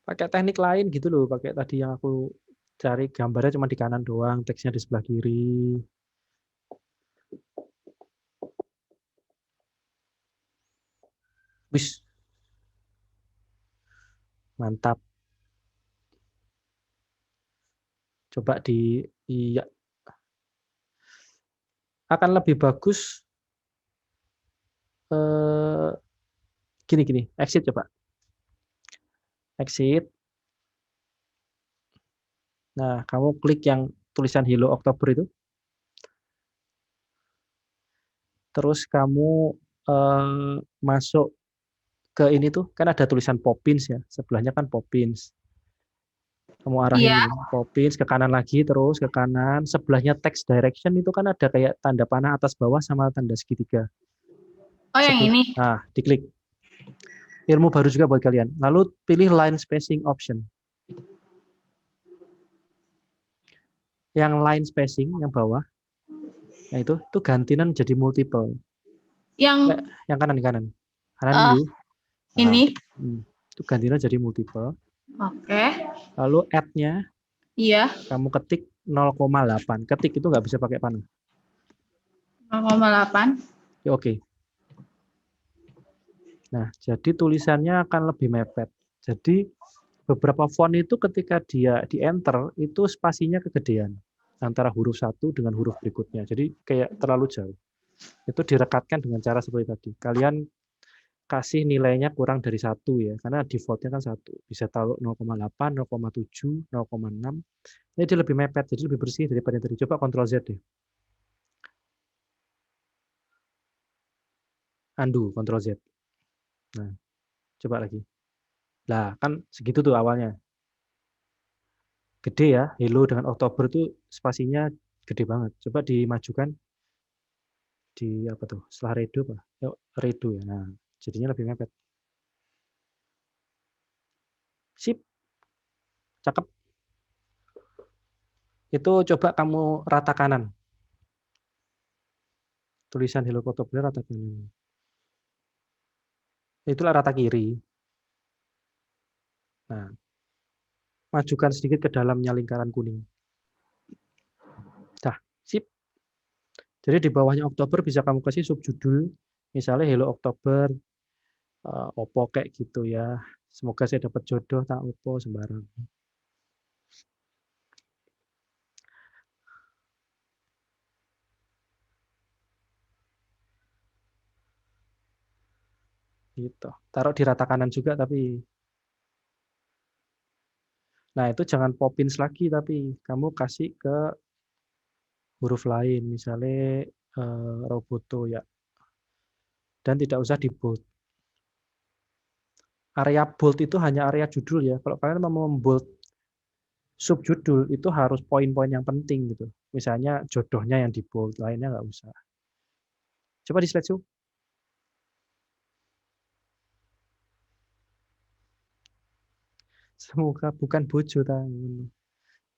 Pakai teknik lain gitu loh, pakai tadi yang aku cari gambarnya cuma di kanan doang, teksnya di sebelah kiri. Wis. Mantap. Coba iya. Akan lebih bagus gini. Exit coba. Exit. Nah, kamu klik yang tulisan Hello Oktober itu. Terus kamu masuk ke ini tuh, kan ada tulisan Poppins ya. Sebelahnya kan Poppins. Kamu arahin Poppins ke kanan lagi, terus ke kanan. Sebelahnya text direction itu kan ada kayak tanda panah atas bawah sama tanda segitiga. Oh, yang ini? Nah, diklik. ilmu baru juga buat kalian. Lalu pilih line spacing option. Yang line spacing yang bawah, nah itu gantian jadi multiple. Yang Yang kanan kanan eh, dulu. ini. Itu gantian jadi multiple. Oke. Lalu add-nya Iya. kamu ketik 0,8. Ketik itu nggak bisa pakai panah. 0,8. Ya, oke. Nah, jadi tulisannya akan lebih mepet. Jadi beberapa font itu ketika dia di enter itu spasinya kegedean antara huruf satu dengan huruf berikutnya. Jadi kayak terlalu jauh. Itu direkatkan dengan cara seperti tadi. Kalian kasih nilainya kurang dari 1 ya, karena defaultnya kan 1. Bisa taruh 0,8, 0,7, 0,6. Ini dia lebih mepet, jadi lebih bersih daripada yang tadi. Coba Ctrl Z deh. Undo, Ctrl Z. Nah, coba lagi. Nah, kan segitu tuh awalnya. Gede ya, Hello dengan Oktober tuh spasinya gede banget. Coba dimajukan di apa tuh? Setelah redo apa? Yuk, redo ya. Nah, jadinya lebih mepet. Sip. Cakep. Itu coba kamu rata kanan. Tulisan Hello Oktober rata kanan. Itulah rata kiri. Nah, majukan sedikit ke dalamnya lingkaran kuning. Dah, sip. Jadi di bawahnya Oktober bisa kamu kasih subjudul, misalnya Hello Oktober, Oppo kayak gitu ya. Semoga saya dapat jodoh tak Oppo sembarang. Gitu. Taruh di rata kanan juga tapi. Nah, itu jangan Poppins lagi tapi kamu kasih ke huruf lain, misalnya Roboto ya. Dan tidak usah di bold. Area bold itu hanya area judul ya. Kalau kalian mau membold subjudul itu harus poin-poin yang penting gitu. Misalnya jodohnya yang di bold, lainnya nggak usah. Coba di slideshow. Semoga bukan bojo tangan.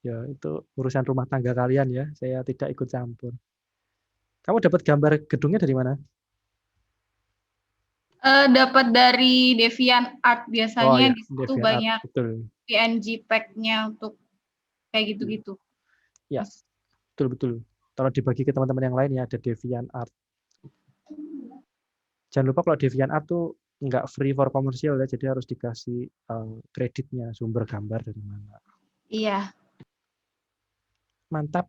Ya, itu urusan rumah tangga kalian ya. Saya tidak ikut campur. Kamu dapat gambar gedungnya dari mana? Dapat dari DeviantArt. Oh Biasanya ya, di situ DeviantArt, banyak betul. PNG pack-nya untuk kayak gitu-gitu. Ya, betul. Kalau dibagi ke teman-teman yang lain ya ada DeviantArt. Jangan lupa kalau DeviantArt tuh nggak free for commercial ya, jadi harus dikasih kreditnya, sumber gambar dari mana. Iya. Mantap.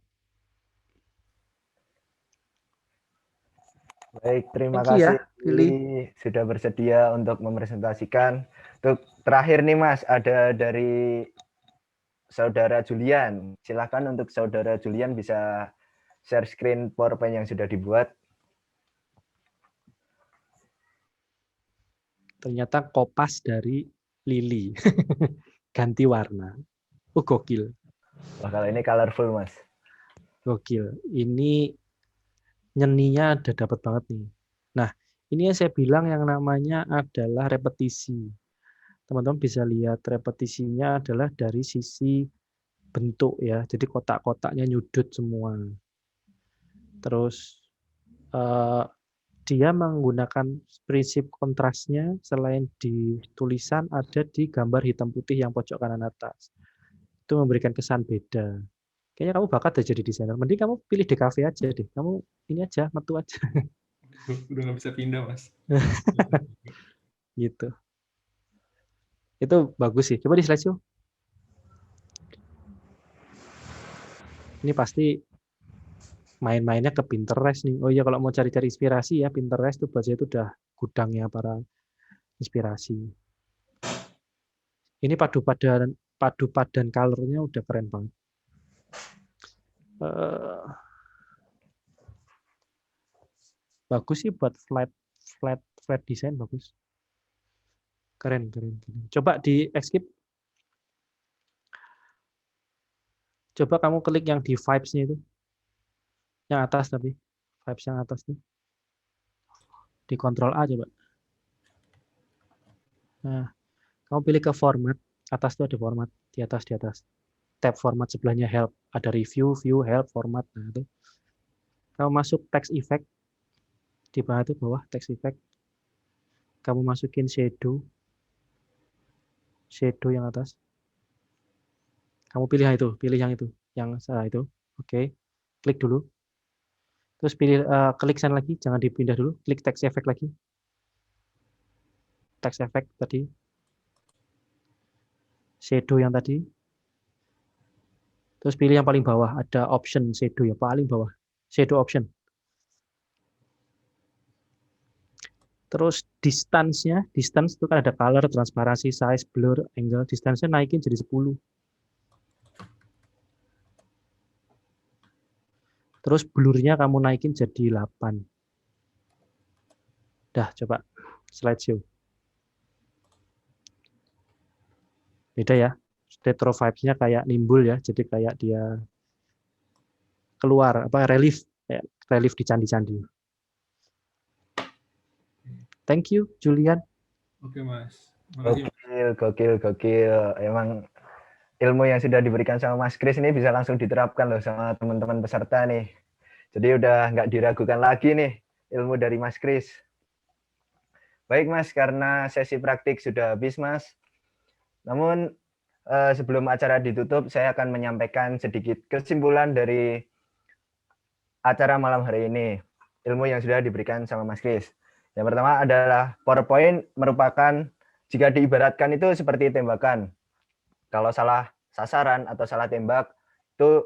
Baik, terima Thank you ya, kasih Lili. sudah bersedia untuk mempresentasikan. Untuk terakhir nih Mas, ada dari Saudara Julian. Silakan untuk Saudara Julian bisa share screen PowerPoint yang sudah dibuat. Ternyata kopas dari Lili. Ganti warna. Gokil. Wah, kalau ini colorful, Mas. Gokil. Ini nyeninya ada dapat banget nih. Nah, ini yang saya bilang yang namanya adalah repetisi. Teman-teman bisa lihat repetisinya adalah dari sisi bentuk ya. Jadi kotak-kotaknya nyudut semua. Terus dia menggunakan prinsip kontrasnya selain di tulisan ada di gambar hitam putih yang pojok kanan atas. Itu memberikan kesan beda. Kayaknya kamu bakat deh jadi desainer. Mending kamu pilih DKV aja deh. Kamu ini aja, metu aja. Udah nggak bisa pindah, Mas. Gitu. Itu bagus sih. Coba di slideshow. Ini pasti main-mainnya ke Pinterest nih. Oh iya, kalau mau cari-cari inspirasi ya, Pinterest tuh buat saya itu udah gudangnya para inspirasi. Ini padu padan color-nya udah keren banget. Bagus sih buat flat design bagus. Keren. Coba di escape. Coba kamu klik yang di vibes-nya itu. Yang atas tapi. Vibes yang atas nih. Di Ctrl A coba. Nah, kamu pilih ke format, atas tuh ada format, di atas. Tab format sebelahnya help, ada review, view, help, format. Nah, itu. Kamu masuk text effect, di bawah itu bawah text effect. Kamu masukin shadow yang atas. Kamu pilih yang itu, yang itu. Oke. Klik dulu. Terus pilih klik sana lagi, jangan dipindah dulu. Klik text effect lagi. Text effect tadi. Shadow yang tadi. Terus pilih yang paling bawah, ada option shadow yang paling bawah. Shadow option. Terus distance itu kan ada color, transparansi, size, blur, angle. Distance-nya naikin jadi 10. Terus blur-nya kamu naikin jadi 8. Dah, coba slideshow. Beda ya. Retro vibes-nya kayak nimbul ya, jadi kayak dia keluar, relief, kayak relief di candi-candi. Thank you, Julian. Oke, Mas. Makasih. Gokil. Emang ilmu yang sudah diberikan sama Mas Kris ini bisa langsung diterapkan loh sama teman-teman peserta nih. Jadi udah nggak diragukan lagi nih ilmu dari Mas Kris. Baik Mas, karena sesi praktik sudah habis Mas. Namun sebelum acara ditutup, saya akan menyampaikan sedikit kesimpulan dari acara malam hari ini. Ilmu yang sudah diberikan sama Mas Kris. Yang pertama adalah PowerPoint merupakan, jika diibaratkan itu seperti tembakan. Kalau salah sasaran atau salah tembak, itu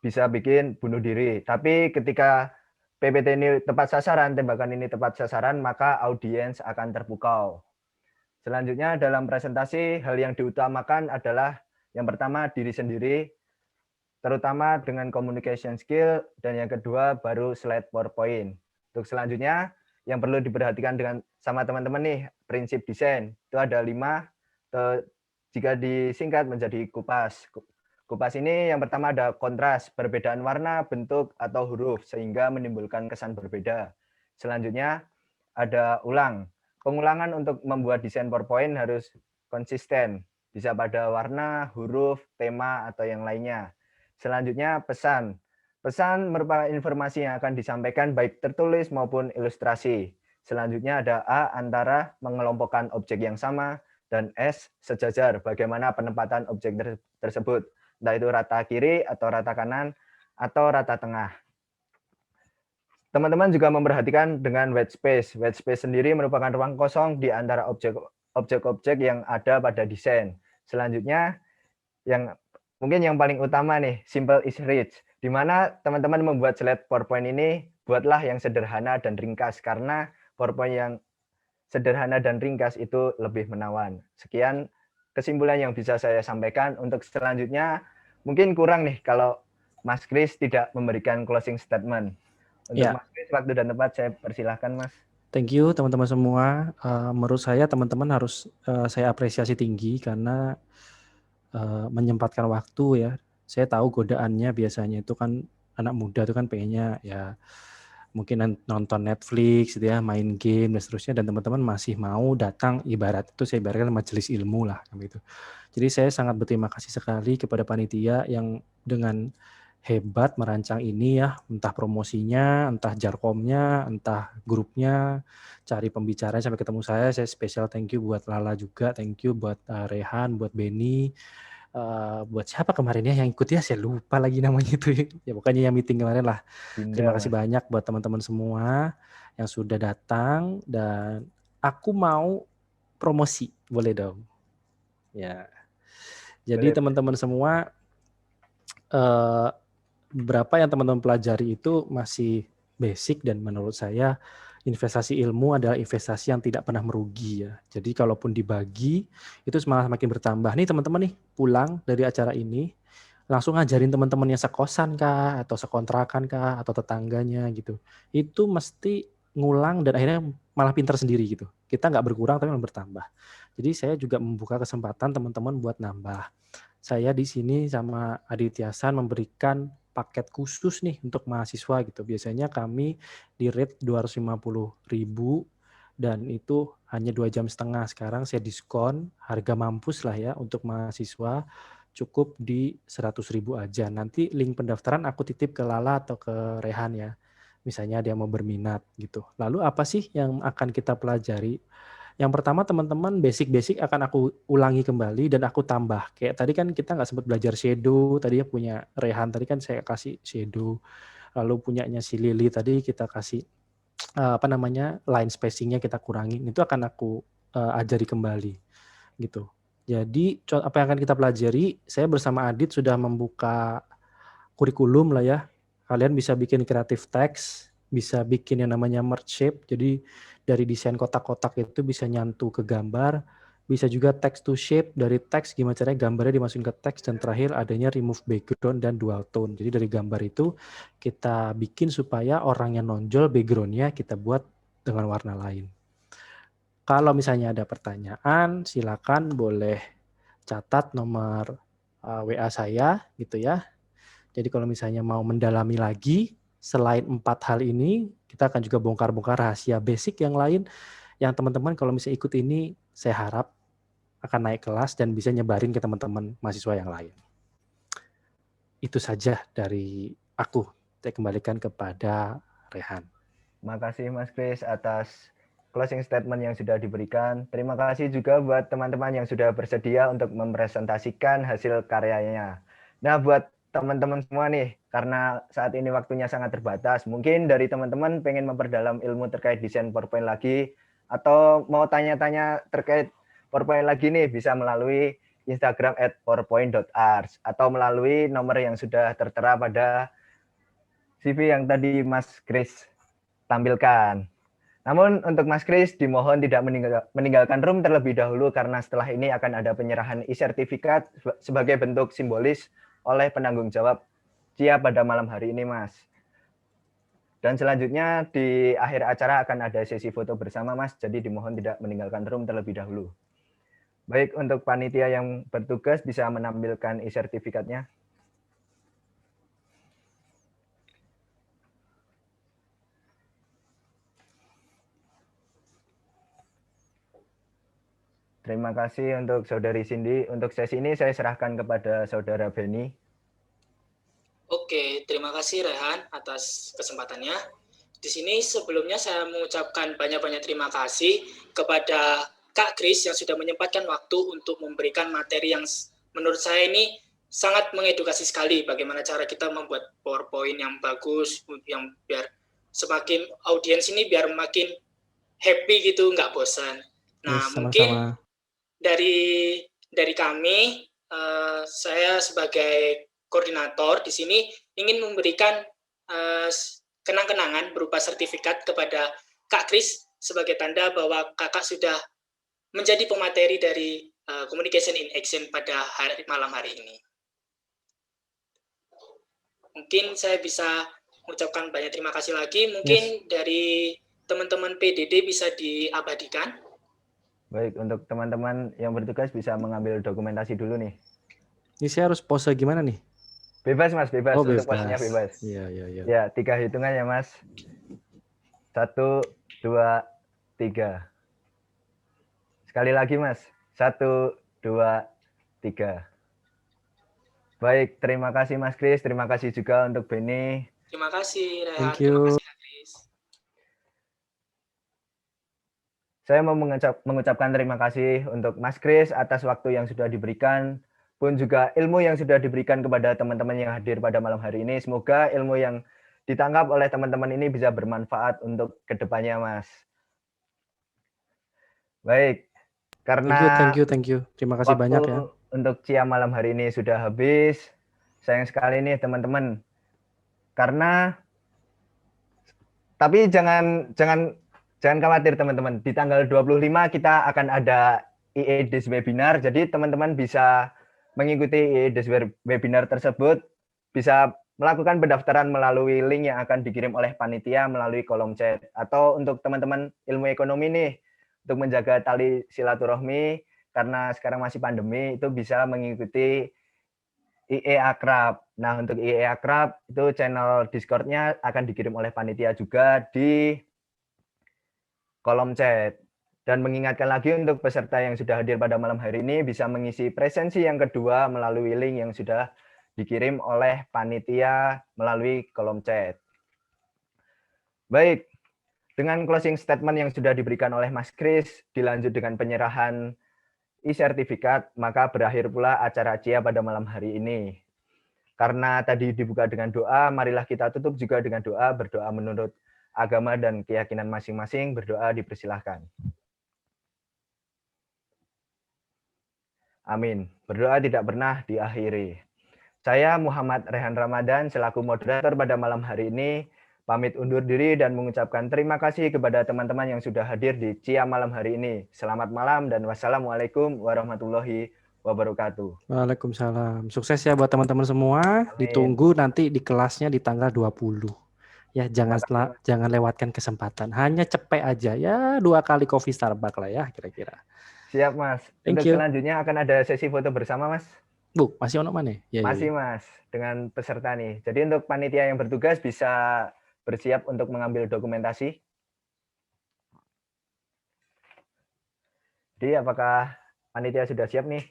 bisa bikin bunuh diri. Tapi ketika PPT ini tepat sasaran, tembakan ini tepat sasaran, maka audiens akan terpukau. Selanjutnya dalam presentasi, hal yang diutamakan adalah yang pertama diri sendiri, terutama dengan communication skill, dan yang kedua baru slide PowerPoint. Untuk selanjutnya, yang perlu diperhatikan sama teman-teman nih, prinsip desain. Itu ada 5, jika disingkat menjadi kupas. Kupas ini yang pertama ada kontras, perbedaan warna, bentuk, atau huruf, sehingga menimbulkan kesan berbeda. Selanjutnya ada ulang. Pengulangan untuk membuat desain PowerPoint harus konsisten, bisa pada warna, huruf, tema, atau yang lainnya. Selanjutnya pesan. Pesan merupakan informasi yang akan disampaikan baik tertulis maupun ilustrasi. Selanjutnya ada A, antara, mengelompokkan objek yang sama, dan S, sejajar, bagaimana penempatan objek tersebut, entah itu rata kiri atau rata kanan atau rata tengah. Teman-teman juga memperhatikan dengan white space. White space sendiri merupakan ruang kosong di antara objek-objek yang ada pada desain. Selanjutnya, mungkin yang paling utama nih, simple is rich. Di mana teman-teman membuat slide PowerPoint ini, buatlah yang sederhana dan ringkas, karena PowerPoint yang sederhana dan ringkas itu lebih menawan. Sekian kesimpulan yang bisa saya sampaikan. Untuk selanjutnya, mungkin kurang nih kalau Mas Kris tidak memberikan closing statement. Untuk Mas Kris, waktu dan tempat saya persilahkan, Mas. Thank you teman-teman semua. Menurut saya teman-teman harus saya apresiasi tinggi karena menyempatkan waktu ya. Saya tahu godaannya biasanya itu kan anak muda itu kan pengennya ya mungkin nonton Netflix gitu ya, main game dan seterusnya, dan teman-teman masih mau datang, saya ibaratkan majelis ilmu lah gitu. Jadi saya sangat berterima kasih sekali kepada panitia yang dengan hebat merancang ini ya, entah promosinya, entah jarkomnya, entah grupnya, cari pembicara sampai ketemu saya spesial thank you buat Lala juga, thank you buat Rehan, buat Benny, buat siapa kemarin ya yang ikut ya, saya lupa lagi namanya itu ya, pokoknya yang meeting kemarin lah. Terima kasih banyak buat teman-teman semua yang sudah datang, dan aku mau promosi, boleh dong ya. Jadi teman-teman semua, berapa yang teman-teman pelajari itu masih basic, dan menurut saya investasi ilmu adalah investasi yang tidak pernah merugi ya. Jadi kalaupun dibagi itu malah semakin bertambah. Nih teman-teman nih pulang dari acara ini langsung ngajarin teman-teman yang sekosan kah atau sekontrakan kah atau tetangganya gitu. Itu mesti ngulang dan akhirnya malah pintar sendiri gitu. Kita nggak berkurang tapi malah bertambah. Jadi saya juga membuka kesempatan teman-teman buat nambah. Saya di sini sama Adityasan memberikan paket khusus nih untuk mahasiswa gitu. Biasanya kami di rate 250.000 dan itu hanya 2,5 jam. Sekarang saya diskon, harga mampus lah ya untuk mahasiswa, cukup di 100.000 aja. Nanti link pendaftaran aku titip ke Lala atau ke Rehan ya. Misalnya dia mau berminat gitu. Lalu apa sih yang akan kita pelajari? Yang pertama teman-teman basic-basic akan aku ulangi kembali dan aku tambah. Kayak tadi kan kita nggak sempat belajar shadow, tadi ya punya Rehan, tadi kan saya kasih shadow. Lalu punyanya si Lily tadi kita kasih line spacing-nya kita kurangin. Itu akan aku ajari kembali gitu. Jadi apa yang akan kita pelajari, saya bersama Adit sudah membuka kurikulum lah ya. Kalian bisa bikin creative text, bisa bikin yang namanya merge shape. Jadi dari desain kotak-kotak itu bisa nyantu ke gambar, bisa juga text to shape, dari teks gimana caranya gambarnya dimasukin ke teks, dan terakhir adanya remove background dan dual tone. Jadi dari gambar itu kita bikin supaya orang yang nonjol background-nya kita buat dengan warna lain. Kalau misalnya ada pertanyaan, silakan boleh catat nomor WA saya gitu ya. Jadi kalau misalnya mau mendalami lagi, selain 4 hal ini, kita akan juga bongkar-bongkar rahasia basic yang lain yang teman-teman kalau misalnya ikut ini, saya harap akan naik kelas dan bisa nyebarin ke teman-teman mahasiswa yang lain. Itu saja dari aku. Saya kembalikan kepada Rehan. Terima kasih Mas Kris atas closing statement yang sudah diberikan. Terima kasih juga buat teman-teman yang sudah bersedia untuk mempresentasikan hasil karyanya. Nah, buat teman-teman semua nih, karena saat ini waktunya sangat terbatas, mungkin dari teman-teman pengen memperdalam ilmu terkait desain PowerPoint lagi, atau mau tanya-tanya terkait PowerPoint lagi nih, bisa melalui Instagram @powerpoint.ars, atau melalui nomor yang sudah tertera pada CV yang tadi Mas Kris tampilkan. Namun untuk Mas Kris dimohon tidak meninggalkan room terlebih dahulu karena setelah ini akan ada penyerahan e-sertifikat sebagai bentuk simbolis oleh penanggung jawab CIA pada malam hari ini, Mas. Dan selanjutnya di akhir acara akan ada sesi foto bersama, Mas. Jadi dimohon tidak meninggalkan room terlebih dahulu. Baik, untuk panitia yang bertugas bisa menampilkan e-sertifikatnya. Terima kasih untuk Saudari Cindy. Untuk sesi ini saya serahkan kepada Saudara Benny. Oke, terima kasih Rehan atas kesempatannya. Di sini sebelumnya saya mengucapkan banyak-banyak terima kasih kepada Kak Kris yang sudah menyempatkan waktu untuk memberikan materi yang menurut saya ini sangat mengedukasi sekali bagaimana cara kita membuat PowerPoint yang bagus, yang biar semakin audiens ini biar makin happy gitu, nggak bosan. Nah, Yes, mungkin dari kami, saya sebagai koordinator di sini ingin memberikan kenang-kenangan berupa sertifikat kepada Kak Kris sebagai tanda bahwa kakak sudah menjadi pemateri dari Communication in Action pada malam hari ini. Mungkin saya bisa mengucapkan banyak terima kasih lagi. Mungkin dari teman-teman PDD bisa diabadikan. Baik, untuk teman-teman yang bertugas bisa mengambil dokumentasi dulu nih. Ini saya harus pose gimana nih? Bebas, Mas, bebas. Oh, untuk bebas. posenya bebas. Iya. Ya, 3 hitungan ya, Mas. 1, 2, 3. Sekali lagi, Mas. 1, 2, 3. Baik, terima kasih Mas Kris. Terima kasih juga untuk Benny. Terima kasih, Rehan. Thank you. Terima kasih, Kak Kris. Saya mau mengucapkan terima kasih untuk Mas Kris atas waktu yang sudah diberikan, pun juga ilmu yang sudah diberikan kepada teman-teman yang hadir pada malam hari ini. Semoga ilmu yang ditangkap oleh teman-teman ini bisa bermanfaat untuk kedepannya, Mas. Baik, karena Thank you. Terima kasih banyak ya. Untuk CIA malam hari ini sudah habis. Sayang sekali nih teman-teman. Tapi jangan khawatir teman-teman. Di tanggal 25 kita akan ada IEDIS webinar. Jadi teman-teman bisa mengikuti IEDIS webinar tersebut, bisa melakukan pendaftaran melalui link yang akan dikirim oleh panitia melalui kolom chat. Atau untuk teman-teman ilmu ekonomi nih, untuk menjaga tali silaturahmi, karena sekarang masih pandemi, itu bisa mengikuti IE Akrab. Nah, untuk IE Akrab, itu channel Discord-nya akan dikirim oleh panitia juga di kolom chat. Dan mengingatkan lagi untuk peserta yang sudah hadir pada malam hari ini bisa mengisi presensi yang kedua melalui link yang sudah dikirim oleh panitia melalui kolom chat. Baik, dengan closing statement yang sudah diberikan oleh Mas Kris, dilanjut dengan penyerahan e-sertifikat, maka berakhir pula acara CIA pada malam hari ini. Karena tadi dibuka dengan doa, marilah kita tutup juga dengan doa, berdoa menurut agama dan keyakinan masing-masing, berdoa dipersilahkan. Amin. Berdoa tidak pernah diakhiri. Saya Muhammad Rehan Ramadan selaku moderator pada malam hari ini pamit undur diri dan mengucapkan terima kasih kepada teman-teman yang sudah hadir di CIA malam hari ini. Selamat malam dan wassalamualaikum warahmatullahi wabarakatuh. Waalaikumsalam. Sukses ya buat teman-teman semua. Amin. Ditunggu nanti di kelasnya di tanggal 20. Ya, jangan lewatkan kesempatan. Hanya cepet aja ya, 2 kali coffee Starbucks lah ya kira-kira. Siap, Mas. Thank Untuk you. selanjutnya akan ada sesi foto bersama, Mas. Bu, masih ono mana? Ya, Masih, Mas, dengan peserta nih. Jadi untuk panitia yang bertugas bisa bersiap untuk mengambil dokumentasi. Jadi apakah panitia sudah siap nih?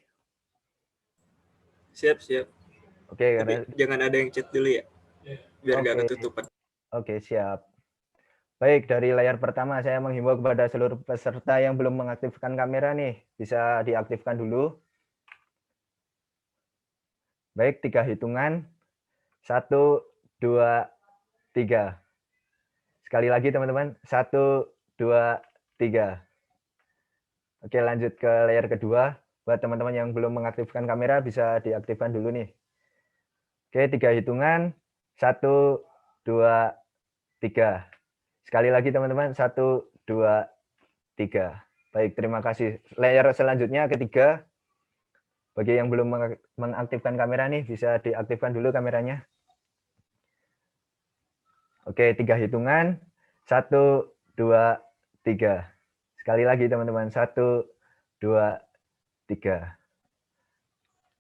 Siap. Oke, Tapi jangan ada yang chat dulu ya, biar nggak Oke. ketutupan. Oke, siap. Baik, dari layar pertama saya menghimbau kepada seluruh peserta yang belum mengaktifkan kamera nih, bisa diaktifkan dulu. Baik, 3 hitungan. 1, 2, 3. Sekali lagi teman-teman. 1, 2, 3. Oke, lanjut ke layar kedua. Buat teman-teman yang belum mengaktifkan kamera bisa diaktifkan dulu nih. Oke, 3 hitungan. 1, 2, 3. Sekali lagi teman-teman. 1, 2, 3. Baik, terima kasih. Layar selanjutnya ketiga. Bagi yang belum mengaktifkan kamera nih, bisa diaktifkan dulu kameranya. Oke, 3 hitungan. 1, 2, 3. Sekali lagi teman-teman. 1, 2, 3.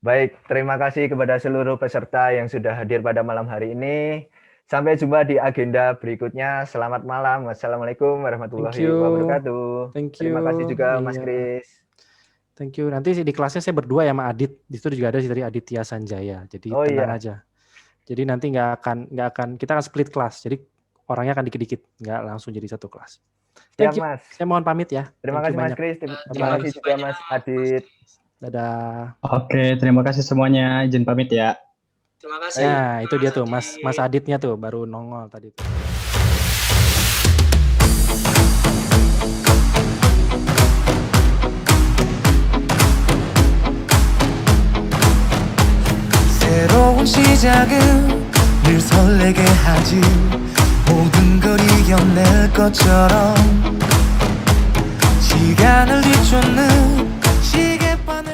Baik, terima kasih kepada seluruh peserta yang sudah hadir pada malam hari ini. Sampai jumpa di agenda berikutnya. Selamat malam. Wassalamualaikum warahmatullahi wabarakatuh. Thank you. Terima kasih juga Mas Iya. Kris. Thank you. Nanti di kelasnya saya berdua ya sama Adit. Di situ juga ada dari Aditya Sanjaya. Jadi Oh, tenang iya. aja. Jadi nanti nggak akan kita akan split kelas. Jadi orangnya akan dikit-dikit, nggak langsung jadi satu kelas. Siap, Thank you. Mas. Saya mohon pamit ya. Terima kasih Thank you Mas banyak. Kris. Terima Bye-bye. kasih juga Mas Adit. Dadah. Oke, terima kasih semuanya. Izin pamit ya. Terima kasih. Nah, itu dia tuh Mas Mas Aditnya tuh baru nongol tadi tuh. 새로운 시작은 늘 설레게 하지 모든 걸 이겨낼 것처럼 시간을 뒤쫓는 시계바늘